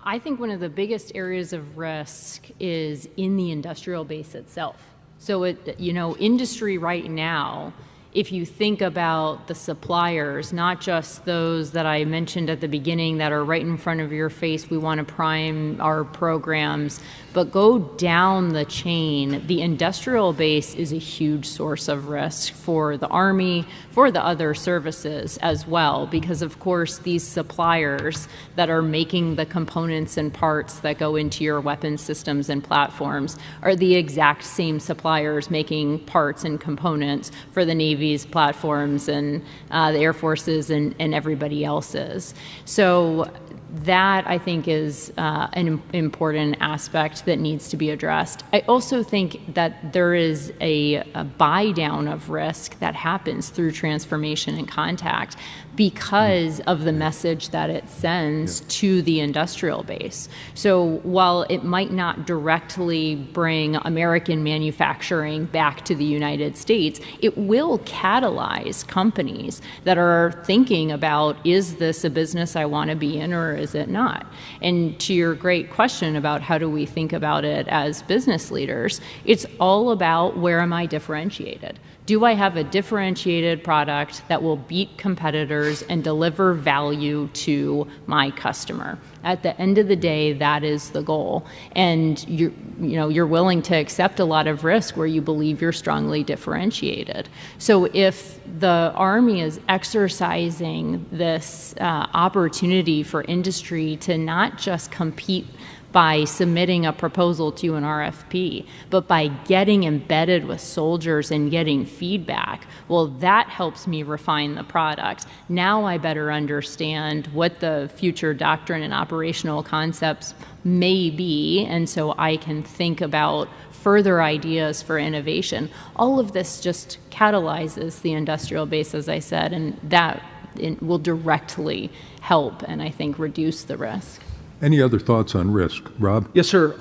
I think one of the biggest areas of risk is in the industrial base itself. So industry right now, if you think about the suppliers, not just those that I mentioned at the beginning that are right in front of your face, we want to prime our programs, but go down the chain. The industrial base is a huge source of risk for the Army, for the other services as well, because of course these suppliers that are making the components and parts that go into your weapon systems and platforms are the exact same suppliers making parts and components for the Navy's platforms and the Air Force's and everybody else's. So that, I think, is an important aspect that needs to be addressed. I also think that there is a buy down of risk that happens through transformation and contact because of the message that it sends to the industrial base. So while it might not directly bring American manufacturing back to the United States, it will catalyze companies that are thinking about, is this a business I want to be in or is it not? And to your great question about how do we think about it as business leaders, it's all about where am I differentiated? Do I have a differentiated product that will beat competitors and deliver value to my customer? At the end of the day, that is the goal. And you're willing to accept a lot of risk where you believe you're strongly differentiated. So if the Army is exercising this opportunity for industry to not just compete by submitting a proposal to an RFP, but by getting embedded with soldiers and getting feedback, well, that helps me refine the product. Now I better understand what the future doctrine and operational concepts may be, and so I can think about further ideas for innovation. All of this just catalyzes the industrial base, as I said, and that will directly help and I think reduce the risk. Any other thoughts on risk? Rob? Yes, sir.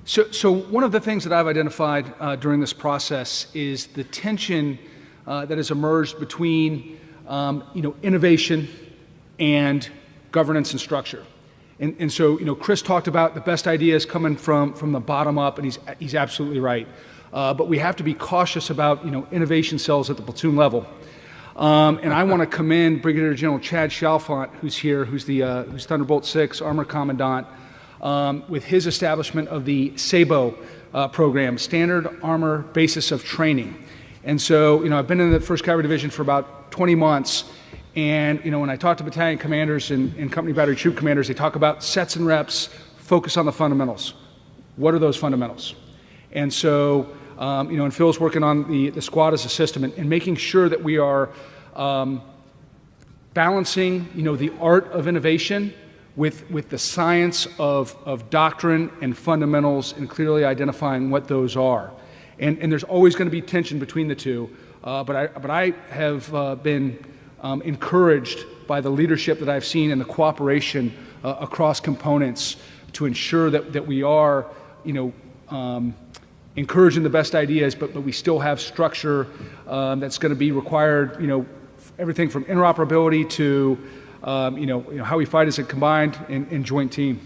So one of the things that I've identified during this process is the tension that has emerged between innovation and governance and structure. And so Chris talked about the best ideas coming from the bottom up, and he's absolutely right. But we have to be cautious about innovation cells at the platoon level. And I want to commend Brigadier General Chad Chalfant, who's here, who's Thunderbolt 6 Armor Commandant, with his establishment of the SABO program, Standard Armor Basis of Training. And so, I've been in the 1st Cavalry Division for about 20 months, and, when I talk to battalion commanders and company battery troop commanders, they talk about sets and reps, focus on the fundamentals. What are those fundamentals? And so, and Phil's working on the squad as a system and making sure that we are balancing, the art of innovation with the science of doctrine and fundamentals and clearly identifying what those are. And there's always going to be tension between the two, but I have been encouraged by the leadership that I've seen and the cooperation across components to ensure that we are, encouraging the best ideas, but we still have structure that's going to be required, everything from interoperability to, how we fight as a combined and joint team.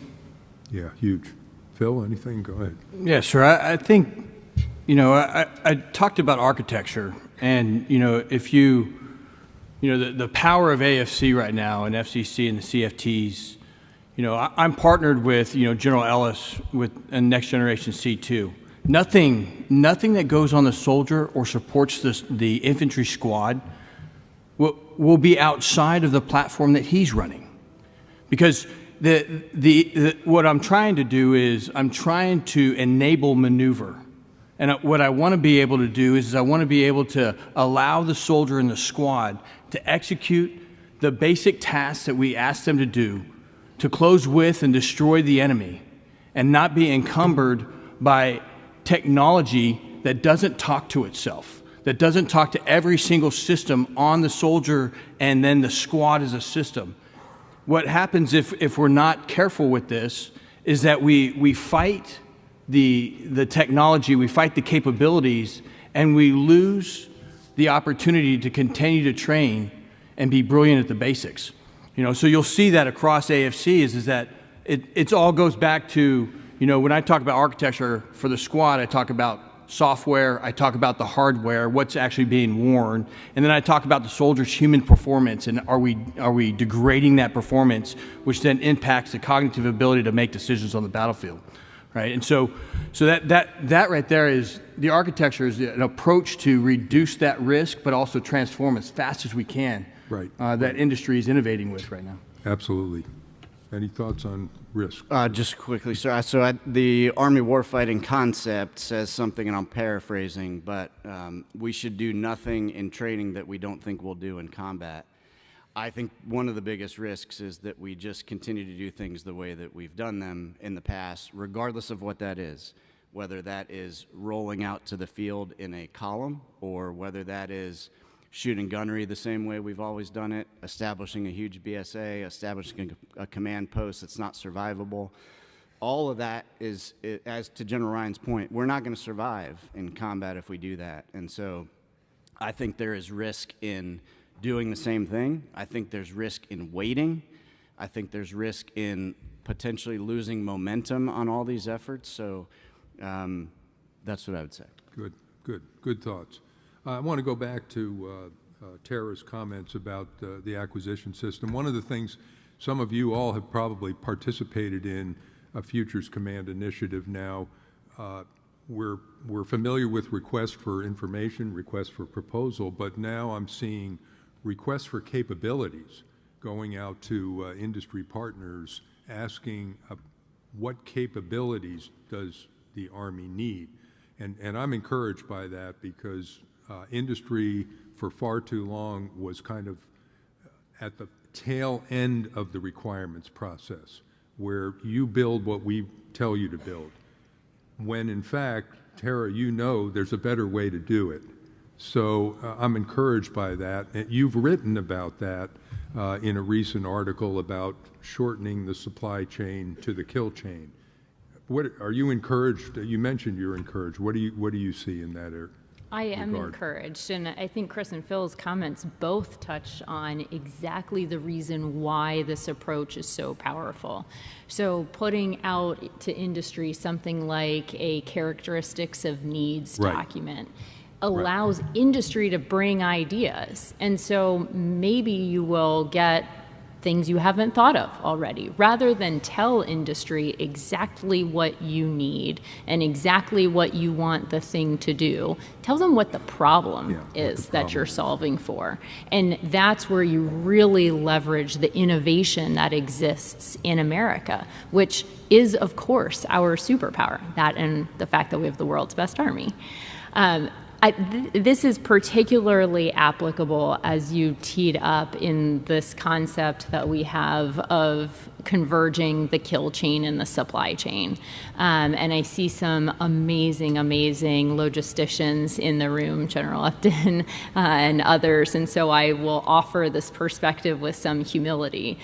Yeah, huge. Phil, anything? Go ahead. Yeah, sure. I think, I talked about architecture, and, if the power of AFC right now and FCC and the CFTs, I'm partnered with, General Ellis with a Next Generation C2. Nothing that goes on the soldier or supports the infantry squad will be outside of the platform that he's running, because what I'm trying to do is I'm trying to enable maneuver, And what I want to be able to do is I want to be able to allow the soldier and the squad to execute the basic tasks that we ask them to do, to close with and destroy the enemy, and not be encumbered by technology that doesn't talk to itself, that doesn't talk to every single system on the soldier and then the squad as a system. What happens if we're not careful with this is that we fight the technology, we fight the capabilities, and we lose the opportunity to continue to train and be brilliant at the basics. So you'll see that across AFC is that it all goes back to, when I talk about architecture for the squad, I talk about software, I talk about the hardware, what's actually being worn, and then I talk about the soldier's human performance, and are we degrading that performance, which then impacts the cognitive ability to make decisions on the battlefield. Right, and so that right there is the architecture is an approach to reduce that risk, but also transform as fast as we can. Right. That industry is innovating with right now. Absolutely. Any thoughts on risk? Just quickly, sir. The Army warfighting concept says something, and I'm paraphrasing, but we should do nothing in training that we don't think we'll do in combat. I think one of the biggest risks is that we just continue to do things the way that we've done them in the past, regardless of what that is, whether that is rolling out to the field in a column or whether that is shooting gunnery the same way we've always done it, establishing a huge BSA, establishing a command post that's not survivable. All of that is, as to General Ryan's point, we're not going to survive in combat if we do that. And so I think there is risk in doing the same thing. I think there's risk in waiting. I think there's risk in potentially losing momentum on all these efforts. So that's what I would say. Good thoughts. I want to go back to Tara's comments about the acquisition system. One of the things some of you all have probably participated in a Futures Command initiative now. We're familiar with requests for information, requests for proposal, but now I'm seeing requests for capabilities going out to industry partners asking what capabilities does the Army need? And I'm encouraged by that because industry for far too long was kind of at the tail end of the requirements process where you build what we tell you to build. When in fact, Tara, there's a better way to do it. So I'm encouraged by that. And you've written about that in a recent article about shortening the supply chain to the kill chain. What are you encouraged? You mentioned you're encouraged. What do you see in that area? I am encouraged, and I think Chris and Phil's comments both touch on exactly the reason why this approach is so powerful. So putting out to industry something like a characteristics of needs document allows industry to bring ideas, and so maybe you will get things you haven't thought of already, rather than tell industry exactly what you need and exactly what you want the thing to do. Tell them what the problem is that you're solving for. And that's where you really leverage the innovation that exists in America, which is, of course, our superpower, that and the fact that we have the world's best army. This is particularly applicable as you teed up in this concept that we have of converging the kill chain and the supply chain. And I see some amazing logisticians in the room, General Upton and others, and so I will offer this perspective with some humility.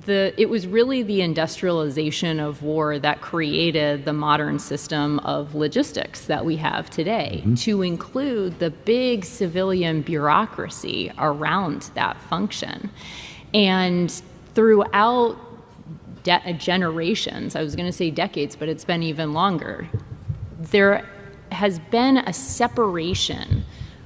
It was really the industrialization of war that created the modern system of logistics that we have today, to include the big civilian bureaucracy around that function. And throughout generations, I was going to say decades, but it's been even longer, there has been a separation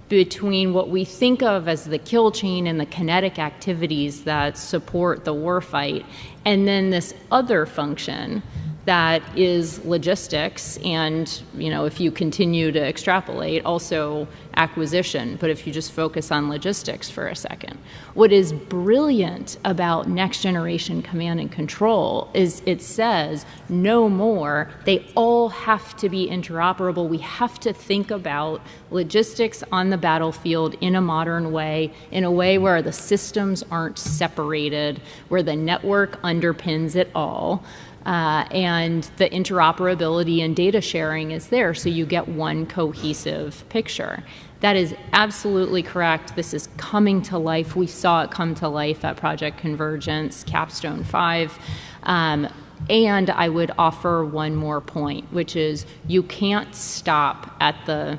between what we think of as the kill chain and the kinetic activities that support the warfight, and then this other function that is logistics and, if you continue to extrapolate, also acquisition. But if you just focus on logistics for a second, what is brilliant about next generation command and control is it says no more. They all have to be interoperable. We have to think about logistics on the battlefield in a modern way, in a way where the systems aren't separated, where the network underpins it all. And the interoperability and data sharing is there, so you get one cohesive picture. That is absolutely correct. This is coming to life. We saw it come to life at Project Convergence, Capstone 5. And I would offer one more point, which is you can't stop at the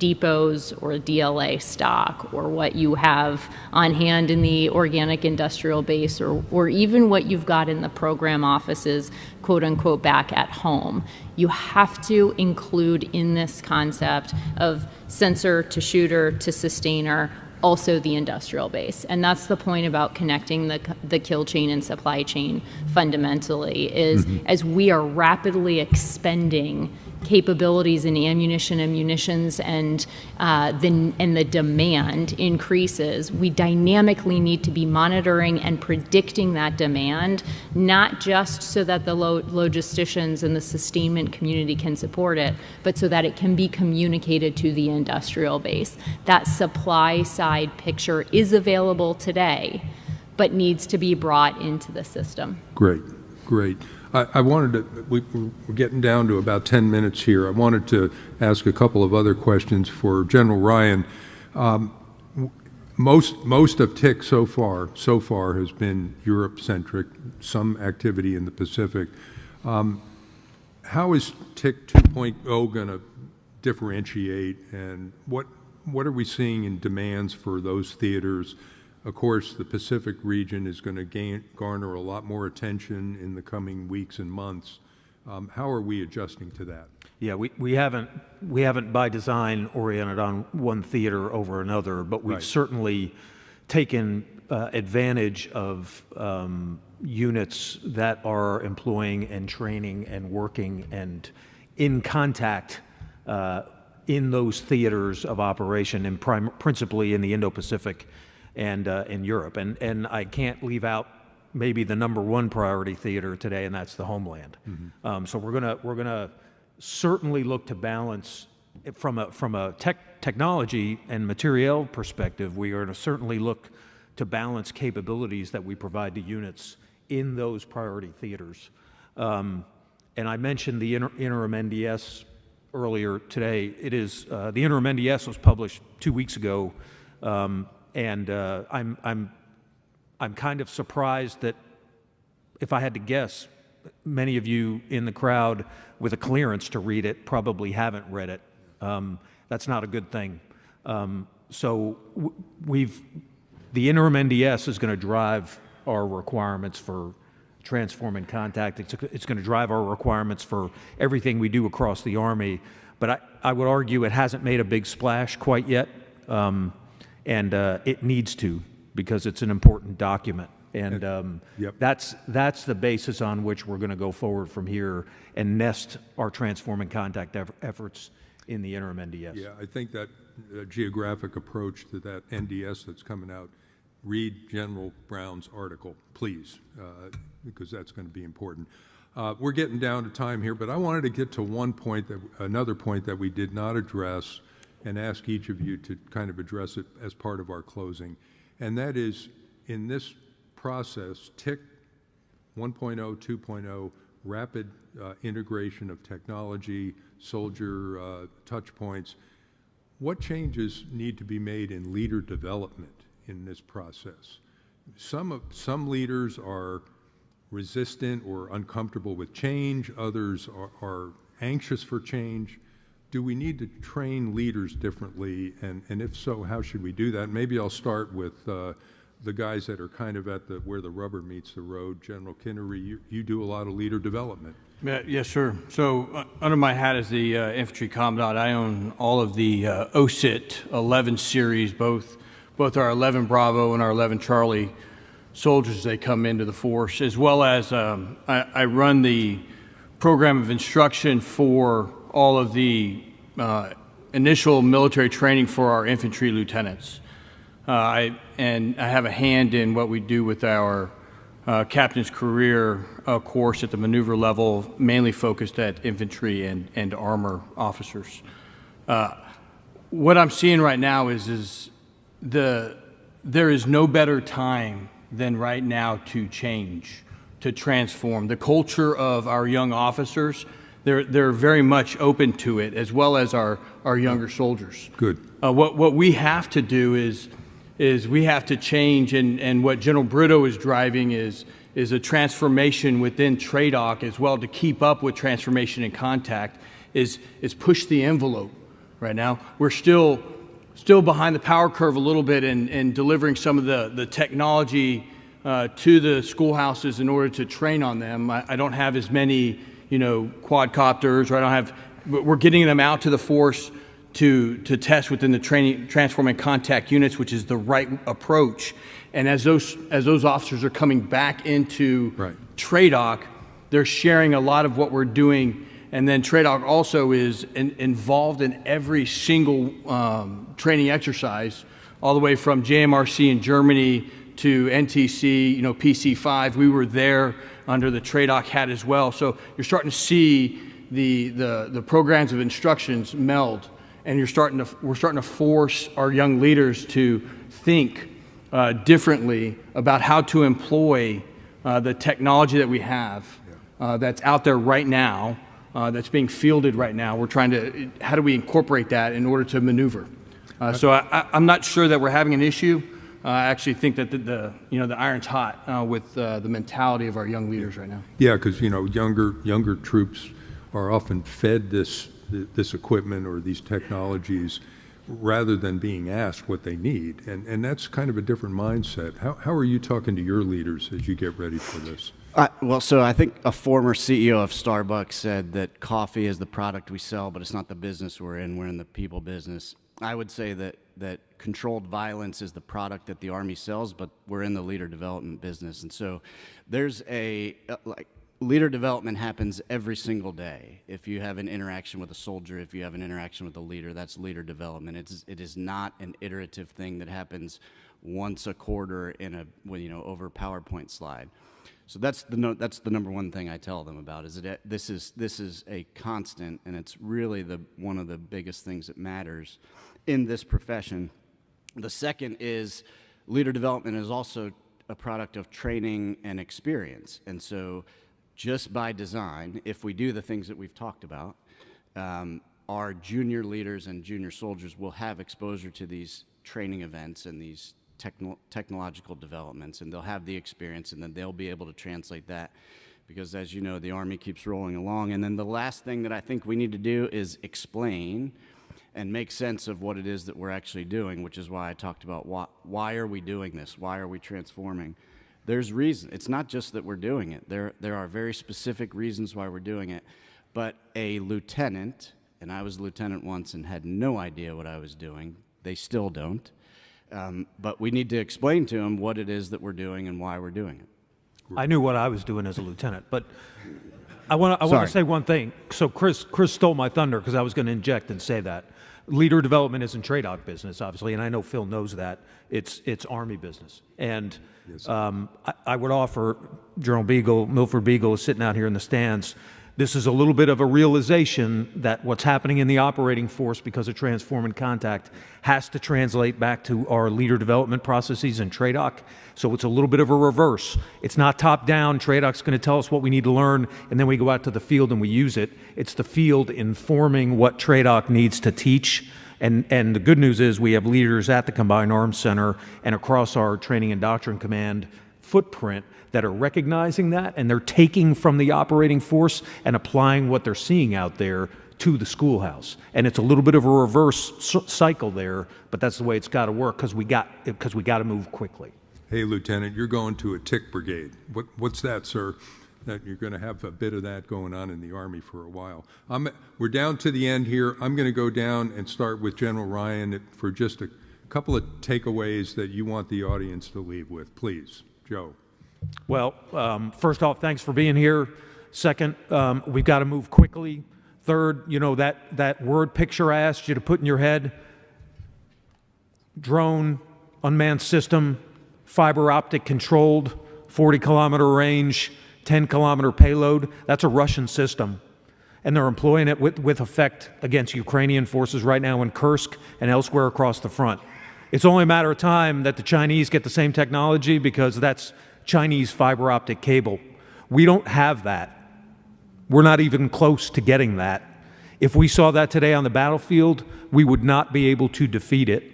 depots or DLA stock or what you have on hand in the organic industrial base or even what you've got in the program offices, quote unquote, back at home. You have to include in this concept of sensor to shooter to sustainer also the industrial base. And that's the point about connecting the kill chain and supply chain fundamentally is as we are rapidly expending capabilities in ammunition and munitions and the demand increases, we dynamically need to be monitoring and predicting that demand, not just so that the logisticians and the sustainment community can support it, but so that it can be communicated to the industrial base. That supply side picture is available today, but needs to be brought into the system. Great, great. I wanted to, we're getting down to about 10 minutes here. I wanted to ask a couple of other questions for General Ryan. Most of TIC so far has been Europe-centric, some activity in the Pacific. How is TIC 2.0 going to differentiate, and what are we seeing in demands for those theaters? Of course, the Pacific region is going to garner a lot more attention in the coming weeks and months. How are we adjusting to that? Yeah, we haven't by design oriented on one theater over another, but we've certainly taken advantage of units that are employing and training and working and in contact in those theaters of operation, and principally in the Indo-Pacific and in Europe. And I can't leave out maybe the number one priority theater today, and that's the homeland. So we're gonna certainly look to balance from a technology and materiel perspective. We are going to certainly look to balance capabilities that we provide to units in those priority theaters. And I mentioned the interim NDS earlier today. It is the interim NDS was published 2 weeks ago. And I'm kind of surprised that, if I had to guess, many of you in the crowd with a clearance to read it probably haven't read it. That's not a good thing. So the interim NDS is going to drive our requirements for transform and contact. It's going to drive our requirements for everything we do across the Army. But I would argue it hasn't made a big splash quite yet. And it needs to, because it's an important document. And that's the basis on which we're going to go forward from here and nest our transform and contact efforts in the interim NDS. Yeah, I think that geographic approach to that NDS that's coming out, read General Brown's article, please, because that's going to be important. We're getting down to time here, but I wanted to get to another point that we did not address, and ask each of you to kind of address it as part of our closing. And that is, in this process, TIC 1.0, 2.0, rapid integration of technology, soldier touch points, what changes need to be made in leader development in this process? Some leaders are resistant or uncomfortable with change, others are anxious for change. Do we need to train leaders differently, and if so, how should we do that? Maybe I'll start with the guys that are kind of at where the rubber meets the road. General Kinnery, you do a lot of leader development. Yes, sir. So under my hat as the infantry commandant, I own all of the OSIT 11 series, both our 11 Bravo and our 11 Charlie soldiers as they come into the force, as well as I run the program of instruction for all of the initial military training for our infantry lieutenants. I have a hand in what we do with our captain's career course at the maneuver level, mainly focused at infantry and armor officers. What I'm seeing right now is there is no better time than right now to change, to transform. The culture of our young officers, they're very much open to it, as well as our younger soldiers. Good. What we have to do is we have to change, and what General Brito is driving is a transformation within TRADOC as well, to keep up with transformation and contact, is push the envelope. Right now, we're still behind the power curve a little bit in delivering some of the technology to the schoolhouses in order to train on them. I don't have as many, quadcopters, or we're getting them out to the force to test within the transforming contact units, which is the right approach. And as those officers are coming back into TRADOC, they're sharing a lot of what we're doing. And then TRADOC also is involved in every single training exercise, all the way from JMRC in Germany to NTC, PC5. We were there under the TRADOC hat as well. So you're starting to see the programs of instructions meld, and we're starting to force our young leaders to think differently about how to employ the technology that we have that's out there right now. That's being fielded right now. We're trying to, how do we incorporate that in order to maneuver? So I'm not sure that we're having an issue. I actually think that the iron's hot with the mentality of our young leaders right now. Yeah, because younger troops are often fed this equipment or these technologies rather than being asked what they need, and that's kind of a different mindset. How are you talking to your leaders as you get ready for this? So I think a former CEO of Starbucks said that coffee is the product we sell, but it's not the business we're in. We're in the people business. I would say that controlled violence is the product that the Army sells, but we're in the leader development business. And so there's leader development happens every single day. If you have an interaction with a soldier, if you have an interaction with a leader, that's leader development. It is not an iterative thing that happens once a quarter over a PowerPoint slide. So that's the number one thing I tell them about, is that this is a constant, and it's really one of the biggest things that matters in this profession. The second is leader development is also a product of training and experience. And so just by design, if we do the things that we've talked about, our junior leaders and junior soldiers will have exposure to these training events and these technological developments, and they'll have the experience, and then they'll be able to translate that, because as you know, the Army keeps rolling along. And then the last thing that I think we need to do is explain and make sense of what it is that we're actually doing, which is why I talked about why are we doing this? Why are we transforming? There's reason. It's not just that we're doing it. There are very specific reasons why we're doing it. But a lieutenant, and I was a lieutenant once and had no idea what I was doing. They still don't. But we need to explain to them what it is that we're doing and why we're doing it. I knew what I was doing as a lieutenant, but I want to say one thing. So Chris stole my thunder, because I was going to inject and say that. Leader development isn't TRADOC business, obviously, and I know Phil knows that. It's Army business. And I would offer, Milford Beagle is sitting out here in the stands, this is a little bit of a realization that what's happening in the operating force because of transform and contact has to translate back to our leader development processes in TRADOC. So it's a little bit of a reverse. It's not top down. TRADOC's going to tell us what we need to learn, and then we go out to the field and we use it. It's the field informing what TRADOC needs to teach. And the good news is we have leaders at the Combined Arms Center and across our Training and Doctrine Command footprint that are recognizing that, and they're taking from the operating force and applying what they're seeing out there to the schoolhouse. And it's a little bit of a reverse cycle there, but that's the way it's got to work, because we got to move quickly. Hey, Lieutenant, you're going to a tick brigade. What's that, sir? That you're going to have a bit of that going on in the Army for a while. We're down to the end here. I'm going to go down and start with General Ryan for just a couple of takeaways that you want the audience to leave with. Please, Joe. Well, first off, thanks for being here. Second, we've got to move quickly. Third, that word picture I asked you to put in your head, drone, unmanned system, fiber optic controlled, 40-kilometer range, 10-kilometer payload, that's a Russian system. And they're employing it with effect against Ukrainian forces right now in Kursk and elsewhere across the front. It's only a matter of time that the Chinese get the same technology because that's Chinese fiber optic cable. We don't have that. We're not even close to getting that. If we saw that today on the battlefield, we would not be able to defeat it.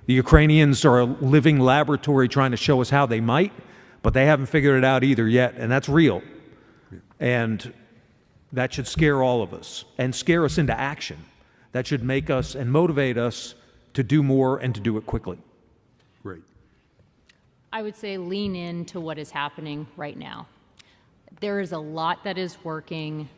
The Ukrainians are a living laboratory trying to show us how they might, but they haven't figured it out either yet, and that's real. And that should scare all of us and scare us into action. That should make us and motivate us to do more and to do it quickly. Great. I would say lean into what is happening right now. There is a lot that is working.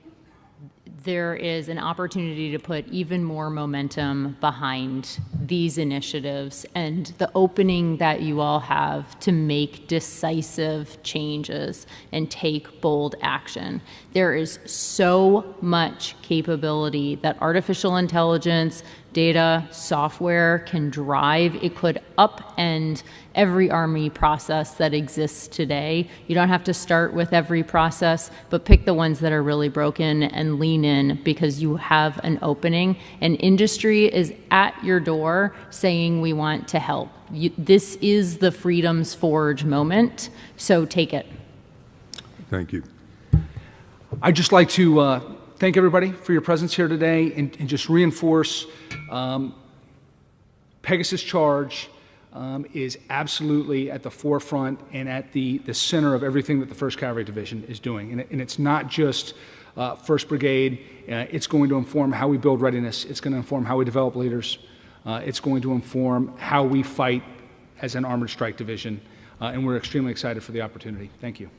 There is an opportunity to put even more momentum behind these initiatives and the opening that you all have to make decisive changes and take bold action. There is so much capability that artificial intelligence, data, software can drive. It could upend every Army process that exists today. You don't have to start with every process, but pick the ones that are really broken and lean in because you have an opening. And industry is at your door saying we want to help. This is the Freedom's Forge moment, so take it. Thank you. I'd just like to thank everybody for your presence here today and just reinforce Pegasus Charge is absolutely at the forefront and at the center of everything that the 1st Cavalry Division is doing. And it's not just 1st Brigade. It's going to inform how we build readiness. It's going to inform how we develop leaders. It's going to inform how we fight as an armored strike division. And we're extremely excited for the opportunity. Thank you.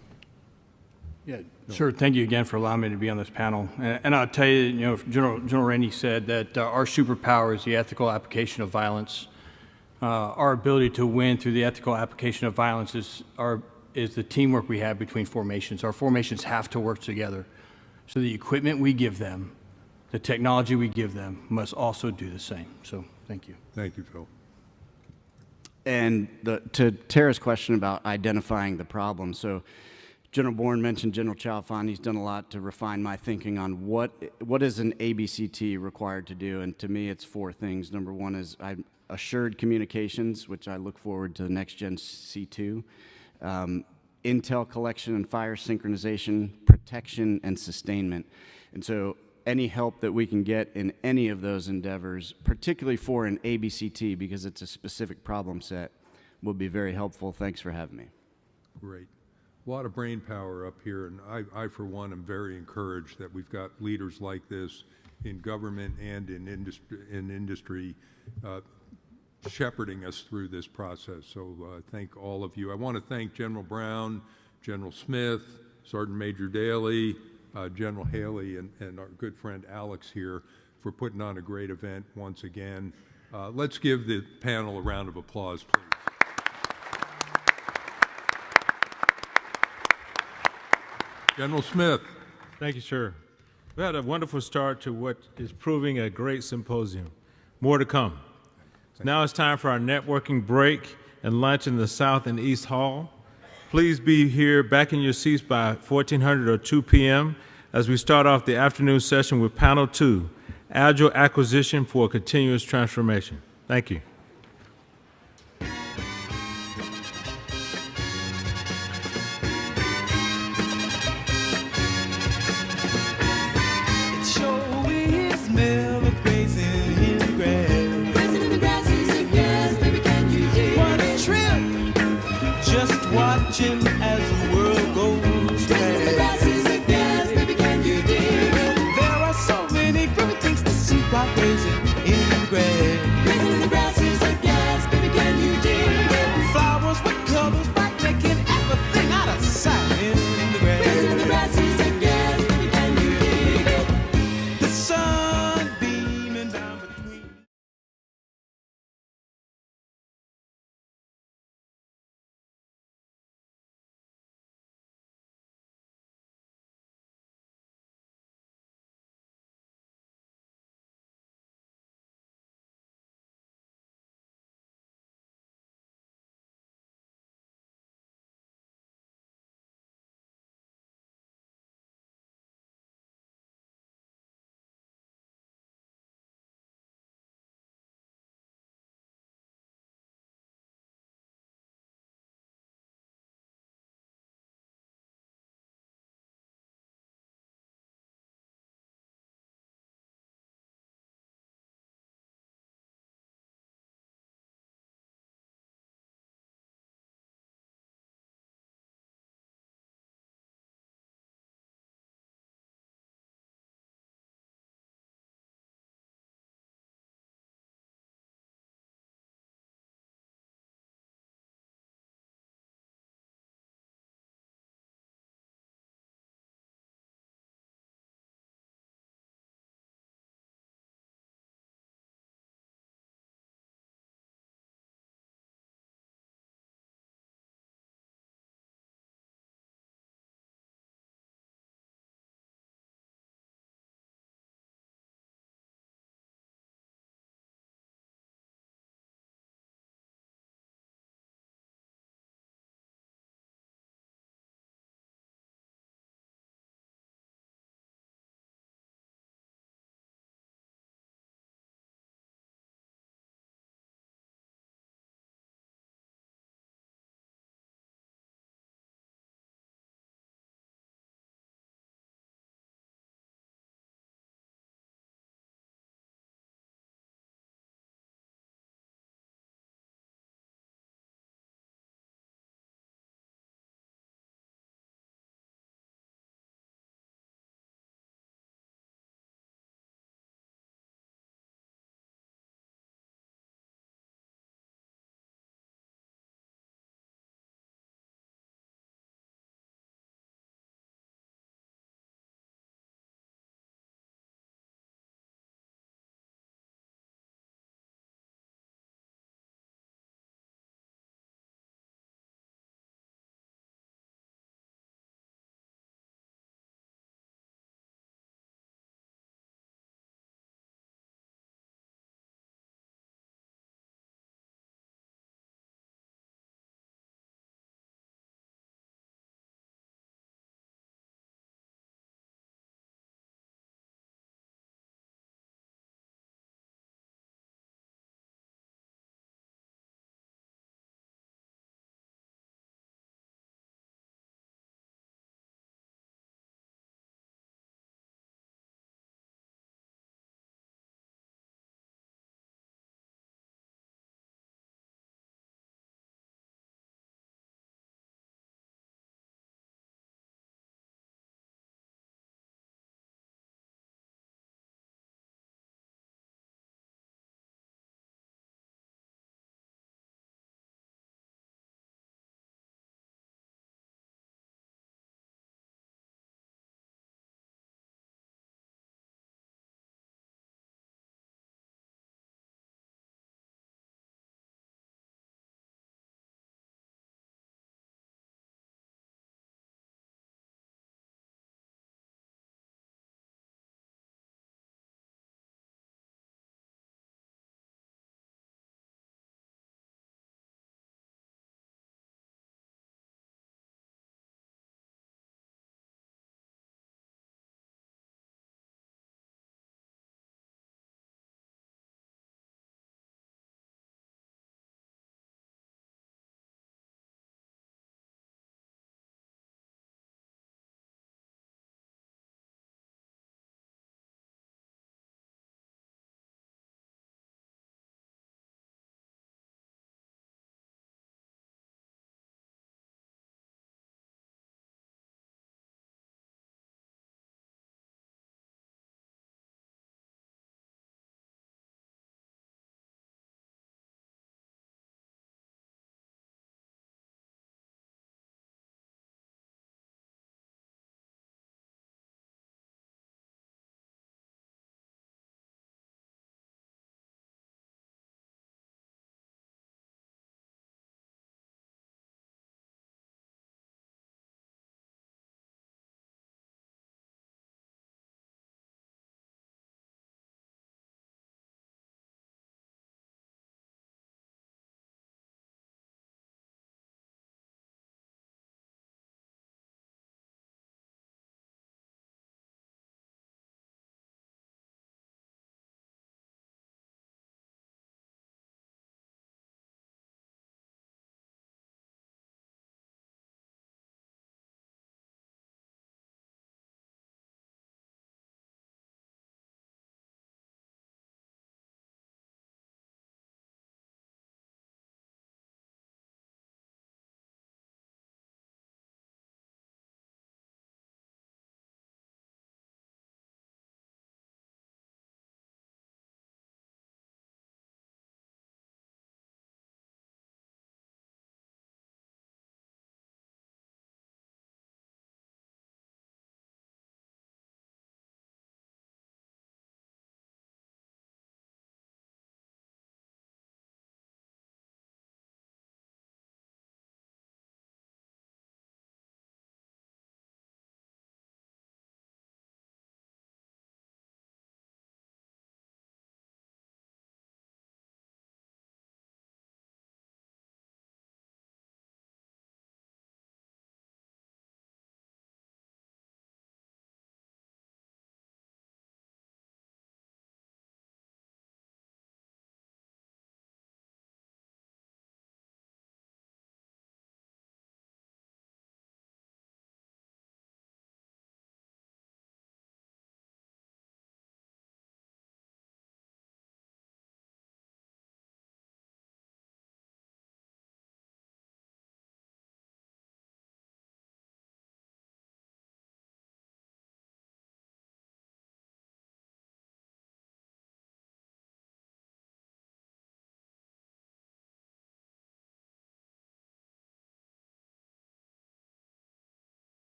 Yeah, sure. Thank you again for allowing me to be on this panel. And I'll tell you, General Rainey said that our superpower is the ethical application of violence. Our ability to win through the ethical application of violence is the teamwork we have between formations. Our formations have to work together. So the equipment we give them, the technology we give them, must also do the same. So thank you. Thank you, Phil. And to Tara's question about identifying the problem, so General Bourne mentioned General Chalfant. He's done a lot to refine my thinking on what is an ABCT required to do, and to me it's 4 things. Number 1 is assured communications, which I look forward to the next gen C2, intel collection and fire synchronization, protection, and sustainment. And so any help that we can get in any of those endeavors, particularly for an ABCT, because it's a specific problem set, would be very helpful. Thanks for having me. Great. A lot of brain power up here, and I for one, am very encouraged that we've got leaders like this in government and in industry shepherding us through this process. So thank all of you. I want to thank General Brown, General Smith, Sergeant Major Daly, General Haley, and our good friend Alex here for putting on a great event once again. Let's give the panel a round of applause, please. General Smith. Thank you, sir. We had a wonderful start to what is proving a great symposium. More to come. Now it's time for our networking break and lunch in the South and East Hall. Please be here back in your seats by 1400 or 2 p.m. as we start off the afternoon session with Panel 2, Agile Acquisition for Continuous Transformation. Thank you.